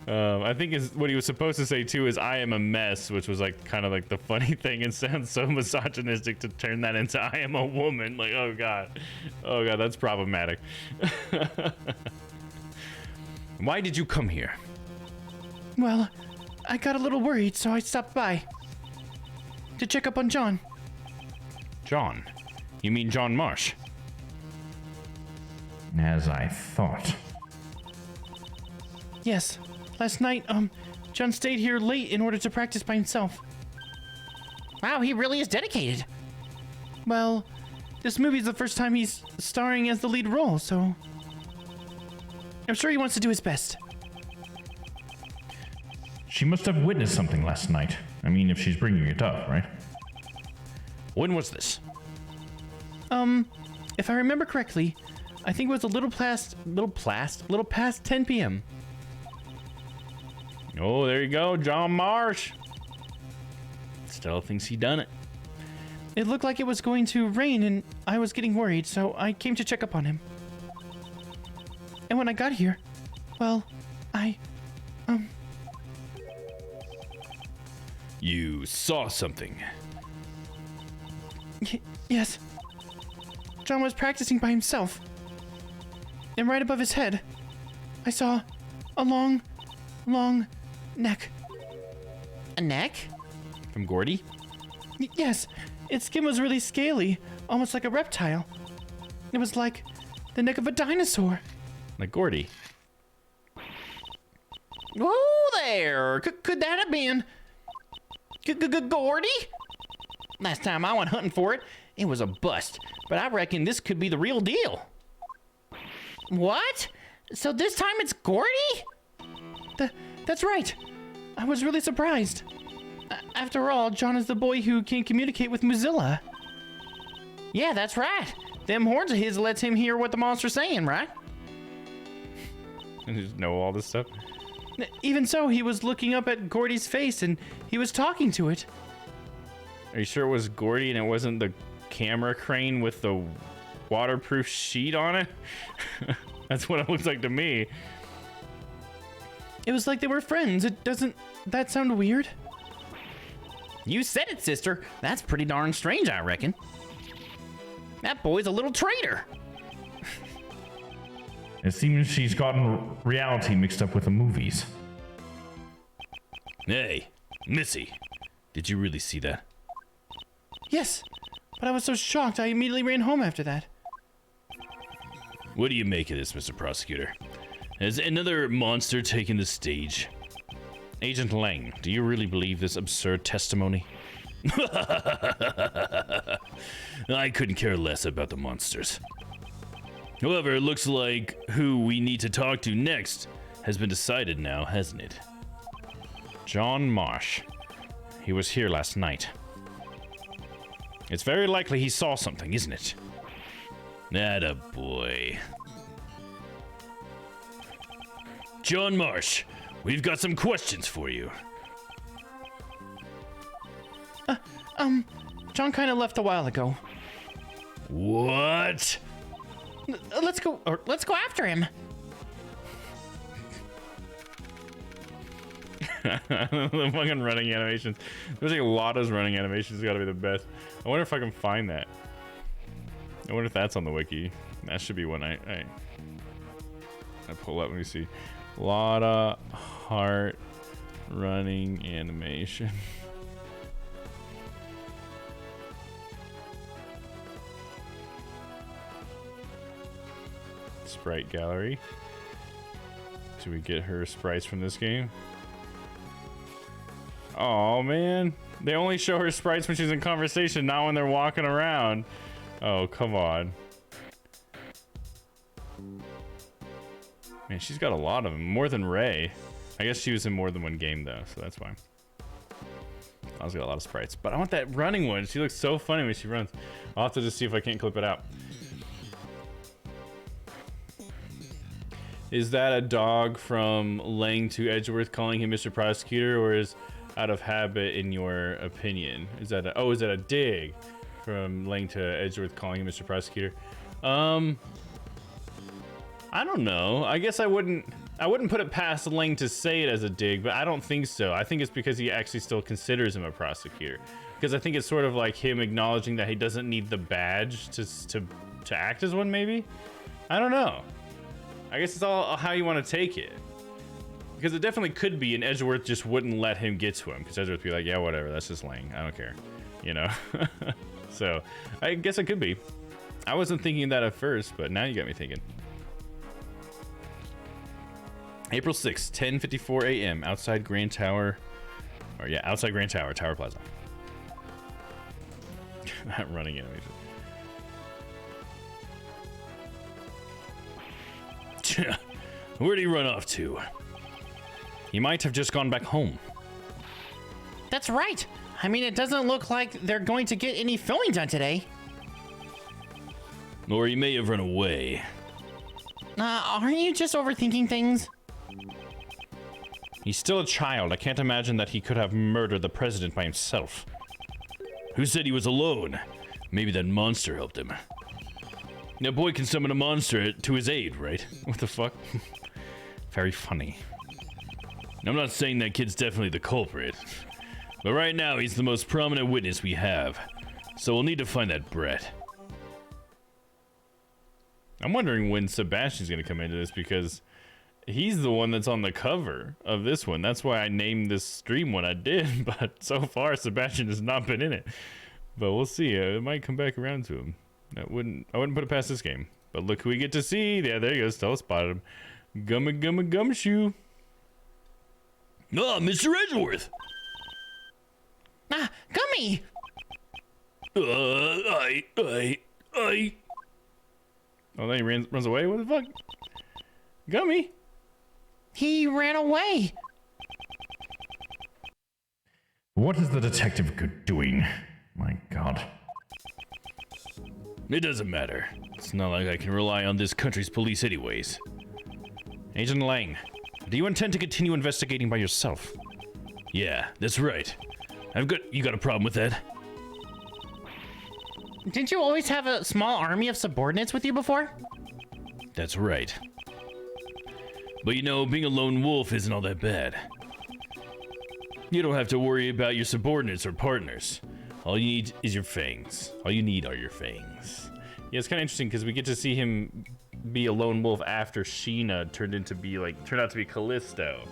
I think is what he was supposed to say too is I am a mess, which was like kind of like the funny thing, and sounds so misogynistic to turn that into I am a woman. Like, oh god, that's problematic. Why did you come here? Well, I got a little worried, so I stopped by to check up on John. John? You mean John Marsh? As I thought. Yes. Last night, John stayed here late in order to practice by himself. Wow, he really is dedicated. Well, this movie's the first time he's starring as the lead role, so... I'm sure he wants to do his best. She must have witnessed something last night. I mean, if she's bringing it up, right? When was this? If I remember correctly, I think it was a little past 10 p.m. Oh, there you go, John Marsh. Still thinks he done it. It looked like it was going to rain and I was getting worried, so I came to check up on him. And when I got here, well, You saw something. Yes. John was practicing by himself. And right above his head, I saw a long neck. A neck? From Gordy? Yes. Its skin was really scaly, almost like a reptile. It was like the neck of a dinosaur. Like Gordy. Oh, there! Could that have been... Gordy? Last time I went hunting for it, it was a bust. But I reckon this could be the real deal. What? So this time it's Gordy? That's right. I was really surprised. After all, John is the boy who can communicate with Mozilla. Yeah, that's right. Them horns of his lets him hear what the monster's saying, right? And just know all this stuff. Even so, he was looking up at Gordy's face and he was talking to it. Are you sure it was Gordy and it wasn't the camera crane with the waterproof sheet on it. That's what it looks like to me. It was like they were friends. Doesn't that sound weird? You said it, sister. That's pretty darn strange, I reckon. That boy's a little traitor. It seems she's gotten reality mixed up with the movies. Hey, Missy, did you really see that? Yes, but I was so shocked I immediately ran home after that. What do you make of this, Mr. Prosecutor? Has another monster taken the stage? Agent Lang, do you really believe this absurd testimony? I couldn't care less about the monsters. However, it looks like who we need to talk to next has been decided now, hasn't it? John Marsh. He was here last night. It's very likely he saw something, isn't it? Atta boy. John Marsh, we've got some questions for you. John kind of left a while ago. What? Let's go after him. The fucking running animations. There's like Lotta's running animations gotta be the best. I wonder if I can find that. I wonder if that's on the wiki. That should be one I pull up. Let me see. Lotta heart running animation. Sprite gallery. Do we get her sprites from this game? Oh man, they only show her sprites when she's in conversation, not when they're walking around. Oh, come on. Man, she's got a lot of them, more than Ray. I guess she was in more than one game though, so that's why. I've got a lot of sprites, but I want that running one. She looks so funny when she runs. I'll have to just see if I can't clip it out. Is that a dog from Lang to Edgeworth calling him Mr. Prosecutor, or is out of habit in your opinion? Is that a dig from Lang to Edgeworth calling him Mr. Prosecutor? I don't know. I guess I wouldn't put it past Lang to say it as a dig, but I don't think so. I think it's because he actually still considers him a prosecutor. Because I think it's sort of like him acknowledging that he doesn't need the badge to act as one, maybe? I don't know. I guess it's all how you want to take it. Because it definitely could be, and Edgeworth just wouldn't let him get to him. Because Edgeworth would be like, yeah, whatever, that's just Lang. I don't care. You know? So, I guess it could be. I wasn't thinking that at first, but now you got me thinking. April 6th, 10:54 a.m. outside Grand Tower. Or yeah, outside Grand Tower, Tower Plaza. That running animation. Where'd he run off to? He might have just gone back home. That's right. I mean, it doesn't look like they're going to get any filming done today. Or he may have run away. Aren't you just overthinking things? He's still a child. I can't imagine that he could have murdered the president by himself. Who said he was alone? Maybe that monster helped him. Now, boy can summon a monster to his aid, right? What the fuck? Very funny. I'm not saying that kid's definitely the culprit, but right now he's the most prominent witness we have, so we'll need to find that brat. I'm wondering when Sebastian's gonna come into this, because he's the one that's on the cover of this one. That's why I named this stream what I did, but so far Sebastian has not been in it. But we'll see. It might come back around to him. I wouldn't put it past this game. But look who we get to see. Yeah, there he goes. Stella spotted him. Gumshoe. Ah, Mr. Edgeworth! Gummy! Oh, then he runs away? What the fuck? Gummy! He ran away. What is the detective doing? My God. It doesn't matter. It's not like I can rely on this country's police anyways. Agent Lang, do you intend to continue investigating by yourself? Yeah, that's right. You got a problem with that? Didn't you always have a small army of subordinates with you before? That's right. But you know, being a lone wolf isn't all that bad. You don't have to worry about your subordinates or partners. All you need is your fangs. All you need are your fangs. Yeah, it's kind of interesting because we get to see him be a lone wolf after Sheena turned out to be Callisto.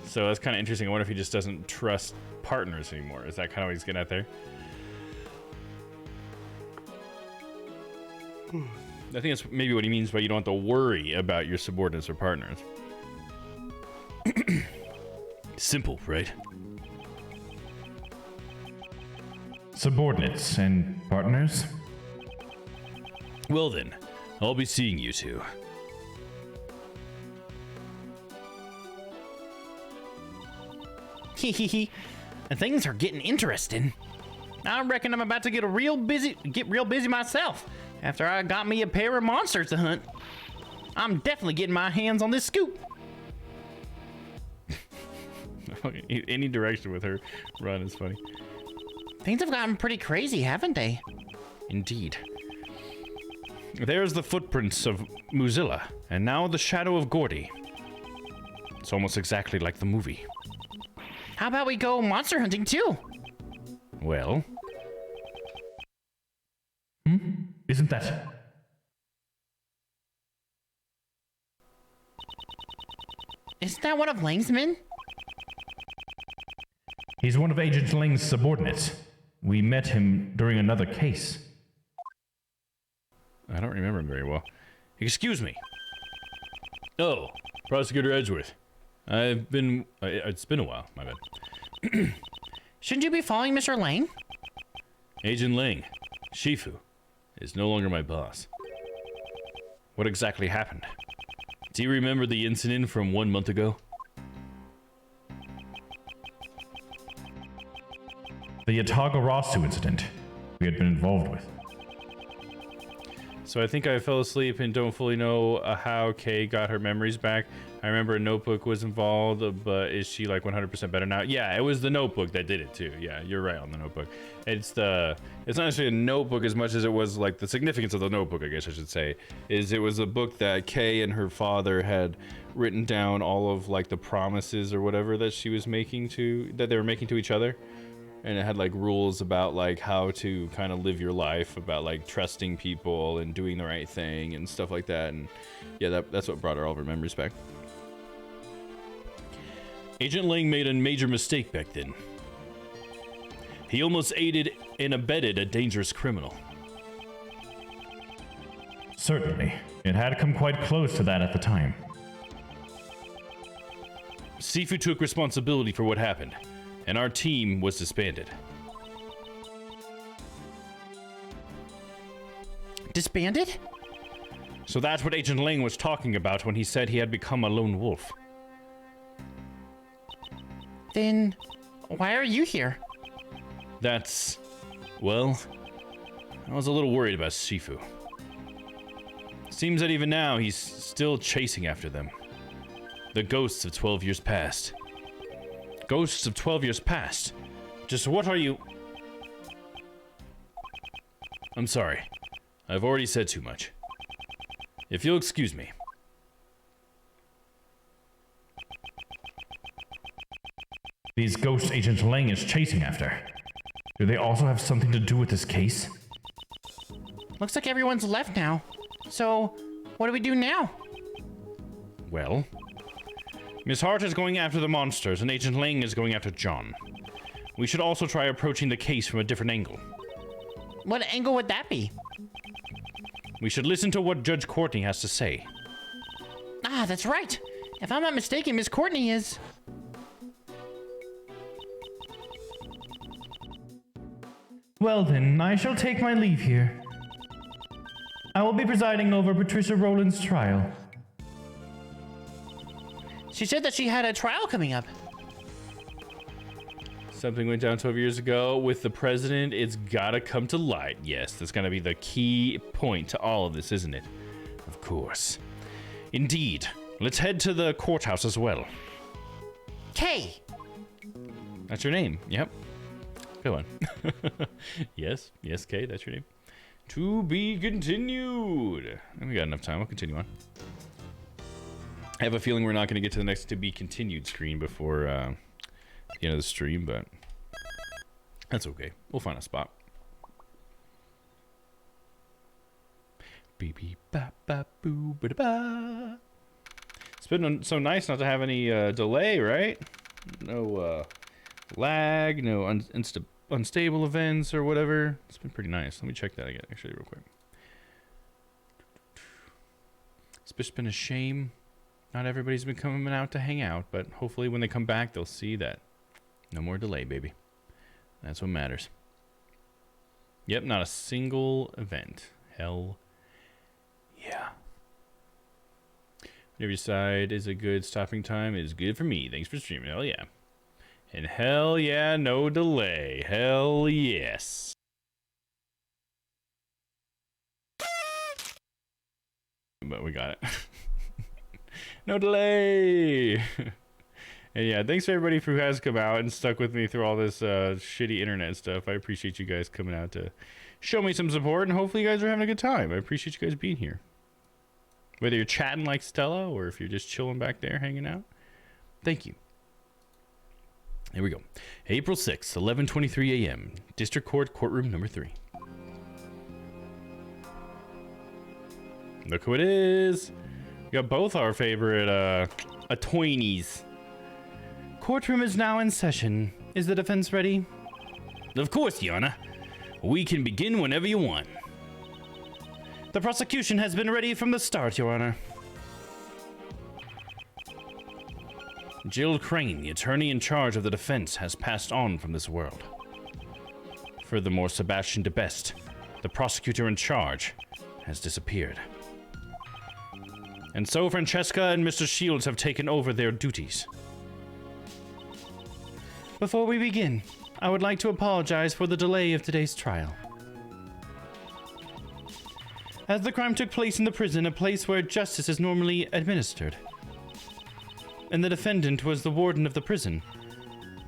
So that's kind of interesting. I wonder if he just doesn't trust partners anymore. Is that kind of what he's getting at there? I think that's maybe what he means by you don't have to worry about your subordinates or partners. Simple, right? Subordinates and partners? Well then, I'll be seeing you two. Hehehe. Things are getting interesting. I reckon I'm about to get real busy myself after I got me a pair of monsters to hunt. I'm definitely getting my hands on this scoop. Any direction with her run is funny. Things have gotten pretty crazy, haven't they? Indeed. There's the footprints of Muzilla, and now the shadow of Gordy. It's almost exactly like the movie. How about we go monster hunting too? Well, Isn't that... Isn't that one of Lang's men? He's one of Agent Ling's subordinates. We met him during another case. I don't remember him very well. Excuse me. Oh, Prosecutor Edgeworth. It's been a while, my bad. Shouldn't you be following Mr. Lang? Agent Ling, Shifu, is no longer my boss. What exactly happened? Do you remember the incident from 1 month ago? The Yatagarasu incident we had been involved with. So I think I fell asleep and don't fully know how Kay got her memories back. I remember a notebook was involved, but is she like 100% better now? Yeah, it was the notebook that did it too. Yeah, you're right on the notebook. It's not necessarily a notebook as much as it was like the significance of the notebook, I guess I should say, is it was a book that Kay and her father had written down all of like the promises or whatever that they were making to each other. And it had like rules about like how to kind of live your life, about like trusting people and doing the right thing and stuff like that. And yeah, that's what brought her all of her memories back. Agent Ling made a major mistake back then. He almost aided and abetted a dangerous criminal. Certainly. It had come quite close to that at the time. Sifu took responsibility for what happened, and our team was disbanded. Disbanded? So that's what Agent Ling was talking about when he said he had become a lone wolf. Then why are you here? Well, I was a little worried about Shifu. Seems that even now he's still chasing after them. The ghosts of 12 years past. Ghosts of 12 years past? Just what are you... I'm sorry. I've already said too much. If you'll excuse me. These ghosts Agent Lang is chasing after. Do they also have something to do with this case? Looks like everyone's left now. So, what do we do now? Well, Miss Hart is going after the monsters, and Agent Ling is going after John. We should also try approaching the case from a different angle. What angle would that be? We should listen to what Judge Courtney has to say. Ah, that's right. If I'm not mistaken, Miss Courtney is... Well then, I shall take my leave here. I will be presiding over Patricia Rowland's trial. She said that she had a trial coming up. Something went down 12 years ago with the president. It's gotta come to light. Yes, that's gonna be the key point to all of this, isn't it? Of course. Indeed. Let's head to the courthouse as well. Kay! That's your name. Yep. Come on. Yes, Kay, that's your name. To be continued. And we got enough time. We'll continue on. I have a feeling we're not going to get to the next to be continued screen before the end of the stream, but that's okay. We'll find a spot. Beep beep ba ba boo ba da ba. It's been so nice not to have any delay, right? No lag, no unstable events or whatever. It's been pretty nice. Let me check that again, actually, real quick. It's just been a shame. Not everybody's been coming out to hang out, but hopefully when they come back, they'll see that no more delay, baby. That's what matters. Yep, not a single event. Hell yeah. Whatever you decide is a good stopping time is good for me. Thanks for streaming. Hell yeah. And hell yeah, no delay. Hell yes. But we got it. No delay. And yeah, thanks for everybody who has come out and stuck with me through all this shitty internet stuff. I appreciate you guys coming out to show me some support, and hopefully you guys are having a good time. I appreciate you guys being here. Whether you're chatting like Stella or if you're just chilling back there hanging out. Thank you. Here we go. April 6th, 11:23 a.m. District Court, courtroom number 3. Look who it is. We got both our favorite attorneys. Courtroom is now in session. Is the defense ready? Of course, Your Honor. We can begin whenever you want. The prosecution has been ready from the start, Your Honor. Jill Crane, the attorney in charge of the defense, has passed on from this world. Furthermore, Sebastian DeBest, the prosecutor in charge, has disappeared. And so Francesca and Mr. Shields have taken over their duties. Before we begin, I would like to apologize for the delay of today's trial. As the crime took place in the prison, a place where justice is normally administered, and the defendant was the warden of the prison,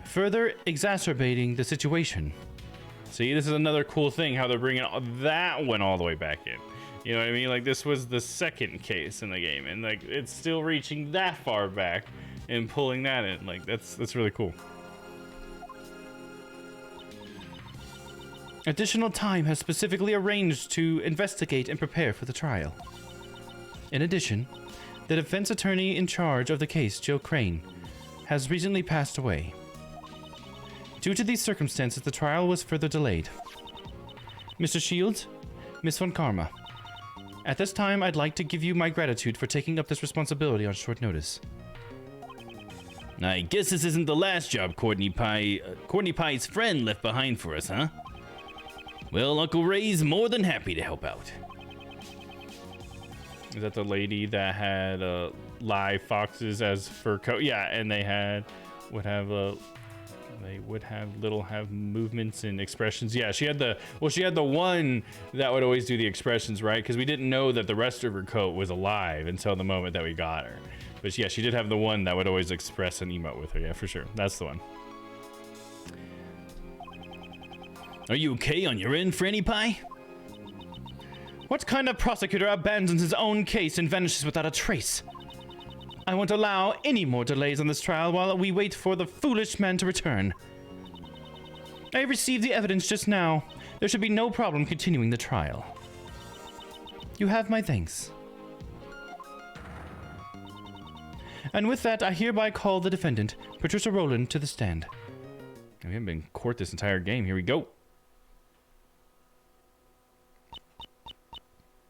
further exacerbating the situation. See, this is another cool thing, how they're bringing that one all the way back in. You know what I mean? Like, this was the second case in the game, and like it's still reaching that far back and pulling that in. Like, that's really cool. Additional time has specifically arranged to investigate and prepare for the trial. In addition, the defense attorney in charge of the case, Jill Crane, has recently passed away. Due to these circumstances, the trial was further delayed. Mr. Shields, Miss Von Karma, at this time, I'd like to give you my gratitude for taking up this responsibility on short notice. I guess this isn't the last job Courtney Pie's friend left behind for us, huh? Well, Uncle Ray's more than happy to help out. Is that the lady that had live foxes as fur coat? Yeah, and they would have movements and expressions. Yeah, she had the one that would always do the expressions, right? Because we didn't know that the rest of her coat was alive until the moment that we got her. But yeah, she did have the one that would always express an emote with her. Yeah, for sure. That's the one. Are you okay on your end, Franny Pie? What kind of prosecutor abandons his own case and vanishes without a trace? I won't allow any more delays on this trial while we wait for the foolish man to return. I received the evidence just now. There should be no problem continuing the trial. You have my thanks. And with that, I hereby call the defendant, Patricia Rowland, to the stand. We haven't been in court this entire game. Here we go.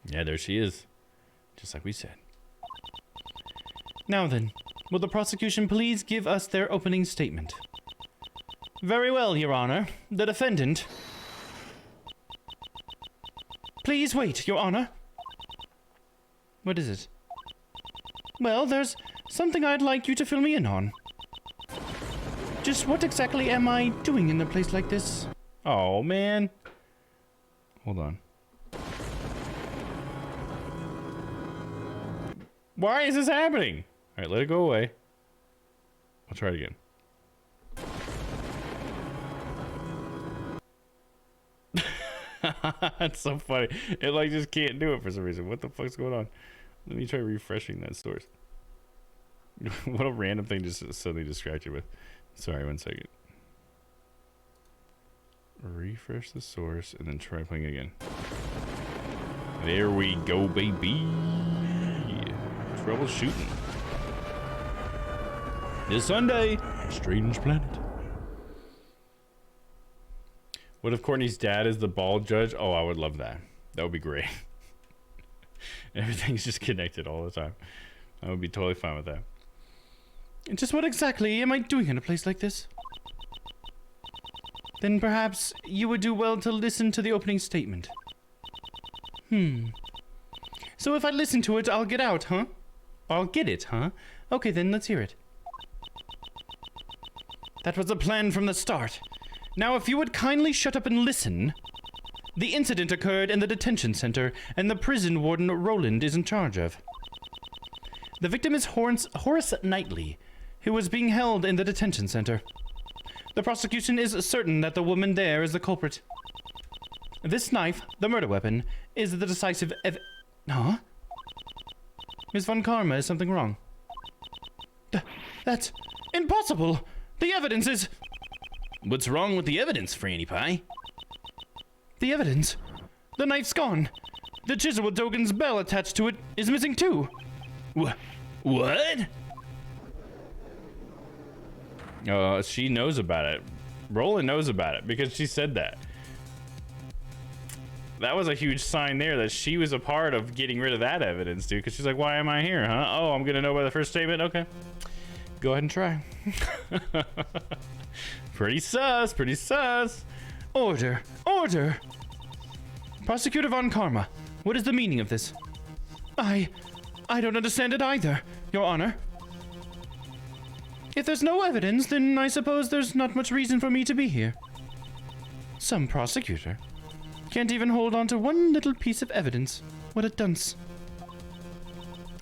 Yeah, there she is. Just like we said. Now then, will the prosecution please give us their opening statement? Very well, Your Honor. The defendant... Please wait, Your Honor. What is it? Well, there's something I'd like you to fill me in on. Just what exactly am I doing in a place like this? Oh, man. Hold on. Why is this happening? All right, let it go away. I'll try it again. That's so funny. It like just can't do it for some reason. What the fuck's going on? Let me try refreshing that source. What a random thing to suddenly distract you with. Sorry, 1 second. Refresh the source and then try playing again. There we go, baby. Troubleshooting. This Sunday, Strange Planet. What if Courtney's dad is the ball judge? Oh, I would love that. That would be great. Everything's just connected all the time. I would be totally fine with that. Just what exactly am I doing in a place like this? Then perhaps you would do well to listen to the opening statement. So if I listen to it, I'll get out, huh? I'll get it, huh? Okay, then let's hear it. That was the plan from the start. Now, if you would kindly shut up and listen. The incident occurred in the detention center, and the prison warden Roland is in charge of. The victim is Horace Knightley, who was being held in the detention center. The prosecution is certain that the woman there is the culprit. This knife, the murder weapon, is the decisive Huh? Miss Von Karma, is something wrong? That's impossible! The evidence is... What's wrong with the evidence, Franny Pie? The evidence? The knife's gone. The chisel with Dogen's bell attached to it is missing too. What? She knows about it. Roland knows about it because she said that. That was a huge sign there that she was a part of getting rid of that evidence, dude. Because she's like, why am I here, huh? Oh, I'm going to know by the first statement? Okay. Go ahead and try. Pretty sus, pretty sus. Order, order. Prosecutor Von Karma, what is the meaning of this? I don't understand it either, Your Honor. If there's no evidence, then I suppose there's not much reason for me to be here. Some prosecutor can't even hold on to one little piece of evidence. What a dunce.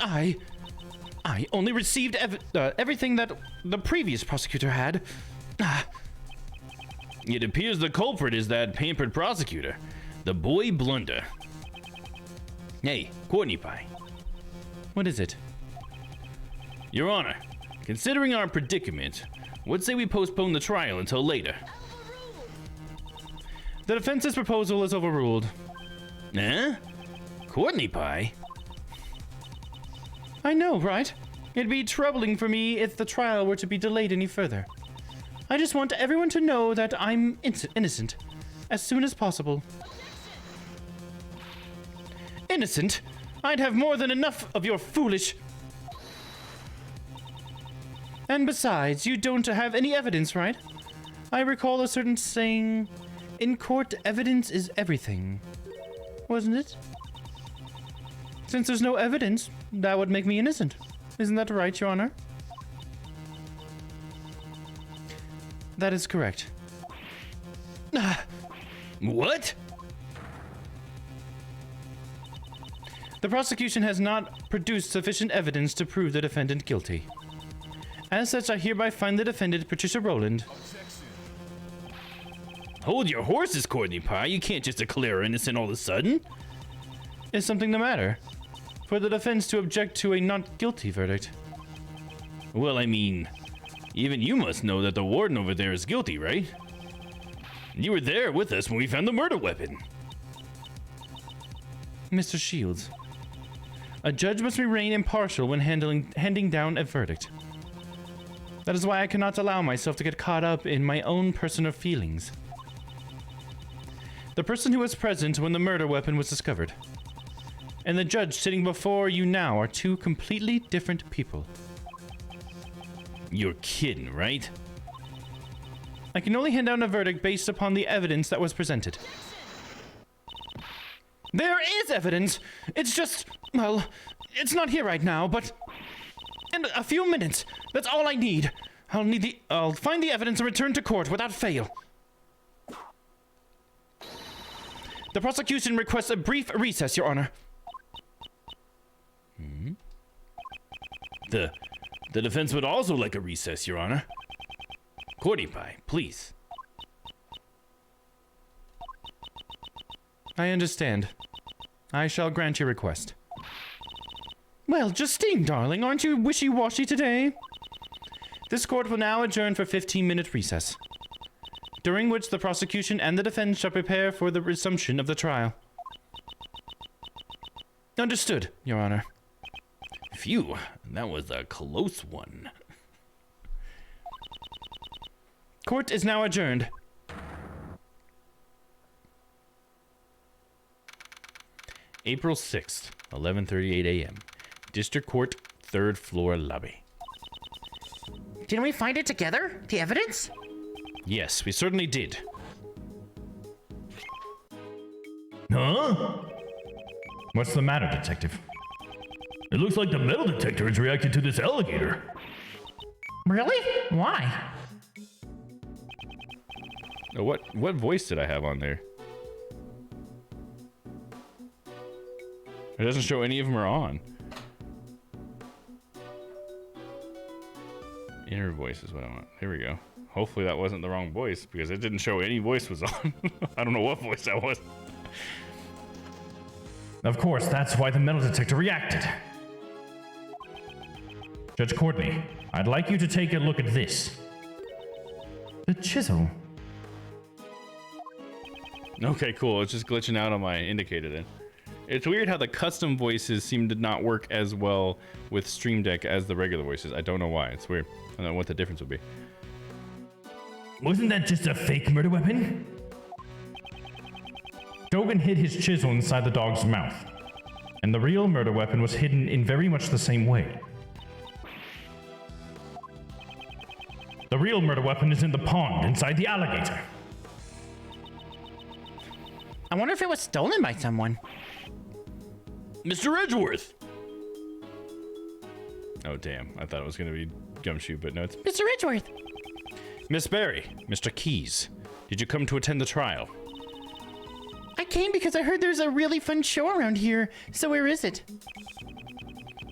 I only received everything that the previous prosecutor had. It appears the culprit is that pampered prosecutor, the boy Blunder. Hey, Courtney Pie. What is it? Your Honor, considering our predicament, what say we postpone the trial until later? The defense's proposal is overruled. Huh? Courtney Pie? I know, right? It'd be troubling for me if the trial were to be delayed any further. I just want everyone to know that I'm innocent as soon as possible. Innocent? I'd have more than enough of your foolish... And besides, you don't have any evidence, right? I recall a certain saying, in court, evidence is everything. Wasn't it? Since there's no evidence, that would make me innocent. Isn't that right, Your Honor? That is correct. What? The prosecution has not produced sufficient evidence to prove the defendant guilty. As such, I hereby find the defendant, Patricia Roland. Hold your horses, Courtney Pie. You can't just declare her innocent all of a sudden. Is something the matter? For the defense to object to a not guilty verdict. Well, I mean, even you must know that the warden over there is guilty, right? You were there with us when we found the murder weapon. Mr. Shields, a judge must remain impartial when handing down a verdict. That is why I cannot allow myself to get caught up in my own personal feelings. The person who was present when the murder weapon was discovered and the judge sitting before you now are two completely different people. You're kidding, right? I can only hand down a verdict based upon the evidence that was presented. There is evidence! It's just, well, it's not here right now, but in a few minutes, that's all I need. I'll find the evidence and return to court without fail. The prosecution requests a brief recess, Your Honor. The defense would also like a recess, Your Honor. Courtney Pie, please. I understand. I shall grant your request. Well, Justine, darling, aren't you wishy-washy today? This court will now adjourn for 15-minute recess, during which the prosecution and the defense shall prepare for the resumption of the trial. Understood, Your Honor. Phew, that was a close one. Court is now adjourned. April 6th, 11:38 a.m. District Court, 3rd floor lobby. Didn't we find it together? The evidence? Yes, we certainly did. Huh? What's the matter, Detective? It looks like the metal detector has reacted to this alligator. Really? Why? Oh, what voice did I have on there? It doesn't show any of them are on. Inner voice is what I want. Here we go. Hopefully that wasn't the wrong voice because it didn't show any voice was on. I don't know what voice that was. Of course, that's why the metal detector reacted. Judge Courtney, I'd like you to take a look at this. The chisel. Okay, cool. It's just glitching out on my indicator then. It's weird how the custom voices seem to not work as well with Stream Deck as the regular voices. I don't know why. It's weird. I don't know what the difference would be. Wasn't that just a fake murder weapon? Dogan hid his chisel inside the dog's mouth, and the real murder weapon was hidden in very much the same way. The real murder weapon is in the pond inside the alligator. I wonder if it was stolen by someone. Mr. Edgeworth! Oh, damn. I thought it was going to be Gumshoe, but no, it's Mr. Edgeworth! Miss Berry, Mr. Keys. Did you come to attend the trial? I came because I heard there's a really fun show around here. So where is it?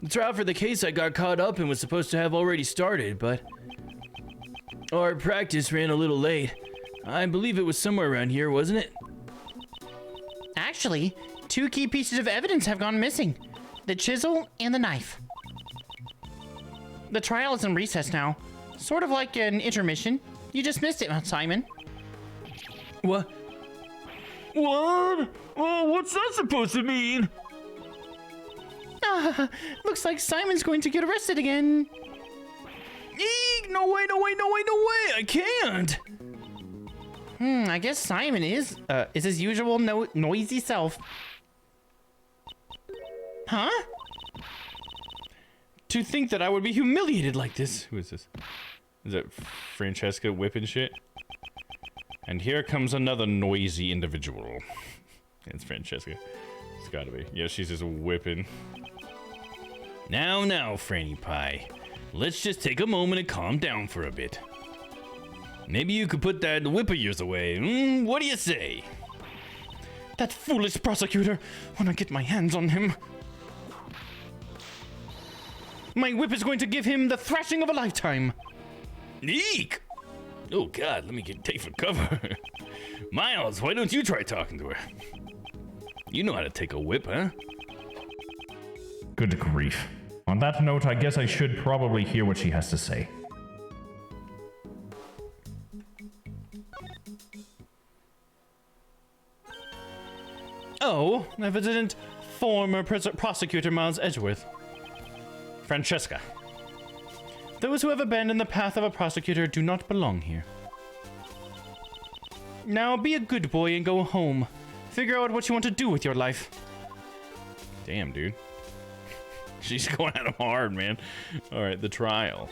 The trial for the case I got caught up in was supposed to have already started, but our practice ran a little late. I believe it was somewhere around here, wasn't it? Actually, 2 key pieces of evidence have gone missing. The chisel and the knife. The trial is in recess now. Sort of like an intermission. You just missed it, Simon. What? What? Oh, what's that supposed to mean? Looks like Simon's going to get arrested again. Eek! No way, no way, no way, no way! I can't! I guess Simon is his usual noisy self. Huh? To think that I would be humiliated like this. Who is this? Is it Francesca whipping shit? And here comes another noisy individual. It's Francesca. It's gotta be. Yeah, she's just whipping. Now, Franny Pie. Let's just take a moment and calm down for a bit. Maybe you could put that whip of yours away. What do you say? That foolish prosecutor. When I get my hands on him. My whip is going to give him the thrashing of a lifetime. Eek! Oh God, let me take for cover. Miles, why don't you try talking to her? You know how to take a whip, huh? Good grief. On that note, I guess I should probably hear what she has to say. Oh, evident former prosecutor Miles Edgeworth. Francesca. Those who have abandoned the path of a prosecutor do not belong here. Now be a good boy and go home. Figure out what you want to do with your life. Damn, dude. She's going at him hard, man. All right, the trial.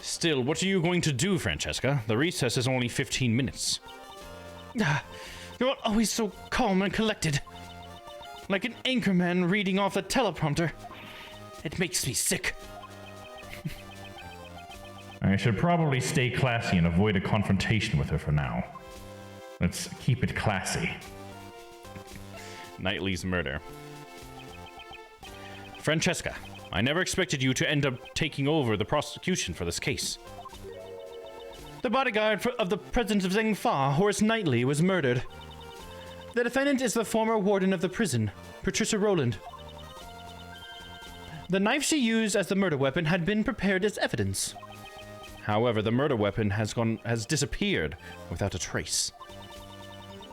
Still, what are you going to do, Francesca? The recess is only 15 minutes. You're always so calm and collected. Like an anchorman reading off the teleprompter. It makes me sick. I should probably stay classy and avoid a confrontation with her for now. Let's keep it classy. Knightley's murder. Francesca, I never expected you to end up taking over the prosecution for this case. The bodyguard of the president of Zheng Fa, Horace Knightley, was murdered. The defendant is the former warden of the prison, Patricia Rowland. The knife she used as the murder weapon had been prepared as evidence. However, the murder weapon has disappeared without a trace.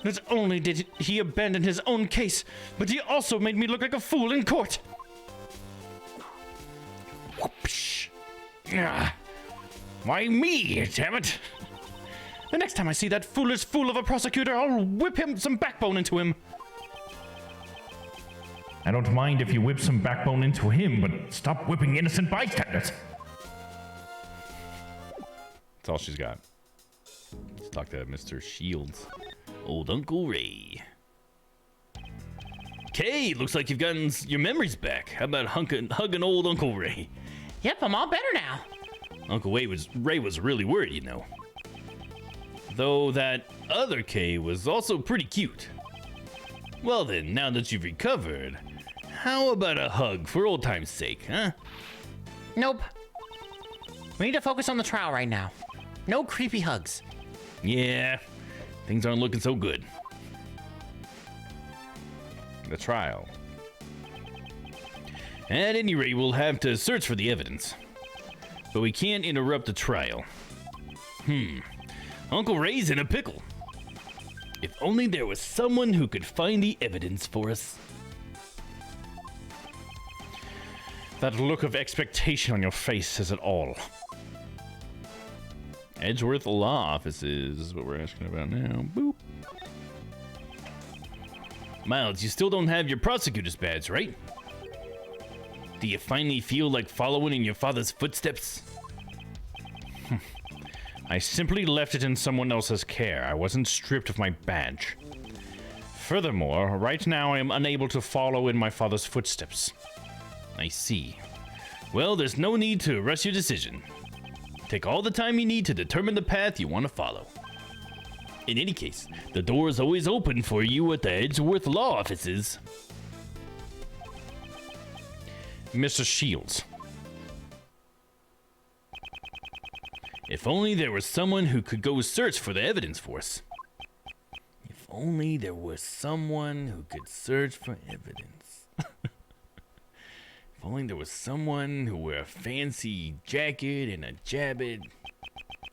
Not only did he abandon his own case, but he also made me look like a fool in court. Whoopsh. Ah. Why me, damn it? The next time I see that foolish fool of a prosecutor, I'll whip him some backbone into him. I don't mind if you whip some backbone into him, but stop whipping innocent bystanders. That's all she's got. Let's talk to Mr. Shields. Old Uncle Ray. Kay, looks like you've gotten your memories back. How about hugging old Uncle Ray? Yep, I'm all better now. Uncle Ray was really worried, you know. Though that other Kay was also pretty cute. Well then, now that you've recovered, how about a hug for old time's sake, huh? Nope. We need to focus on the trial right now. No creepy hugs. Yeah, things aren't looking so good. The trial. At any rate, we'll have to search for the evidence. But we can't interrupt the trial. Uncle Ray's in a pickle. If only there was someone who could find the evidence for us. That look of expectation on your face says it all. Edgeworth Law Offices is what we're asking about now. Boop. Miles, you still don't have your prosecutor's badge, right? Do you finally feel like following in your father's footsteps? I simply left it in someone else's care. I wasn't stripped of my badge. Furthermore, right now I am unable to follow in my father's footsteps. I see. Well, there's no need to rush your decision. Take all the time you need to determine the path you want to follow. In any case, the door is always open for you at the Edgeworth Law Offices. Mr. Shields. If only there was someone who could go search for the evidence for us. If only there was someone who could search for evidence. If only there was someone who wore a fancy jacket and a jabbit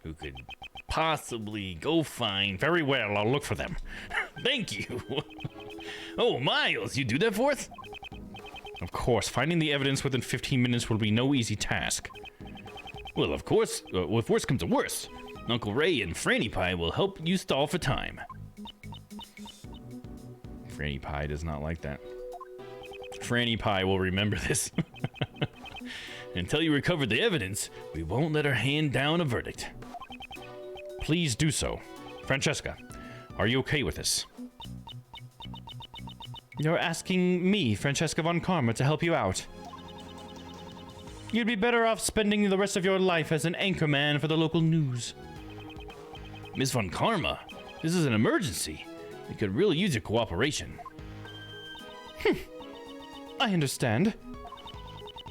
who could possibly go find... Very well, I'll look for them. Thank you. Oh, Miles, you do that for us? Of course, finding the evidence within 15 minutes will be no easy task. Well, of course, if worse comes to worse, Uncle Ray and Franny Pie will help you stall for time. Franny Pie does not like that. Franny Pie will remember this. Until you recover the evidence, we won't let her hand down a verdict. Please do so. Francesca, are you okay with this? You're asking me, Francesca von Karma, to help you out. You'd be better off spending the rest of your life as an anchorman for the local news. Miss von Karma, this is an emergency. We could really use your cooperation. I understand.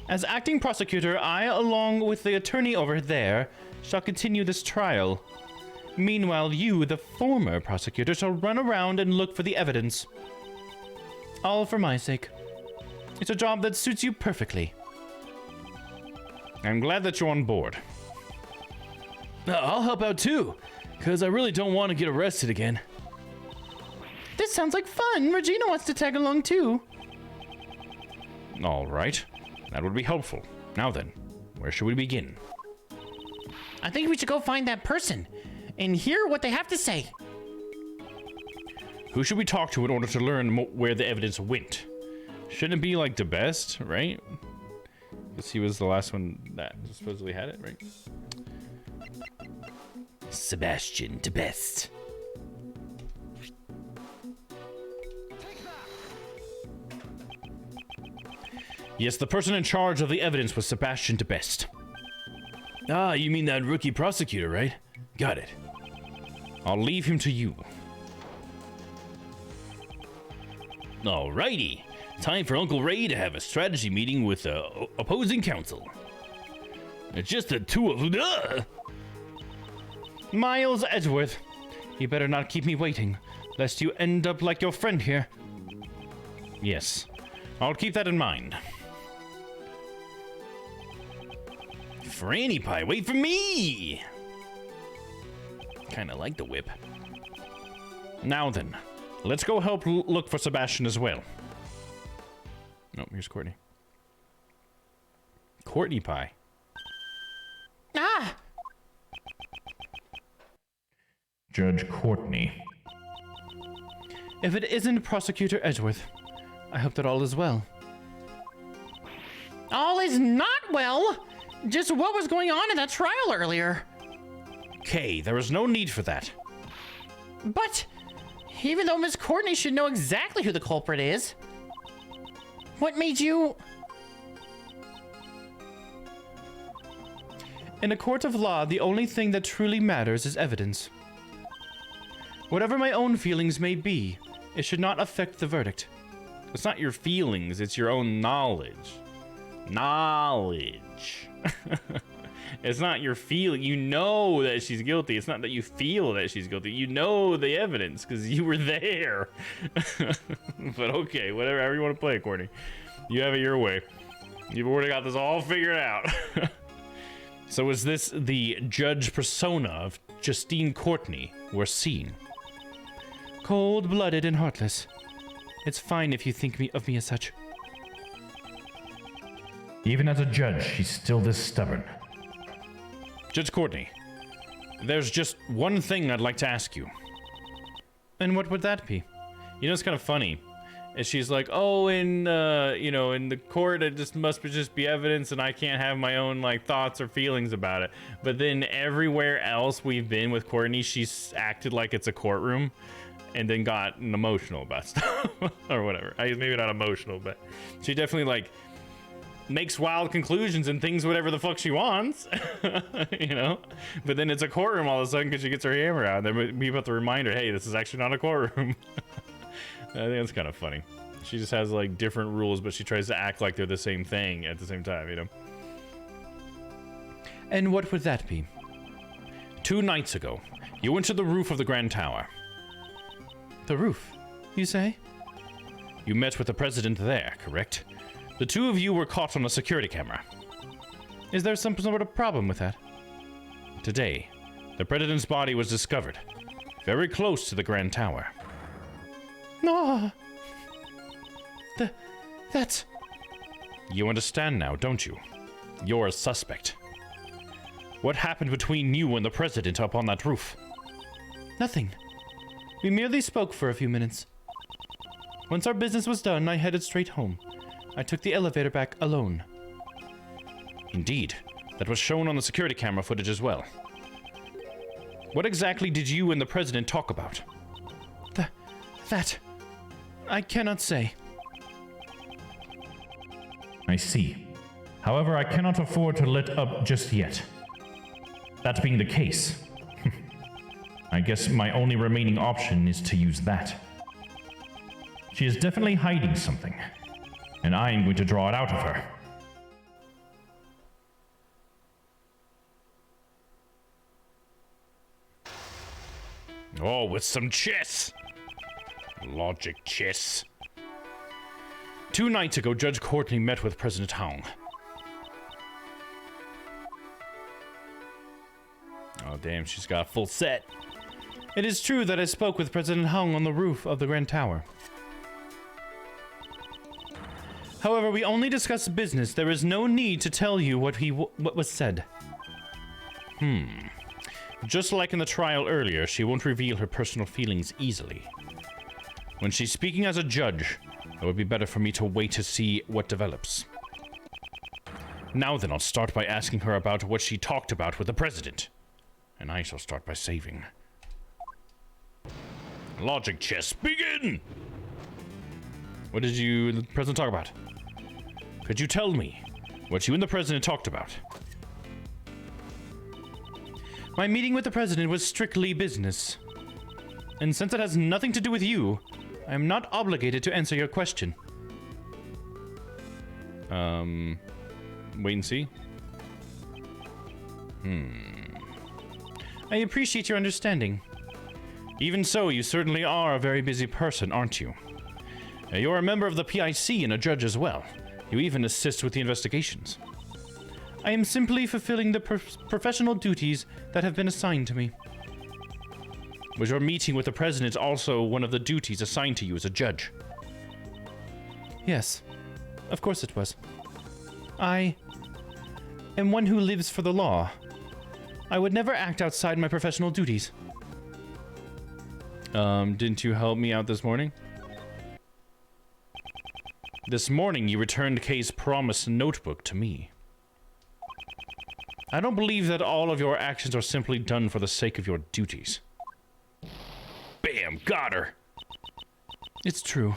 As acting prosecutor, I, along with the attorney over there, shall continue this trial. Meanwhile, you, the former prosecutor, shall run around and look for the evidence. All for my sake. It's a job that suits you perfectly. I'm glad that you're on board. I'll help out too, because I really don't want to get arrested again. This sounds like fun. Regina wants to tag along too. All right. That would be helpful. Now then, where should we begin? I think we should go find that person and hear what they have to say. Who should we talk to in order to learn where the evidence went? Shouldn't it be like the best, right? Because he was the last one that supposedly had it, right? Sebastian de Best. Yes, the person in charge of the evidence was Sebastian de Best. Ah, you mean that rookie prosecutor, right? Got it. I'll leave him to you. Alrighty. Time for Uncle Ray to have a strategy meeting with the opposing counsel. It's just the two of them. Miles Edgeworth. You better not keep me waiting. lest you end up like your friend here. Yes, I'll keep that in mind. Franny Pie, wait for me! Kinda like the whip. Now then, let's go help look for Sebastian as well. Oh, here's Courtney. Courtney Pie. Ah! Judge Courtney. If it isn't Prosecutor Edgeworth, I hope that all is well. All is not well! Just what was going on in that trial earlier? Kay, there is no need for that. But, even though Miss Courtney should know exactly who the culprit is, what made you... In a court of law, the only thing that truly matters is evidence. Whatever my own feelings may be, it should not affect the verdict. It's not your feelings, it's your own knowledge. Knowledge. It's not your feeling. You know that she's guilty. It's not that you feel that she's guilty. You know the evidence because you were there. But okay, whatever you want to play, Courtney. You have it your way. You've already got this all figured out. So is this the judge persona of Justine Courtney we're seeing? Cold-blooded and heartless. It's fine if you think of me as such. Even as a judge, she's still this stubborn. Judge Courtney, there's just one thing I'd like to ask you. And what would that be? You know, it's kind of funny. And she's like, oh, in the court, it just must just be evidence and I can't have my own, like, thoughts or feelings about it. But then everywhere else we've been with Courtney, she's acted like it's a courtroom and then gotten emotional about stuff or whatever. Maybe not emotional, but she definitely, like, makes wild conclusions and things whatever the fuck she wants, you know? But then it's a courtroom all of a sudden because she gets her hammer out. Then we have to remind her, hey, this is actually not a courtroom. I think that's kind of funny. She just has like different rules, but she tries to act like they're the same thing at the same time, you know? And what would that be? 2 nights ago, you went to the roof of the Grand Tower. The roof, you say? You met with the president there, correct? The two of you were caught on a security camera. Is there some sort of problem with that? Today, the president's body was discovered, very close to the Grand Tower. No. That's... You understand now, don't you? You're a suspect. What happened between you and the president up on that roof? Nothing. We merely spoke for a few minutes. Once our business was done, I headed straight home. I took the elevator back alone. Indeed. That was shown on the security camera footage as well. What exactly did you and the president talk about? That... I cannot say. I see. However, I cannot afford to let up just yet. That being the case, I guess my only remaining option is to use that. She is definitely hiding something, and I am going to draw it out of her. Oh, with some chess! Logic chess. 2 nights ago, Judge Courtney met with President Hong. Oh, damn, she's got a full set. It is true that I spoke with President Hong on the roof of the Grand Tower. However, we only discussed business. There is no need to tell you what was said. Just like in the trial earlier, she won't reveal her personal feelings easily. When she's speaking as a judge, it would be better for me to wait to see what develops. Now then, I'll start by asking her about what she talked about with the president. And I shall start by saving. Logic chess, begin! What did you and the president talk about? Could you tell me what you and the president talked about? My meeting with the president was strictly business. And since it has nothing to do with you, I am not obligated to answer your question. Wait and see. I appreciate your understanding. Even so, you certainly are a very busy person, aren't you? You're a member of the PIC and a judge as well. You even assist with the investigations. I am simply fulfilling the professional duties that have been assigned to me. Was your meeting with the president also one of the duties assigned to you as a judge? Yes, of course it was. I am one who lives for the law. I would never act outside my professional duties. Didn't you help me out this morning? This morning you returned Kay's promised notebook to me. I don't believe that all of your actions are simply done for the sake of your duties. Bam! Got her! It's true.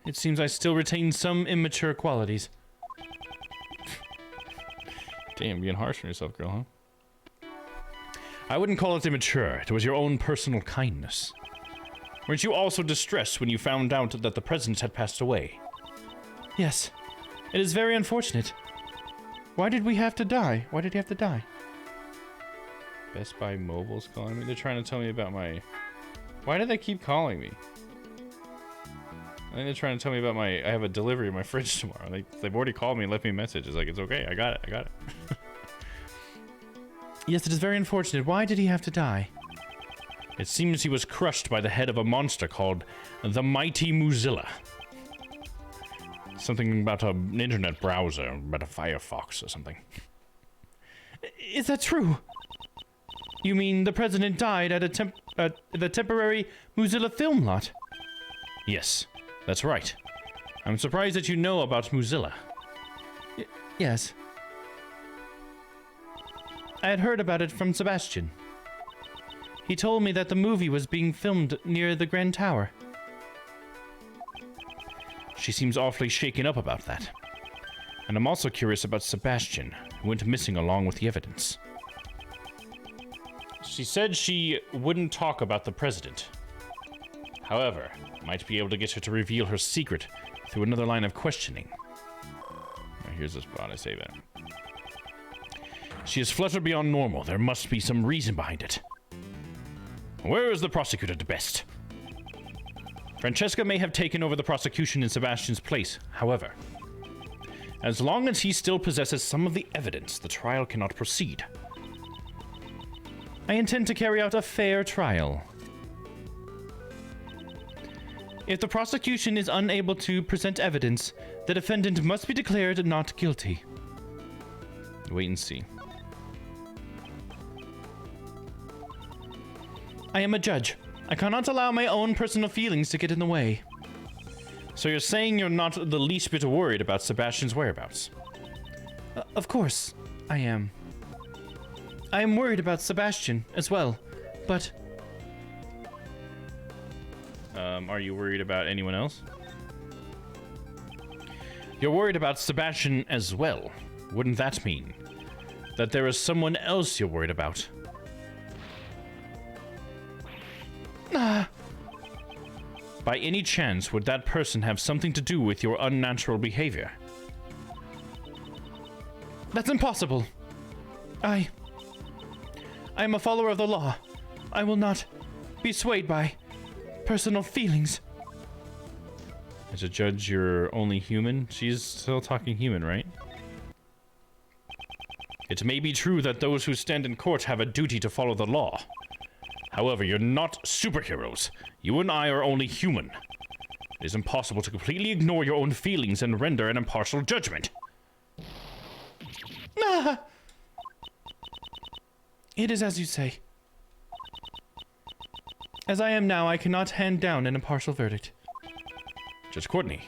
It seems I still retain some immature qualities. Damn, being harsh on yourself, girl, huh? I wouldn't call it immature. It was your own personal kindness. Weren't you also distressed when you found out that the president had passed away? Yes. It is very unfortunate. Why did we have to die? Why did he have to die? Best Buy Mobile's calling me. They're trying to tell me about my... Why do they keep calling me? I think they're trying to tell me about my... I have a delivery in my fridge tomorrow. They've already called me and left me a message. It's like, it's okay. I got it. Yes, it is very unfortunate. Why did he have to die? It seems he was crushed by the head of a monster called the Mighty Mozilla. Something about an internet browser, about a Firefox or something. Is that true? You mean the president died at the temporary Mozilla film lot? Yes, that's right. I'm surprised that you know about Mozilla. Yes. I had heard about it from Sebastian. He told me that the movie was being filmed near the Grand Tower. She seems awfully shaken up about that. And I'm also curious about Sebastian, who went missing along with the evidence. She said she wouldn't talk about the president. However, might be able to get her to reveal her secret through another line of questioning. Here's the spot I say that. She is fluttered beyond normal. There must be some reason behind it. Where is the prosecutor at best? Francesca may have taken over the prosecution in Sebastian's place. However, as long as he still possesses some of the evidence, the trial cannot proceed. I intend to carry out a fair trial. If the prosecution is unable to present evidence, the defendant must be declared not guilty. Wait and see. I am a judge. I cannot allow my own personal feelings to get in the way. So you're saying you're not the least bit worried about Sebastian's whereabouts? Of course, I am. I am worried about Sebastian as well, but... are you worried about anyone else? You're worried about Sebastian as well. Wouldn't that mean that there is someone else you're worried about? By any chance, would that person have something to do with your unnatural behavior? That's impossible. I am a follower of the law. I will not be swayed by personal feelings. As a judge, you're only human? She's still talking human, right? It may be true that those who stand in court have a duty to follow the law. However, you're not superheroes. You and I are only human. It is impossible to completely ignore your own feelings and render an impartial judgment. It is as you say. As I am now, I cannot hand down an impartial verdict. Judge Courtney,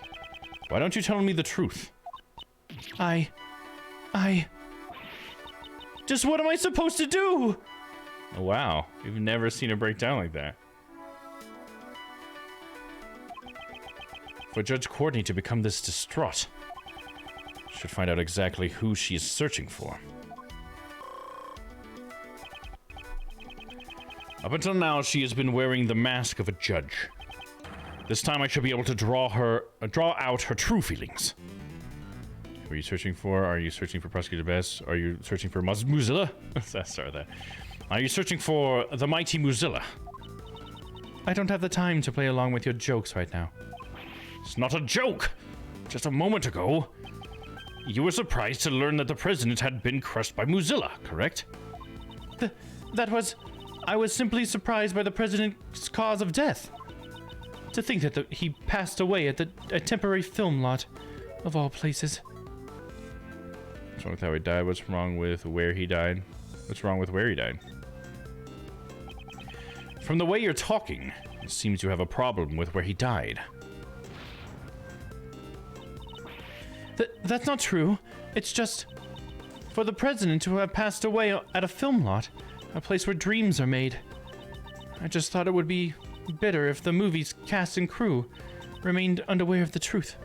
why don't you tell me the truth? Just what am I supposed to do? Oh, wow, we've never seen her break down like that. For Judge Courtney to become this distraught, should find out exactly who she is searching for. Up until now, she has been wearing the mask of a judge. This time I should be able to draw out her true feelings. Who are you searching for? Are you searching for Prosecutor Bess? Are you searching for Mozilla? Let's start with that. Are you searching for the Mighty Mozilla? I don't have the time to play along with your jokes right now. It's not a joke! Just a moment ago, you were surprised to learn that the president had been crushed by Mozilla, correct? I was simply surprised by the president's cause of death. To think that he passed away at a temporary film lot, of all places. What's wrong with how he died? What's wrong with where he died? What's wrong with where he died? From the way you're talking, it seems you have a problem with where he died. That's not true. It's just for the president to have passed away at a film lot, a place where dreams are made. I just thought it would be better if the movie's cast and crew remained unaware of the truth.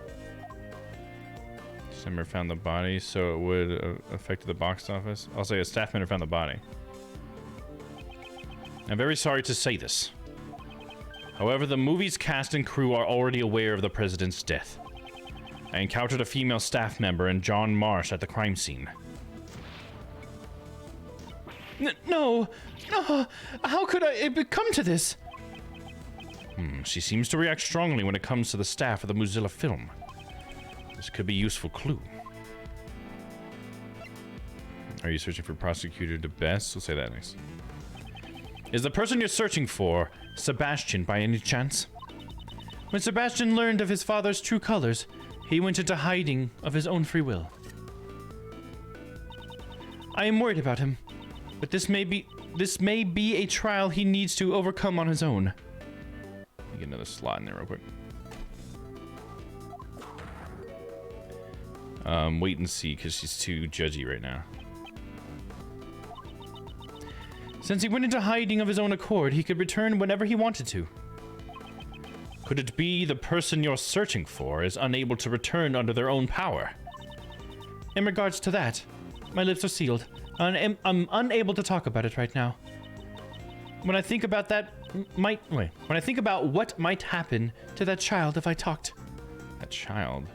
Member found the body, so it would affect the box office. I'll say a staff member found the body. I'm very sorry to say this. However, the movie's cast and crew are already aware of the president's death. I encountered a female staff member and John Marsh at the crime scene. No! How could it come to this? She seems to react strongly when it comes to the staff of the Mozilla film. This could be a useful clue. Are you searching for prosecutor to best? We'll say that next. Is the person you're searching for Sebastian by any chance? When Sebastian learned of his father's true colors, he went into hiding of his own free will. I am worried about him, but this may be a trial he needs to overcome on his own. Let me get another slot in there real quick. Wait and see, because she's too judgy right now. Since he went into hiding of his own accord, he could return whenever he wanted to. Could it be the person you're searching for is unable to return under their own power? In regards to that, my lips are sealed. I'm unable to talk about it right now. When I think about what might happen to that child if I talked. That child?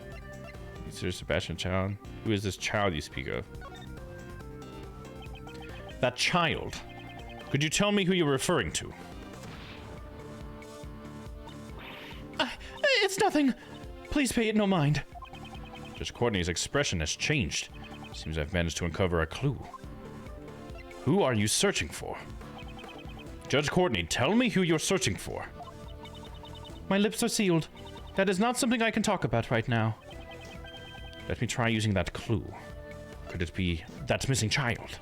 Is there Sebastian child? Who is this child you speak of? That child. Could you tell me who you're referring to? It's nothing. Please pay it no mind. Judge Courtney's expression has changed. Seems I've managed to uncover a clue. Who are you searching for? Judge Courtney, tell me who you're searching for. My lips are sealed. That is not something I can talk about right now. Let me try using that clue. Could it be that missing child?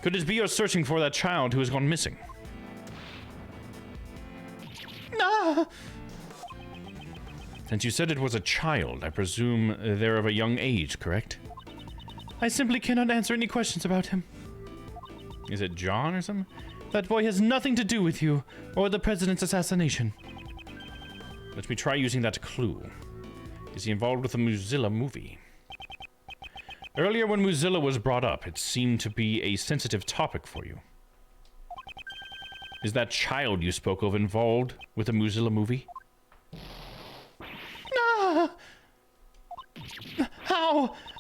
Could it be you're searching for that child who has gone missing? No! Since you said it was a child, I presume they're of a young age, correct? I simply cannot answer any questions about him. Is it John or something? That boy has nothing to do with you or the president's assassination. Let me try using that clue. Is he involved with the Mozilla movie? Earlier when Mozilla was brought up, it seemed to be a sensitive topic for you. Is that child you spoke of involved with the Mozilla movie? No!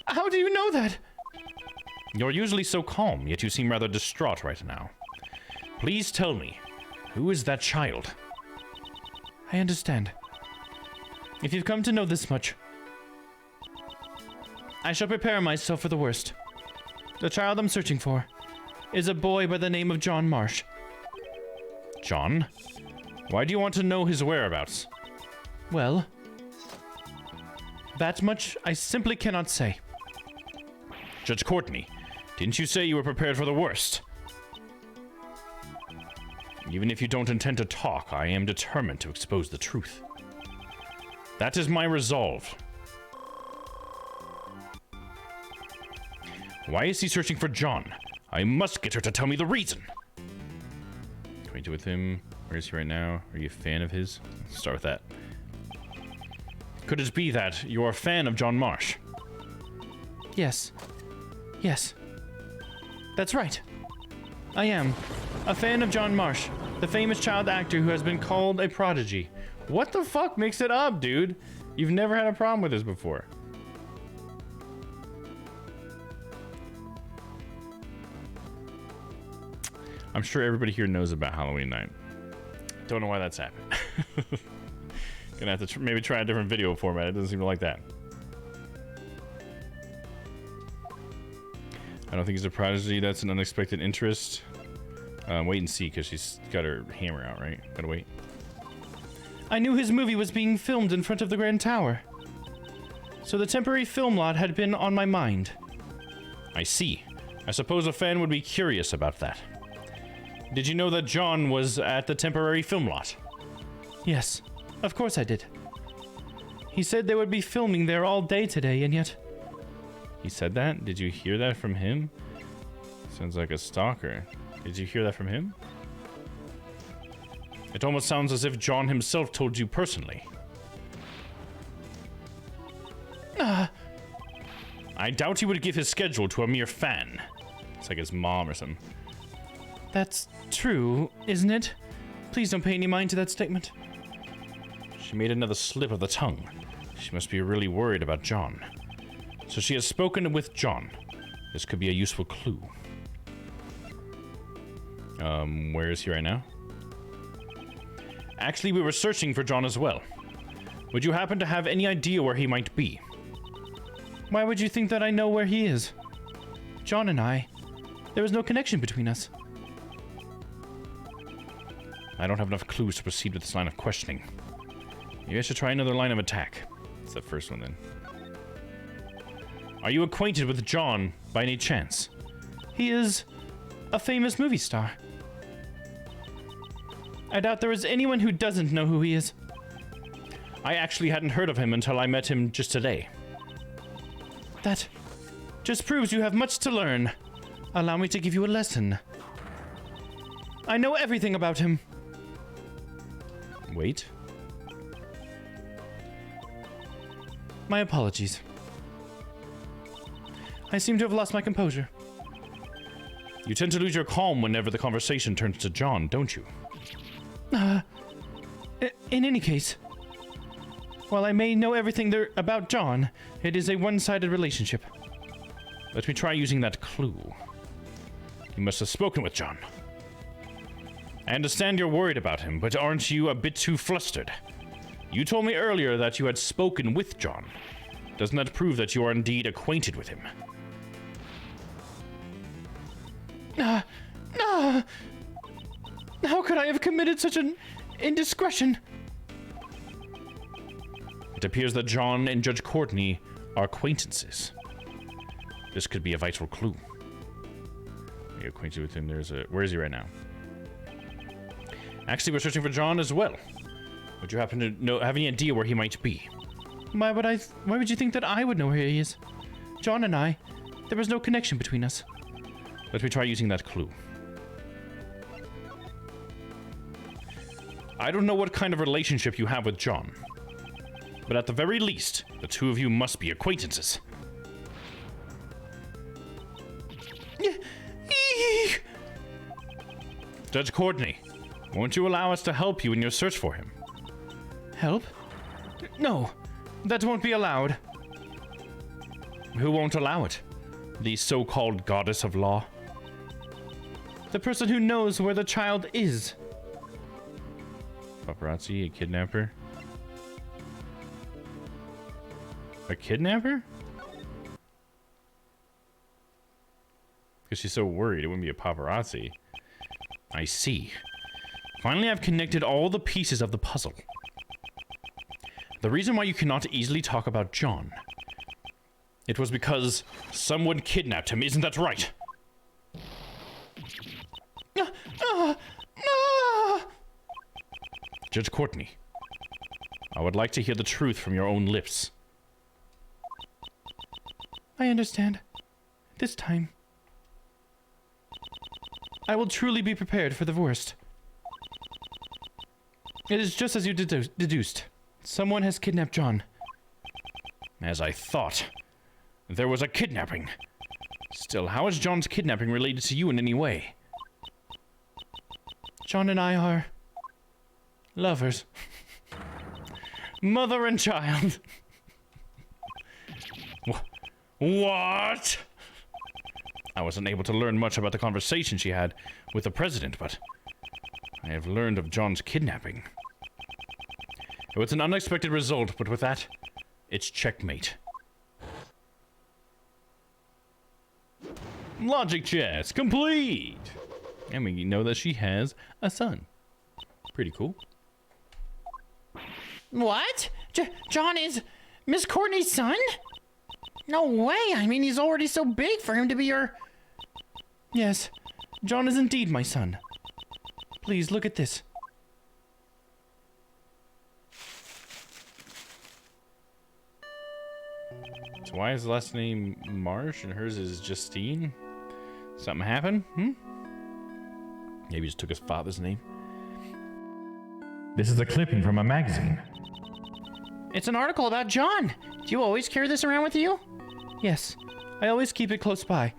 How do you know that? You're usually so calm, yet you seem rather distraught right now. Please tell me, who is that child? I understand. If you've come to know this much, I shall prepare myself for the worst. The child I'm searching for is a boy by the name of John Marsh. John? Why do you want to know his whereabouts? Well, that much I simply cannot say. Judge Courtney, didn't you say you were prepared for the worst? Even if you don't intend to talk, I am determined to expose the truth. That is my resolve. Why is he searching for John? I must get her to tell me the reason. Acquainted with him? Where is he right now? Are you a fan of his? Let's start with that. Could it be that you're a fan of John Marsh? Yes. Yes. That's right. I am a fan of John Marsh, the famous child actor who has been called a prodigy. What the fuck? Mix it up, dude. You've never had a problem with this before. I'm sure everybody here knows about Halloween night. Don't know why that's happened. Gonna have to maybe try a different video format. It doesn't seem to like that. I don't think it's a prodigy. That's an unexpected interest. Wait and see, because she's got her hammer out, right? Gotta wait. I knew his movie was being filmed in front of the Grand Tower. So the temporary film lot had been on my mind. I see. I suppose a fan would be curious about that. Did you know that John was at the temporary film lot? Yes, of course I did. He said they would be filming there all day today, and yet... He said that? Did you hear that from him? Sounds like a stalker. Did you hear that from him? It almost sounds as if John himself told you personally. I doubt he would give his schedule to a mere fan. It's like his mom or something. That's true, isn't it? Please don't pay any mind to that statement. She made another slip of the tongue. She must be really worried about John. So she has spoken with John. This could be a useful clue. Where is he right now? Actually, we were searching for John as well. Would you happen to have any idea where he might be? Why would you think that I know where he is? John and I, there was no connection between us. I don't have enough clues to proceed with this line of questioning. Maybe I should try another line of attack. It's the first one then. Are you acquainted with John by any chance? He is a famous movie star. I doubt there is anyone who doesn't know who he is. I actually hadn't heard of him until I met him just today. That just proves you have much to learn. Allow me to give you a lesson. I know everything about him. Wait. My apologies. I seem to have lost my composure. You tend to lose your calm whenever the conversation turns to John, don't you? In any case, while I may know everything there about John, it is a one-sided relationship. Let me try using that clue. You must have spoken with John. I understand you're worried about him, but aren't you a bit too flustered? You told me earlier that you had spoken with John. Doesn't that prove that you are indeed acquainted with him? How could I have committed such an indiscretion? It appears that John and Judge Courtney are acquaintances. This could be a vital clue. Are you acquainted with him? Where is he right now? Actually, we're searching for John as well. Would you happen to have any idea where he might be? Why would you think that I would know where he is? John and I, there was no connection between us. Let me try using that clue. I don't know what kind of relationship you have with John, but at the very least, the two of you must be acquaintances. Judge Courtney, won't you allow us to help you in your search for him? Help? No, that won't be allowed. Who won't allow it? The so-called goddess of law? The person who knows where the child is. Paparazzi, a kidnapper? A kidnapper? Because she's so worried it wouldn't be a paparazzi. I see. Finally, I've connected all the pieces of the puzzle. The reason why you cannot easily talk about John, it was because someone kidnapped him, isn't that right? Judge Courtney, I would like to hear the truth from your own lips. I understand. This time, I will truly be prepared for the worst. It is just as you deduced. Someone has kidnapped John. As I thought. There was a kidnapping. Still, how is John's kidnapping related to you in any way? John and I are lovers. Mother and child. What? I wasn't able to learn much about the conversation she had with the president, but I have learned of John's kidnapping. It was an unexpected result, but with that, it's checkmate. Logic chess complete! And we know that she has a son. Pretty cool. What? John is Miss Courtney's son? No way. I mean, he's already so big for him to be your... Yes, John is indeed my son. Please look at this. So why is the last name Marsh and hers is Justine? Something happened? Maybe he just took his father's name. This is a clipping from a magazine. It's an article about John. Do you always carry this around with you? Yes, I always keep it close by.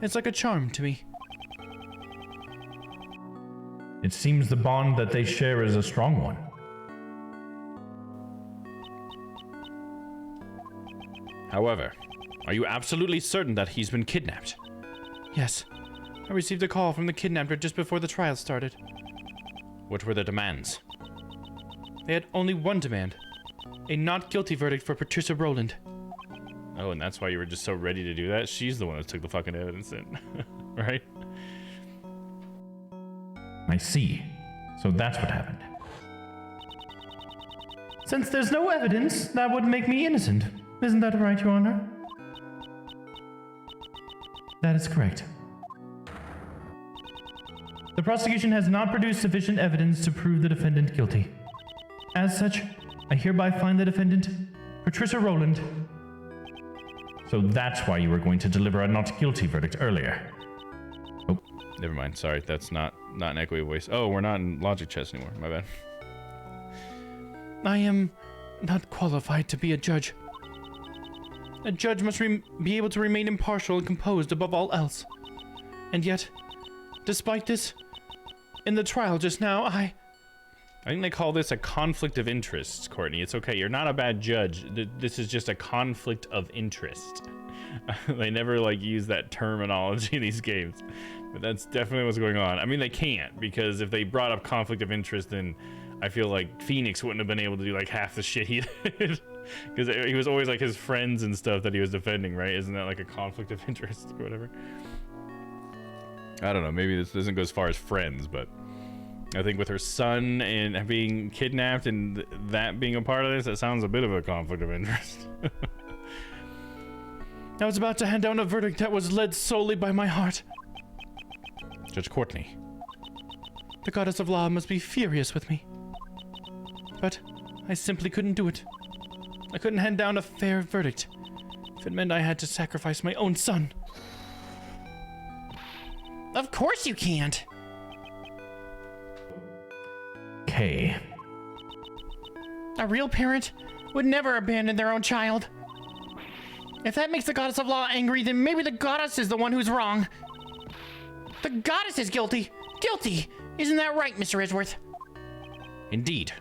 It's like a charm to me. It seems the bond that they share is a strong one. However, are you absolutely certain that he's been kidnapped? Yes. I received a call from the kidnapper just before the trial started. What were their demands? They had only one demand. A not guilty verdict for Patricia Rowland. Oh, and that's why you were just so ready to do that? She's the one that took the fucking evidence in. Right? I see. So that's what happened. Since there's no evidence, that would make me innocent. Isn't that right, Your Honor? That is correct. The prosecution has not produced sufficient evidence to prove the defendant guilty. As such, I hereby find the defendant, Patricia Rowland. So that's why you were going to deliver a not guilty verdict earlier. Oh, never mind. Sorry, that's not an equity voice. Oh, we're not in logic chess anymore. My bad. I am not qualified to be a judge. A judge must be able to remain impartial and composed above all else. And yet, despite this, in the trial just now, I think they call this a conflict of interest, Courtney. It's okay. You're not a bad judge. This is just a conflict of interest. They never use that terminology in these games, but that's definitely what's going on. I mean, they can't, because if they brought up conflict of interest, then I feel like Phoenix wouldn't have been able to do half the shit he did. Because he was always his friends and stuff that he was defending, right? Isn't that a conflict of interest or whatever? I don't know. Maybe this doesn't go as far as friends, but I think with her son and being kidnapped and that being a part of this, that sounds a bit of a conflict of interest. I was about to hand down a verdict that was led solely by my heart. Judge Courtney, the goddess of law must be furious with me. But I simply couldn't do it. I couldn't hand down a fair verdict if it meant I had to sacrifice my own son. Of course you can't. Kay. A real parent would never abandon their own child. If that makes the goddess of law angry, then maybe the goddess is the one who's wrong. The goddess is guilty. Guilty! Isn't that right, Mr. Edgeworth? Indeed.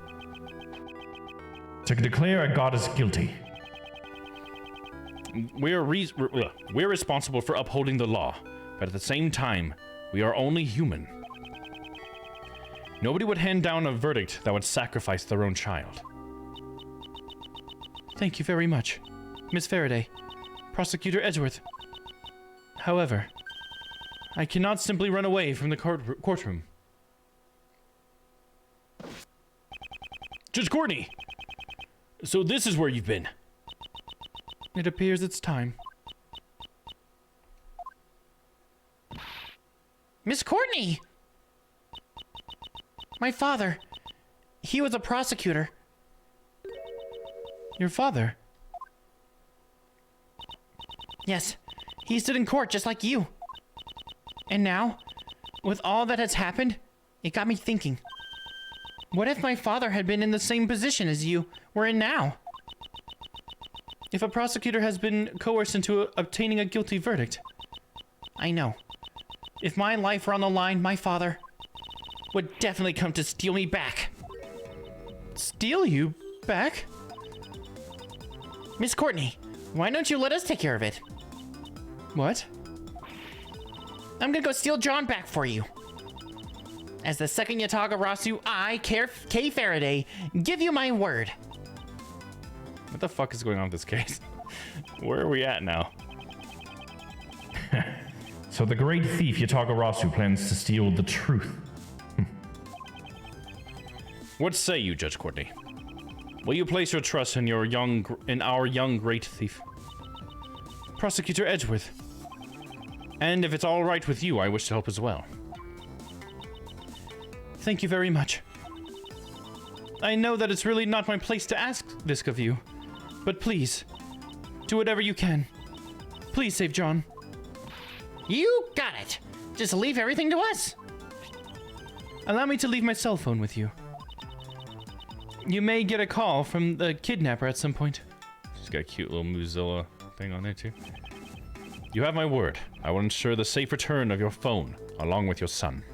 To declare a goddess guilty. We're responsible for upholding the law, but at the same time, we are only human. Nobody would hand down a verdict that would sacrifice their own child. Thank you very much, Miss Faraday, Prosecutor Edgeworth. However, I cannot simply run away from the courtroom. Judge Courtney! So this is where you've been. It appears it's time. Miss Courtney! My father. He was a prosecutor. Your father? Yes. He stood in court just like you. And now, with all that has happened, it got me thinking. What if my father had been in the same position as you were in now? If a prosecutor has been coerced into obtaining a guilty verdict. I know. If my life were on the line, my father would definitely come to steal me back. Steal you back? Miss Courtney, why don't you let us take care of it? What? I'm gonna go steal John back for you. As the second Yatagarasu, I, Kay Faraday, give you my word. What the fuck is going on with this case? Where are we at now? So the great thief Yatagarasu plans to steal the truth. What say you, Judge Courtney? Will you place your trust in our young great thief, Prosecutor Edgeworth? And if it's all right with you, I wish to help as well. Thank you very much. I know that it's really not my place to ask this of you, but please, do whatever you can. Please save John. You got it. Just leave everything to us. Allow me to leave my cell phone with you. You may get a call from the kidnapper at some point. She's got a cute little Mozilla thing on there too. You have my word. I will ensure the safe return of your phone, along with your son.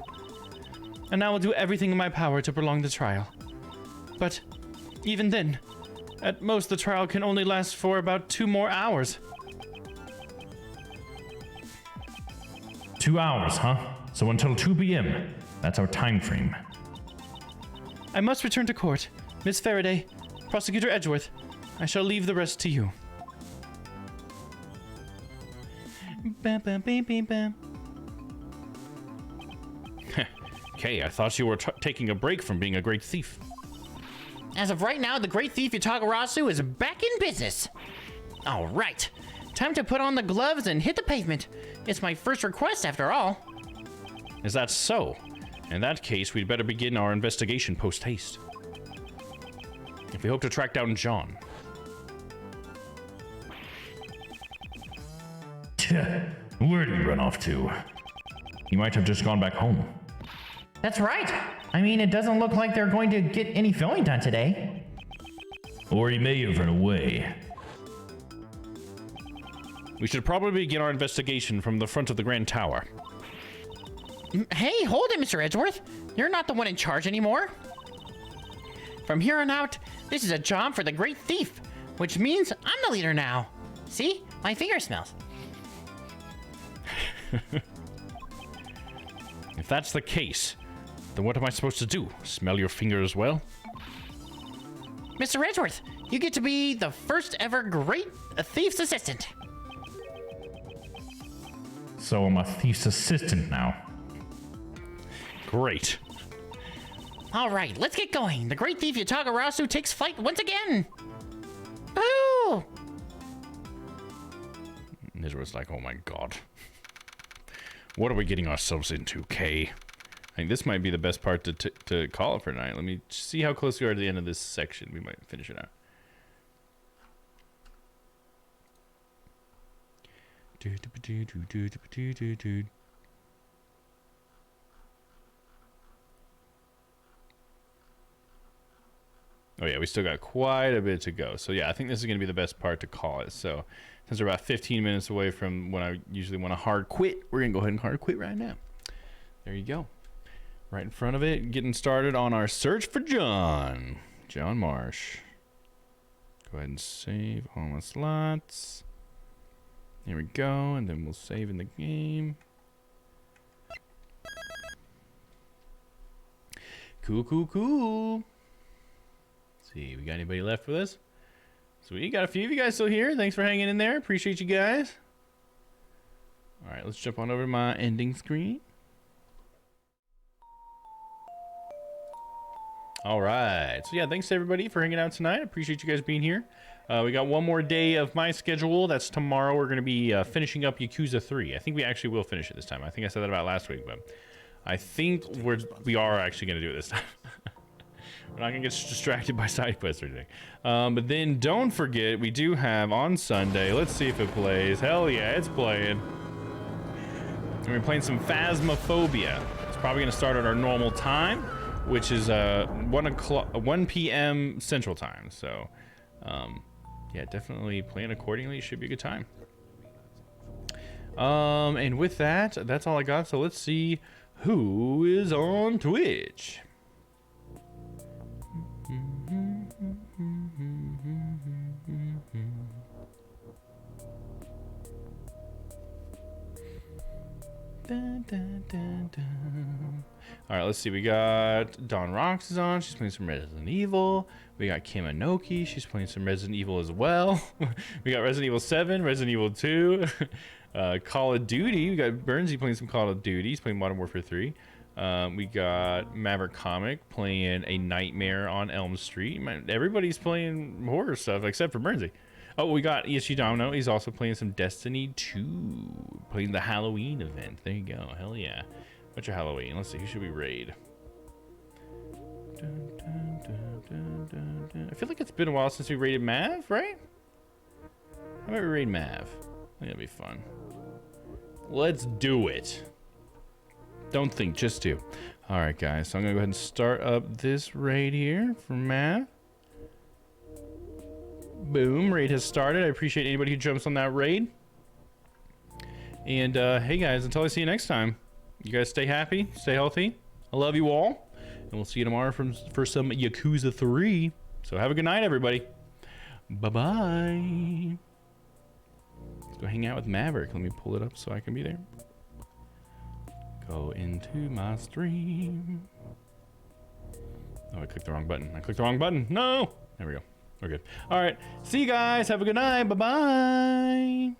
And I will do everything in my power to prolong the trial. But even then, at most the trial can only last for about 2 more hours. 2 hours, huh? So until 2 p.m. That's our time frame. I must return to court. Miss Faraday, Prosecutor Edgeworth, I shall leave the rest to you. Kay, I thought you were taking a break from being a great thief. As of right now, the great thief Yatagarasu is back in business. All right, time to put on the gloves and hit the pavement. It's my first request after all. Is that so? In that case, we'd better begin our investigation post-haste. If we hope to track down John. Where did he run off to? He might have just gone back home. That's right. I mean, it doesn't look like they're going to get any filming done today. Or he may have run away. We should probably begin our investigation from the front of the Grand Tower. Hey, hold it, Mr. Edgeworth. You're not the one in charge anymore. From here on out, this is a job for the great thief, which means I'm the leader now. See? My finger smells. If that's the case, then what am I supposed to do? Smell your finger as well? Mr. Edgeworth, you get to be the first ever great thief's assistant. So I'm a thief's assistant now. Great. All right, let's get going. The great thief Yatagarasu takes flight once again. Boo! Nizra's like, oh my god. What are we getting ourselves into, Kay? I think this might be the best part to call it for tonight. Let me see how close we are to the end of this section. We might finish it out. Oh yeah, we still got quite a bit to go. So yeah, I think this is going to be the best part to call it. So since we're about 15 minutes away from when I usually want to hard quit, we're going to go ahead and hard quit right now. There you go. Right in front of it, getting started on our search for John. John Marsh. Go ahead and save all my slots. There we go, and then we'll save in the game. Cool, cool, cool. Let's see, we got anybody left with us? So we got a few of you guys still here. Thanks for hanging in there. Appreciate you guys. All right, let's jump on over to my ending screen. All right. So yeah, thanks to everybody for hanging out tonight. Appreciate you guys being here. We got one more day of my schedule. That's tomorrow. We're going to be finishing up Yakuza 3. I think we actually will finish it this time. I think I said that about last week, but I think we are actually going to do it this time. We're not going to get distracted by side quests or anything. But then don't forget, we do have on Sunday. Let's see if it plays. Hell yeah, it's playing. And we're playing some Phasmophobia. It's probably going to start at our normal time, which is 1 p.m. Central Time. So, yeah, definitely plan accordingly. It should be a good time. And with that, that's all I got. So let's see who is on Twitch. All right, let's see. We got Dawn Rox is on. She's playing some Resident Evil. We got Kim Inoki. She's playing some Resident Evil as well. We got Resident Evil 7, Resident Evil 2, Call of Duty. We got Burnsy playing some Call of Duty. He's playing Modern Warfare 3. We got Maverick Comic playing A Nightmare on Elm Street. Man, everybody's playing horror stuff except for Burnsy. Oh, we got Ishi Domino. He's also playing some Destiny 2, playing the Halloween event. There you go. Hell yeah. What's your Halloween? Let's see. Who should we raid? I feel like it's been a while since we raided Mav, right? How about we raid Mav? I think that'd be fun. Let's do it. Don't think, just do. All right, guys. So I'm going to go ahead and start up this raid here for Mav. Boom. Raid has started. I appreciate anybody who jumps on that raid. And hey, guys, until I see you next time, you guys stay happy, stay healthy. I love you all. And we'll see you tomorrow for some Yakuza 3. So have a good night, everybody. Bye-bye. Let's go hang out with Maverick. Let me pull it up so I can be there. Go into my stream. Oh, I clicked the wrong button. I clicked the wrong button. No! There we go. We're good. All right. See you guys. Have a good night. Bye-bye.